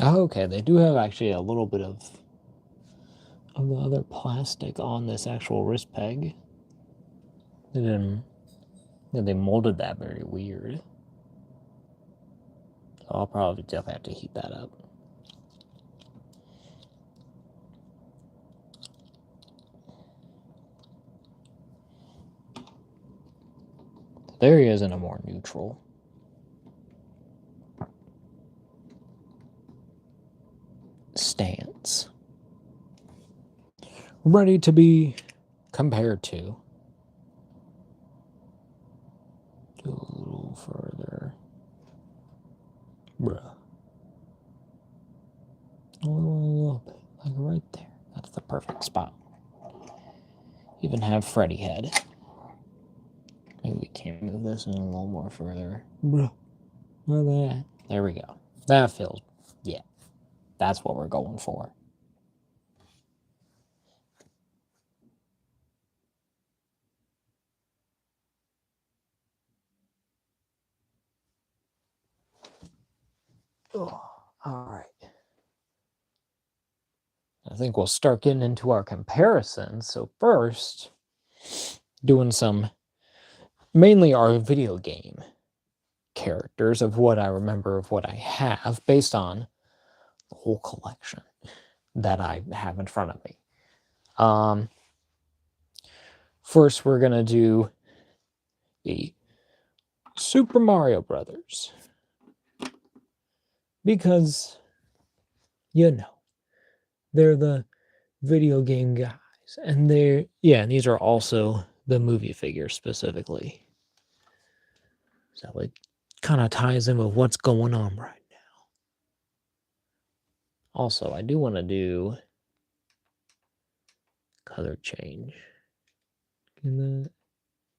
Oh, okay, they do have actually a little bit of the other plastic on this actual wrist peg. They didn't. Yeah, they molded that very weird. So I'll probably definitely have to heat that up. There he is in a more neutral stance. Ready to be compared to. Do a little further. Bruh. A little bit, like right there. That's the perfect spot. Even have Freddy head. Maybe we can move this in a little more further. Bruh. Look at that. There we go. That feels, yeah. That's what we're going for. Oh, all right. I think we'll start getting into our comparisons. So first, doing some, mainly our video game characters of what I remember of what I have based on the whole collection that I have in front of me. First, we're going to do the Super Mario Brothers. Because, you know, they're the video game guys. And they're, yeah, and these are also the movie figures specifically. So it kind of ties in with what's going on right now. Also, I do want to do color change. That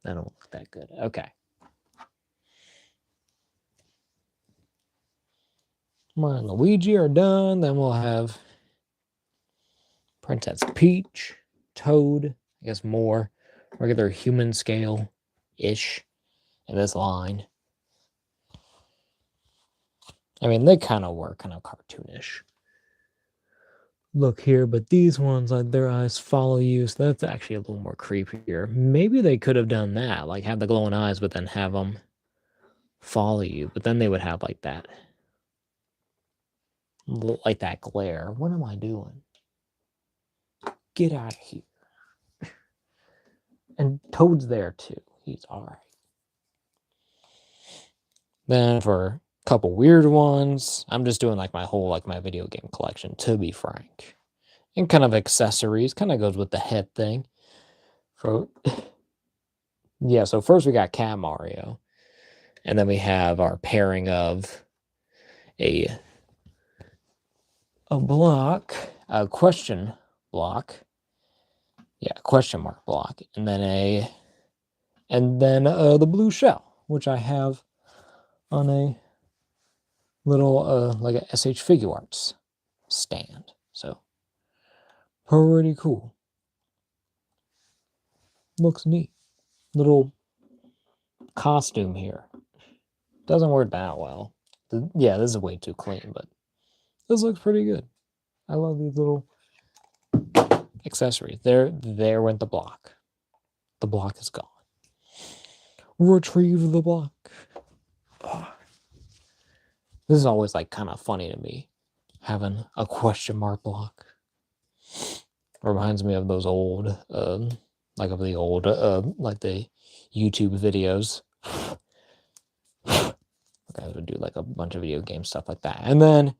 don't look that good. Okay. Mario and Luigi are done. Then we'll have Princess Peach, Toad, I guess more regular human scale-ish in this line. I mean, they kind of were kind of cartoonish look here, but these ones, like their eyes follow you, so that's actually a little more creepier. Maybe they could have done that, like have the glowing eyes, but then have them follow you, but then they would have like that glare. What am I doing? Get out of here. And Toad's there too. He's all right. Then for a couple weird ones, I'm just doing like my whole my video game collection, to be frank. And kind of accessories, kind of goes with the head thing. For yeah, so first we got Cat Mario. And then we have our pairing of a block, a question block. Yeah, question mark block. And then the blue shell, which I have on a little like a SH Figure Arts stand. So pretty cool. Looks neat. Little costume here. Doesn't work that well. Yeah, this is way too clean, but this looks pretty good. I love these little accessories. There went the block. The block is gone. Retrieve the block. Oh. This is always like kind of funny to me, having a question mark block. Reminds me of those old, like the YouTube videos. I would do like a bunch of video game stuff like that. And then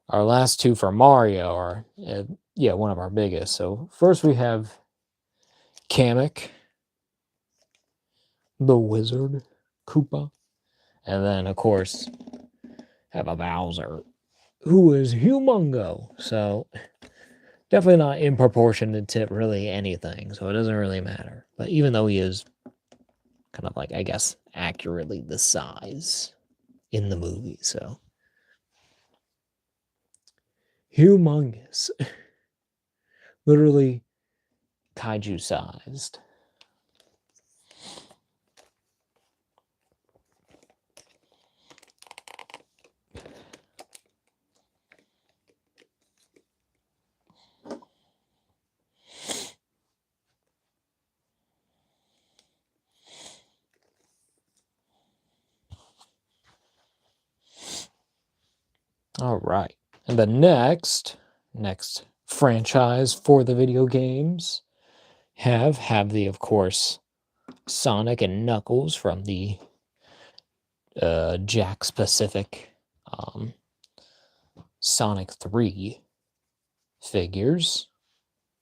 our last two for Mario are, one of our biggest. So first we have Kamek, the Wizard, Koopa. And then, of course, have a Bowser, who is humongo. So definitely not in proportion to really anything. So it doesn't really matter. But even though he is kind of like, I guess, accurately the size in the movie. So humongous. Literally kaiju sized. All right. And the next franchise for the video games have the, of course, Sonic and Knuckles from the Jack specific Sonic 3 figures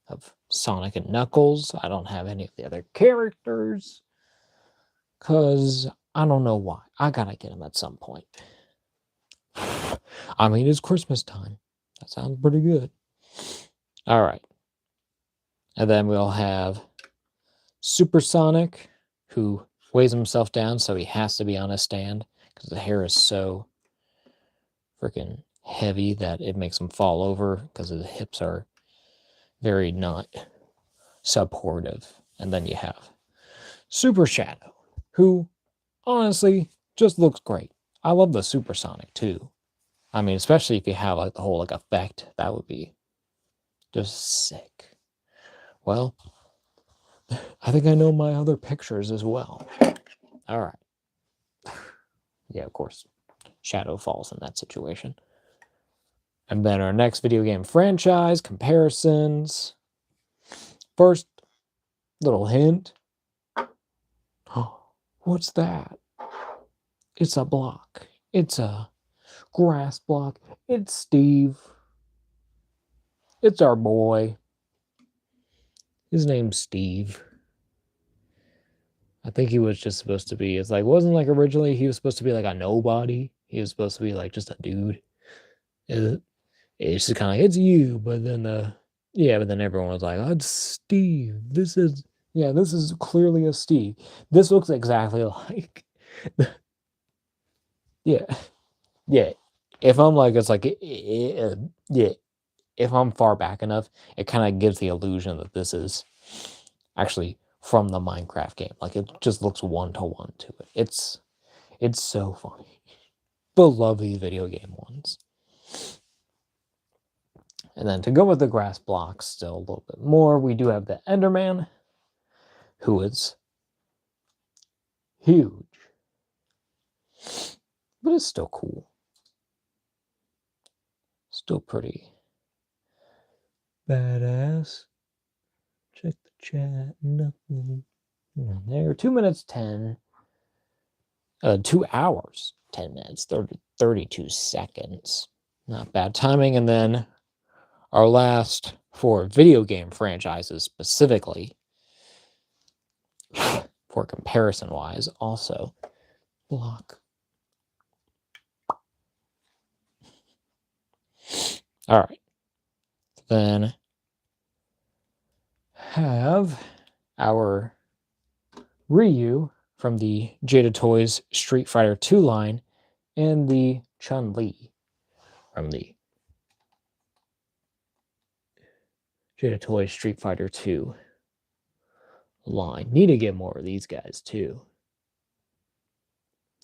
of Sonic and Knuckles. I don't have any of the other characters because I don't know why. I gotta get them at some point. I mean, it's Christmas time. That sounds pretty good. All right. And then we'll have Super Sonic, who weighs himself down, so he has to be on a stand because the hair is so freaking heavy that it makes him fall over because his hips are very not supportive. And then you have Super Shadow, who honestly just looks great. I love the Super Sonic too. I mean, especially if you have like the whole like effect, that would be just sick. Well, I think I know my other pictures as well. All right. Yeah, of course. Shadow falls in that situation. And then our next video game franchise comparisons. First, little hint. Oh, what's that? It's a block. It's a grass block. It's Steve. It's our boy. His name's Steve. I think he was just supposed to be, it's like, wasn't like originally he was supposed to be like a nobody. He was supposed to be like just a dude. It's just kind of like, it's you, but then but then everyone was like, oh, it's Steve. This is clearly a Steve. This looks exactly like, yeah. If I'm like, it's like, if I'm far back enough, it kind of gives the illusion that this is actually from the Minecraft game. Like, it just looks one-to-one to it. It's so funny. But love these video game ones. And then to go with the grass blocks still a little bit more, we do have the Enderman, who is huge. But it's still cool. Still pretty badass. Check the chat. Nothing. There. 2 minutes 10. 2 hours 10 minutes 32 seconds. Not bad timing. And then our last 4 video game franchises specifically, for comparison wise, also block. All right. Then have our Ryu from the Jada Toys Street Fighter 2 line and the Chun-Li from the Jada Toys Street Fighter 2 line. Need to get more of these guys too.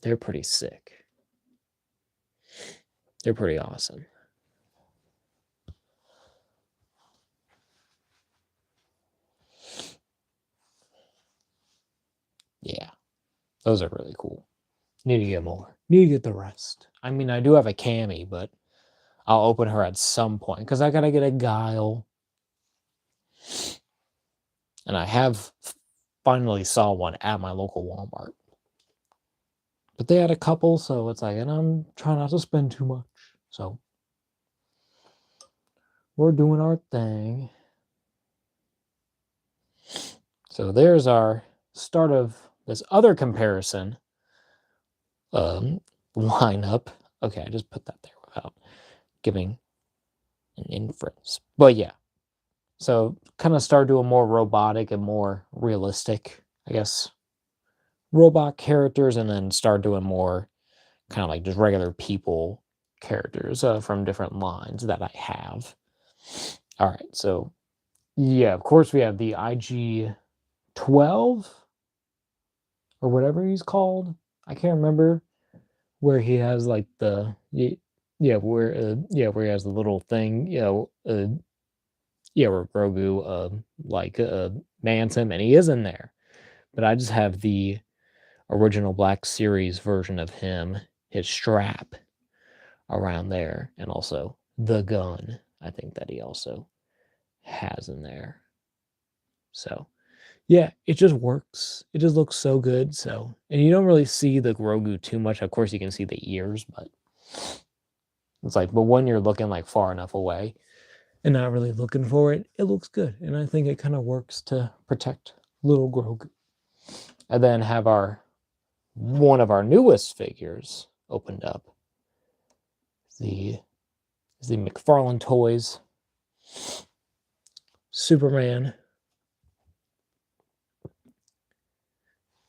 They're pretty sick. They're pretty awesome. Yeah, those are really cool. Need to get more. Need to get the rest. I mean, I do have a Cammy, but I'll open her at some point because I gotta get a Guile. And I have finally saw one at my local Walmart. But they had a couple, so it's like, and I'm trying not to spend too much. So we're doing our thing. So there's our start of this other comparison lineup. Okay, I just put that there without giving an inference. But yeah, so kind of start doing more robotic and more realistic, I guess, robot characters, and then start doing more kind of like just regular people characters from different lines that I have. All right, so yeah, of course we have the IG-12 or whatever he's called. I can't remember, where he has like the where he has the little thing, where Grogu mans him, and he is in there. But I just have the original Black Series version of him, his strap, around there, and also the gun, I think that he also has in there. So yeah, it just works. It just looks so good. So, and you don't really see the Grogu too much. Of course, you can see the ears, but it's like, but when you're looking like far enough away and not really looking for it, it looks good. And I think it kind of works to protect little Grogu. And then have one of our newest figures opened up. The McFarlane Toys Superman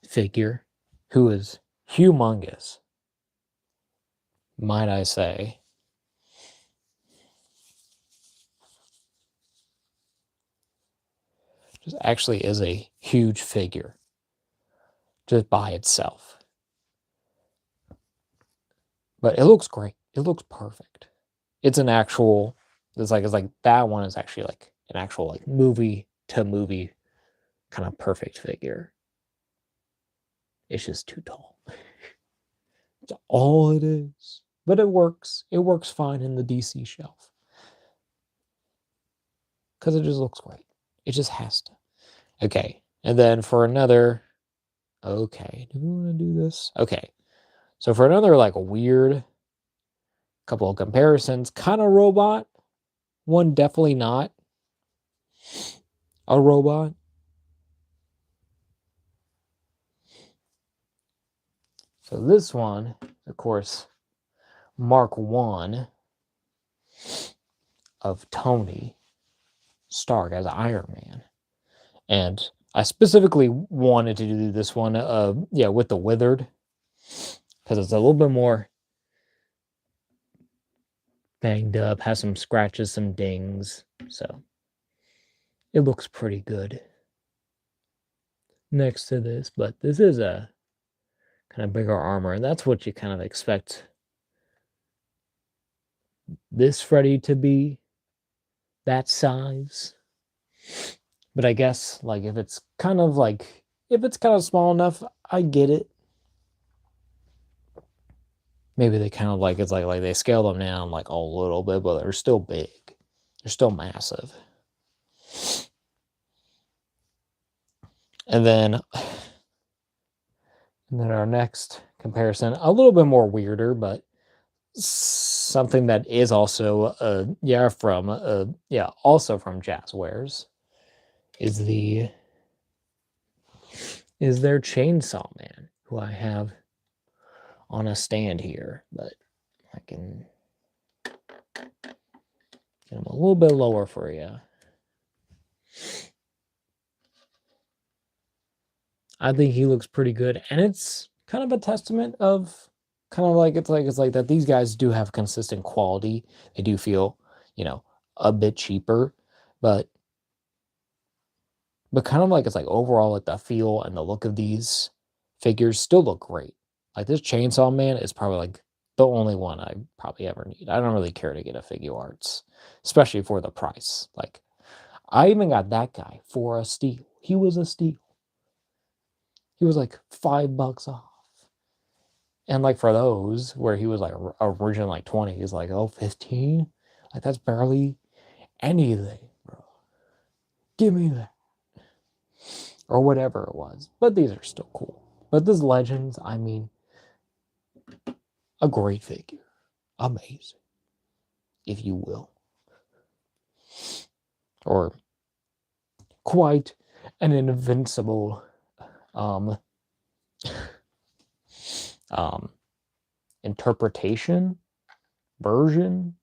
figure, who is humongous, might I say. Just actually is a huge figure just by itself. But it looks great. It looks perfect. It's an actual, it's like that one is actually like an actual like movie to movie kind of perfect figure. It's just too tall. That's all it is. But it works. It works fine in the DC shelf. Because it just looks great. It just has to. Okay. And then for another, okay, do we want to do this? Okay. So for another like weird couple of comparisons, kind of robot, one definitely not a robot. So this one, of course, Mark 1 of Tony Stark as Iron Man. And I specifically wanted to do this one, with the Withered, because it's a little bit more banged up, has some scratches, some dings, so it looks pretty good next to this. But this is a kind of bigger armor, and that's what you kind of expect this Freddy to be, that size. But I guess like if it's kind of small enough, I get it. Maybe they kind of like it's like they scale them down like a little bit, but they're still big. They're still massive. And then our next comparison, a little bit more weirder, but something that is also also from Jazwares is their Chainsaw Man, who I have on a stand here, but I can get him a little bit lower for you. I think he looks pretty good, and it's kind of a testament of kind of like it's like that these guys do have consistent quality. They do feel, a bit cheaper, but kind of like it's like overall like the feel and the look of these figures still look great. Like this Chainsaw Man is probably like the only one I probably ever need. I don't really care to get a figure arts, especially for the price. Like I even got that guy for a steal. He was a steal. He was like $5 off. And like for those where he was like originally like 20, he's like, 15? Like that's barely anything, bro. Give me that. Or whatever it was. But these are still cool. But this Legends, I mean, a great figure. Amazing. If you will. Or quite an invincible interpretation version.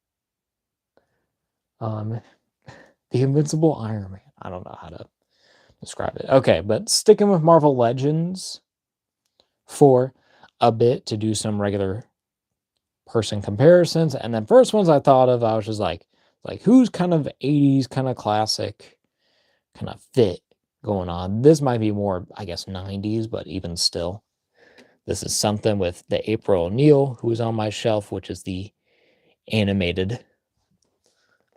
The Invincible Iron Man. I don't know how to describe it. Okay, but sticking with Marvel Legends for a bit to do some regular person comparisons. And then first ones I thought of, I was just like who's kind of 80s, kind of classic, kind of fit going on. This might be more, I guess, 90s, but even still. This is something with the April O'Neil, who is on my shelf, which is the animated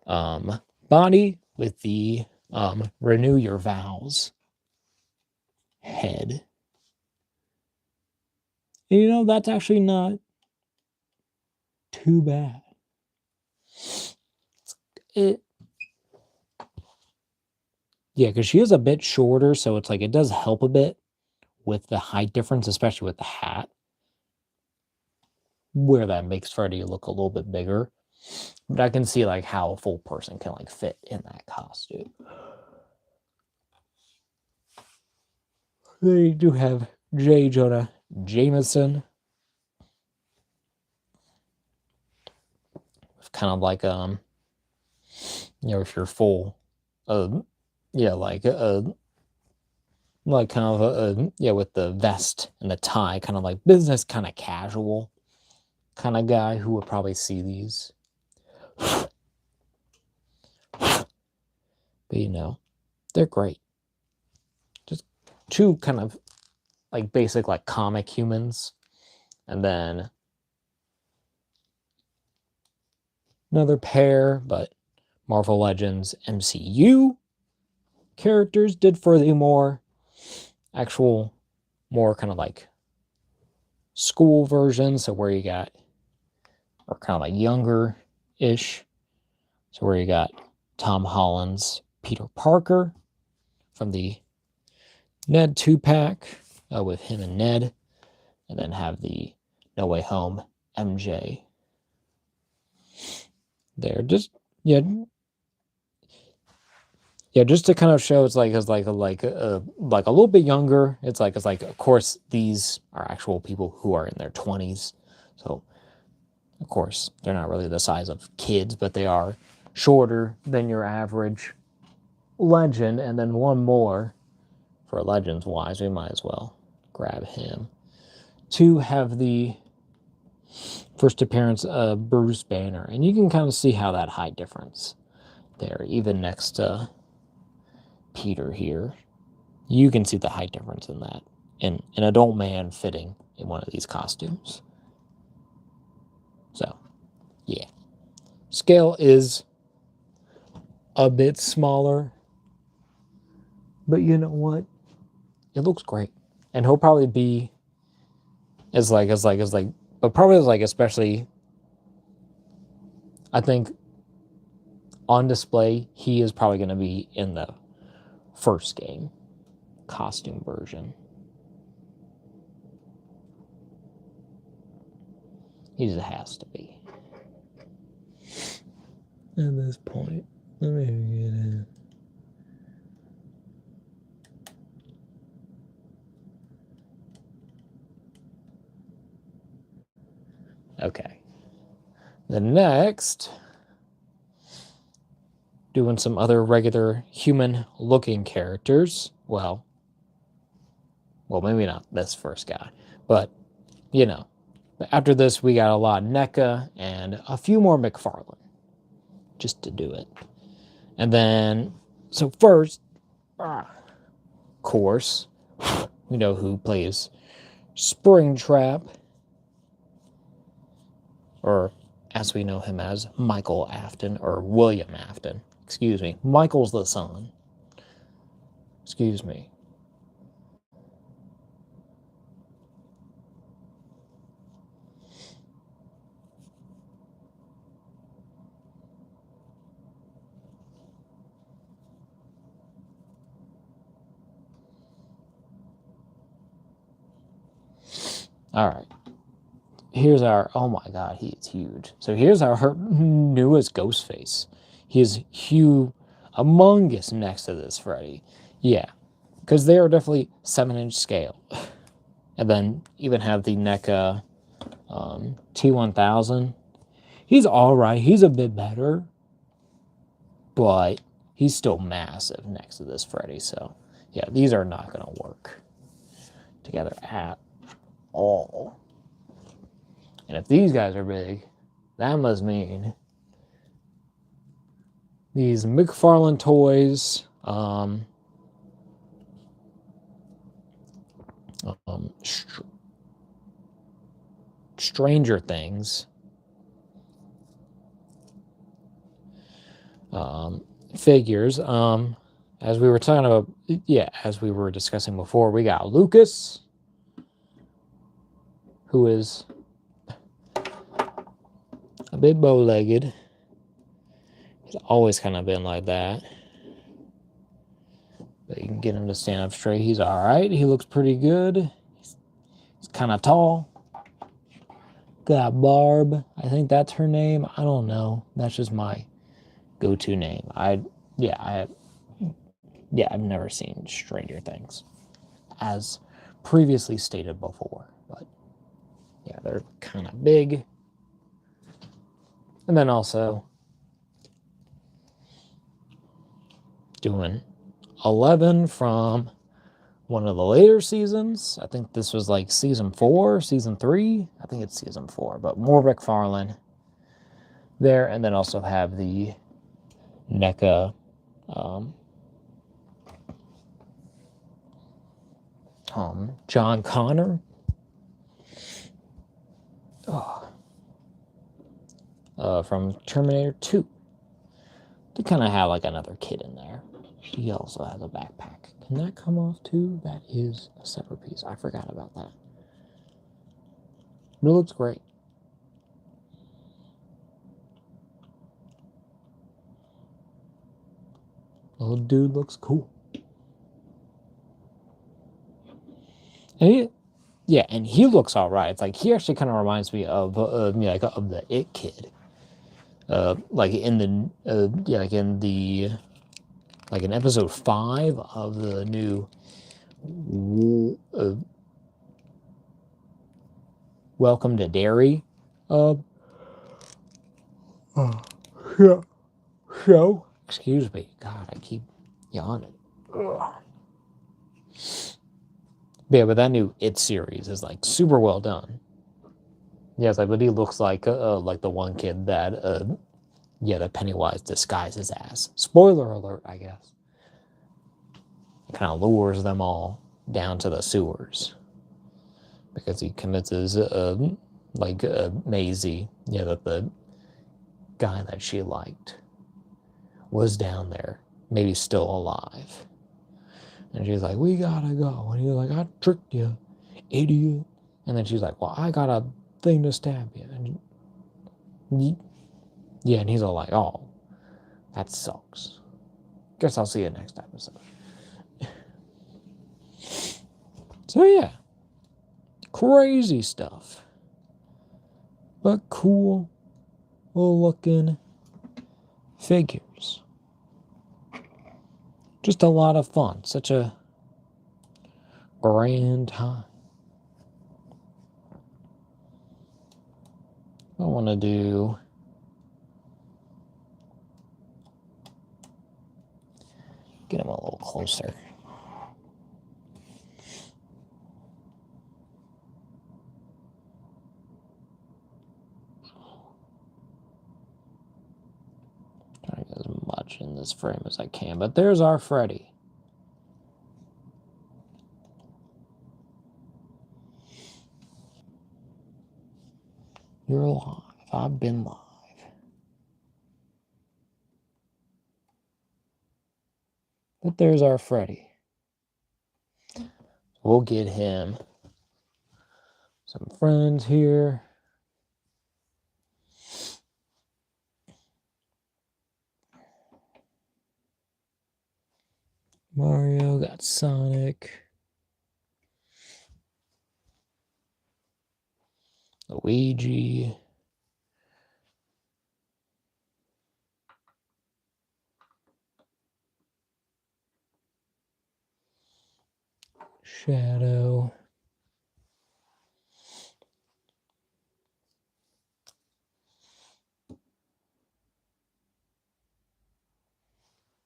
body with the Renew Your Vows head. And, that's actually not too bad. Yeah, because she is a bit shorter, so it's like it does help a bit with the height difference, especially with the hat, where that makes Freddy look a little bit bigger. But I can see like how a full person can like fit in that costume. They do have J. Jonah Jameson. Kind of like you know, if you're full, yeah, like kind of yeah, with the vest and the tie, kind of like business, kind of casual kind of guy who would probably see these. But you know, they're great. Just two kind of like basic like comic humans, and then another pair, but Marvel Legends MCU characters did for the more actual, more kind of like school version. So where you got, or kind of like younger-ish. So where you got Tom Holland's Peter Parker from the Ned 2-pack with him and Ned. And then have the No Way Home MJ there. Just, yeah, just to kind of show it's like a little bit younger. It's like of course these are actual people who are in their 20s, so of course they're not really the size of kids, but they are shorter than your average legend. And then one more for legends wise, we might as well grab him to have the first appearance of Bruce Banner, and you can kind of see how that height difference there, even next to Peter here. You can see the height difference in that. In an adult man fitting in one of these costumes. So, yeah. Scale is a bit smaller. But you know what? It looks great. And he'll probably be but probably like especially, I think on display, he is probably going to be in the first game costume version. He just has to be. At this point, let me get in. Okay. The next, doing some other regular human-looking characters. Well, maybe not this first guy, but you know. After this, we got a lot of NECA and a few more McFarlane, just to do it. And then, so first, of course, we know who plays Springtrap, or as we know him as Michael Afton, or William Afton. Excuse me. Michael's the son. Excuse me. All right. Here's our, oh my god, he is huge. So here's our newest Ghostface. He is humongous next to this Freddy. Yeah, because they are definitely 7-inch scale. And then even have the NECA T1000. He's alright, he's a bit better, but he's still massive next to this Freddy. So yeah, these are not going to work together at all. And if these guys are big, that must mean these McFarlane toys, Stranger Things, figures, as we were talking about, yeah, as we were discussing before, we got Lucas, who is a bit bow-legged. He's always kind of been like that. But you can get him to stand up straight. He's all right. He looks pretty good. He's kind of tall. Got Barb. I think that's her name. I don't know. That's just my go-to name. I've never seen Stranger Things, as previously stated before. But yeah, they're kind of big. And then also doing 11 from one of the later seasons. I think this was like season 4, season 3. I think it's season 4, but more McFarlane there. And then also have the NECA John Connor. From Terminator 2. They kind of have like another kid in there. He also has a backpack. Can that come off too? That is a separate piece. I forgot about that. But it looks great. Little dude looks cool. And he looks all right. It's like he actually kind of reminds me of of the It Kid. In episode 5 of the new Welcome to Derry show. Excuse me. God, I keep yawning. Ugh. Yeah, but that new It series is like super well done. Yeah, it's like, but he looks like the one kid that that Pennywise disguises as. Spoiler alert, I guess. Kind of lures them all down to the sewers because he convinces Maisie, that the guy that she liked was down there, maybe still alive. And she's like, we gotta go. And he's like, I tricked you, idiot. And then she's like, well, I got a thing to stab you. And and he's all like, oh, that sucks. Guess I'll see you next episode. So yeah, crazy stuff. But cool looking figures. Just a lot of fun. Such a grand time. I want to get him a little closer. Trying to get as much in this frame as I can. But there's our Freddy. You're alive. I've been live. But there's our Freddy. We'll get him some friends here. Mario, got Sonic. Luigi. Shadow.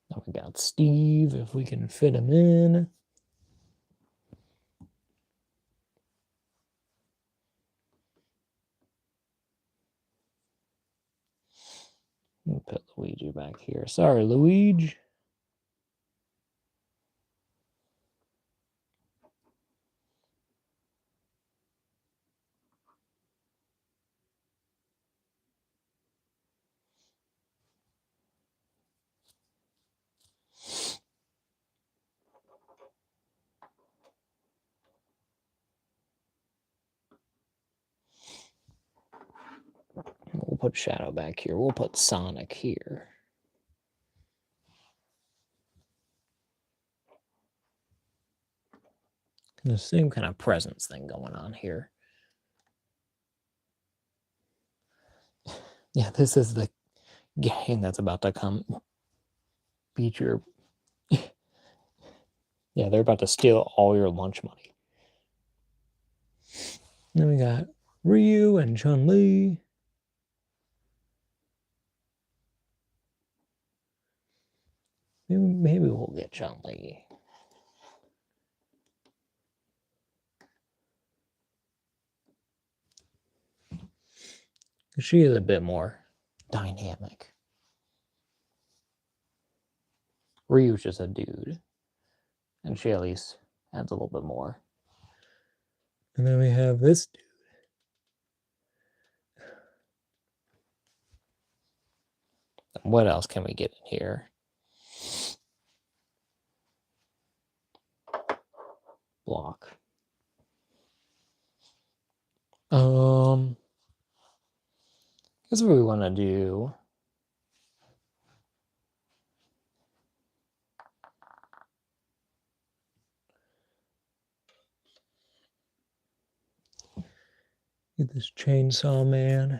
Now we got Steve, if we can fit him in. We'll put Luigi back here. Sorry, Luigi. We'll put Shadow back here. We'll put Sonic here. The same kind of presence thing going on here. Yeah, this is the gang that's about to come beat your... Yeah, they're about to steal all your lunch money. Then we got Ryu and Chun-Li. Maybe we'll get Chun-Li. She is a bit more dynamic. Ryu's just a dude. And she at least adds a little bit more. And then we have this dude. What else can we get in here? Block. Here's what we want to do. Get this Chainsaw Man.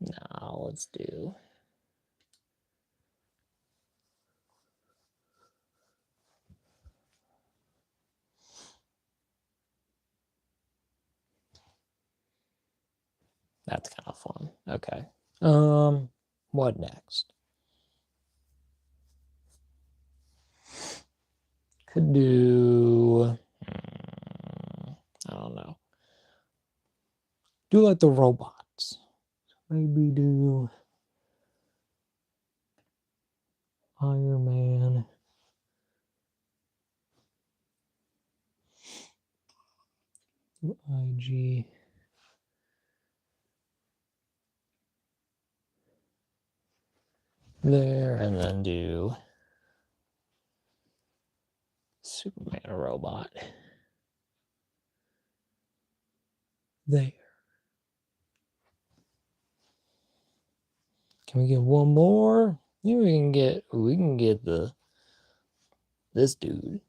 Now let's do... That's kind of fun. Okay. What next? Could do... I don't know. Do like the robots. Maybe do Iron Man. IG. There, and then do Superman robot. There. Can we get one more? Maybe we can get this dude.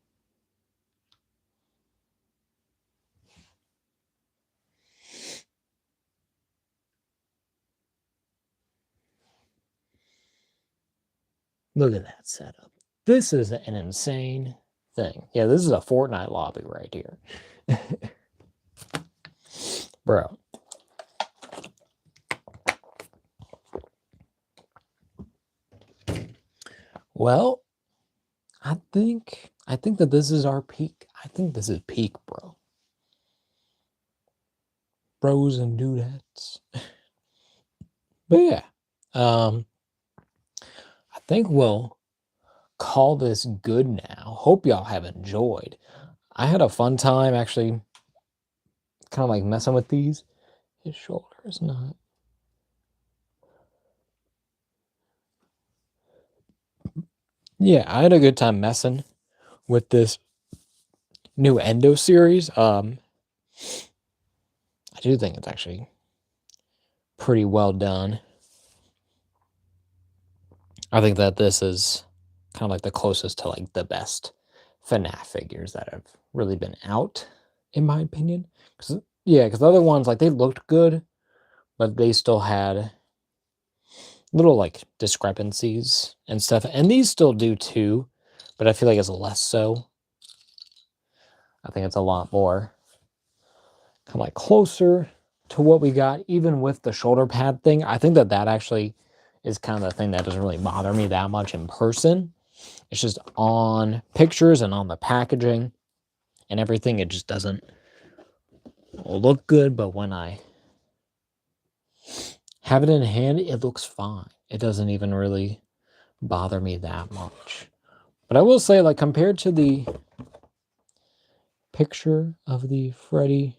Look at that setup. This is an insane thing. Yeah, this is a Fortnite lobby right here. Bro. Well, I think that this is our peak. I think this is peak, bro. Bros and dudettes. But yeah. I think we'll call this good now. Hope y'all have enjoyed. I had a fun time actually kind of like messing with these. His shoulder is not. Yeah, I had a good time messing with this new Endo series. I do think it's actually pretty well done. I think that this is kind of like the closest to like the best FNAF figures that have really been out, in my opinion. Because the other ones, like, they looked good, but they still had little like discrepancies and stuff. And these still do too, but I feel like it's less so. I think it's a lot more kind of like closer to what we got, even with the shoulder pad thing. I think that actually is kind of the thing that doesn't really bother me that much in person. It's just on pictures and on the packaging and everything, it just doesn't look good. But when I have it in hand, it looks fine. It doesn't even really bother me that much. But I will say, like, compared to the picture of the Freddy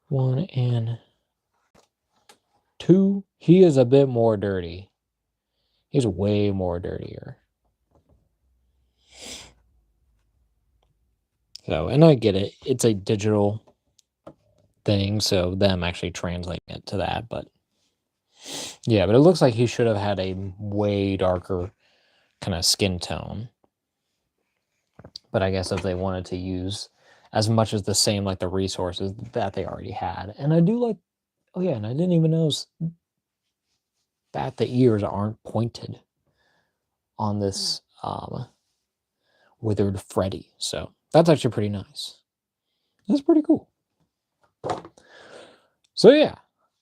one and 2, he is a bit more dirty. He's way more dirtier. So, and I get it. It's a digital thing, so them actually translating it to that. But yeah, but it looks like he should have had a way darker kind of skin tone. But I guess if they wanted to use as much as the same, like the resources that they already had. And I do like, oh yeah, and I didn't even notice that the ears aren't pointed on this withered Freddy. So that's actually pretty nice. That's pretty cool. So yeah,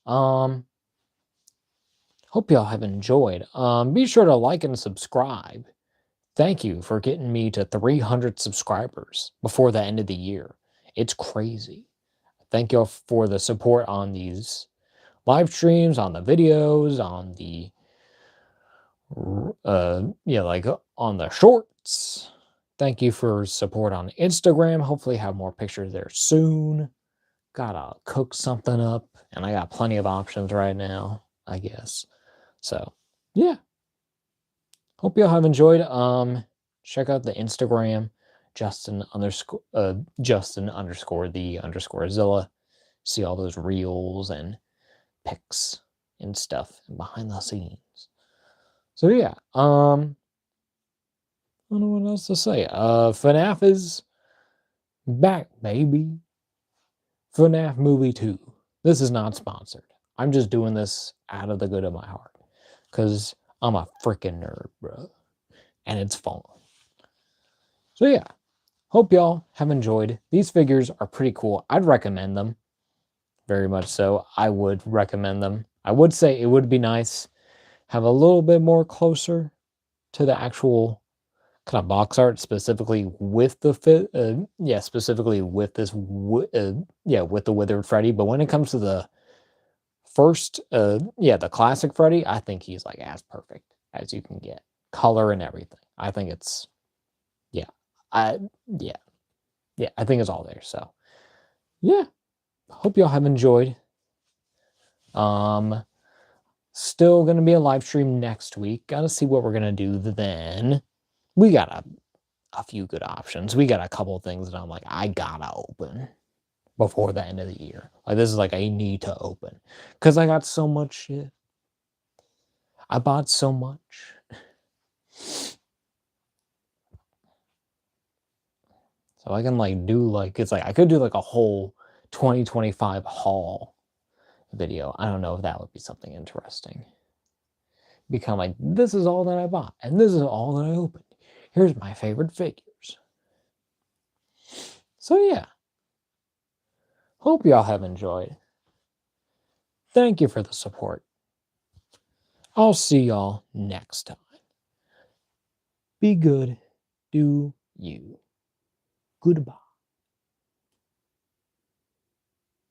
hope y'all have enjoyed. Be sure to like and subscribe. Thank you for getting me to 300 subscribers before the end of the year. It's crazy. Thank y'all for the support on these live streams, on the videos, on the like on the shorts. Thank you for support on Instagram. Hopefully have more pictures there soon. Gotta cook something up, and I got plenty of options right now, I guess. So yeah. Hope y'all have enjoyed. Check out the Instagram, Justin underscore the underscore Zilla. See all those reels and pics and stuff behind the scenes. So yeah, I don't know what else to say. FNAF is back, baby. FNAF Movie 2. This is not sponsored. I'm just doing this out of the good of my heart. Because I'm a freaking nerd, bro. And it's fun. So yeah, hope y'all have enjoyed. These figures are pretty cool. I'd recommend them. Very much so. I would recommend them. I would say it would be nice have a little bit more closer to the actual kind of box art, specifically with the specifically with this with the withered Freddy. But when it comes to the first the classic Freddy, I think he's like as perfect as you can get, color and everything. I think it's I think it's all there. So yeah, hope y'all have enjoyed. Still gonna be a live stream next week. Gotta see what we're gonna do then. We got a few good options. We got a couple things that I'm like, I gotta open before the end of the year. Like this is like I need to open. Cause I got so much shit. I bought so much. So I can like do like it's like I could do like a whole 2025 haul video. I don't know if that would be something interesting. Become like, this is all that I bought, and this is all that I opened. Here's my favorite figures. So yeah. Hope y'all have enjoyed. Thank you for the support. I'll see y'all next time. Be good. Do you. Goodbye.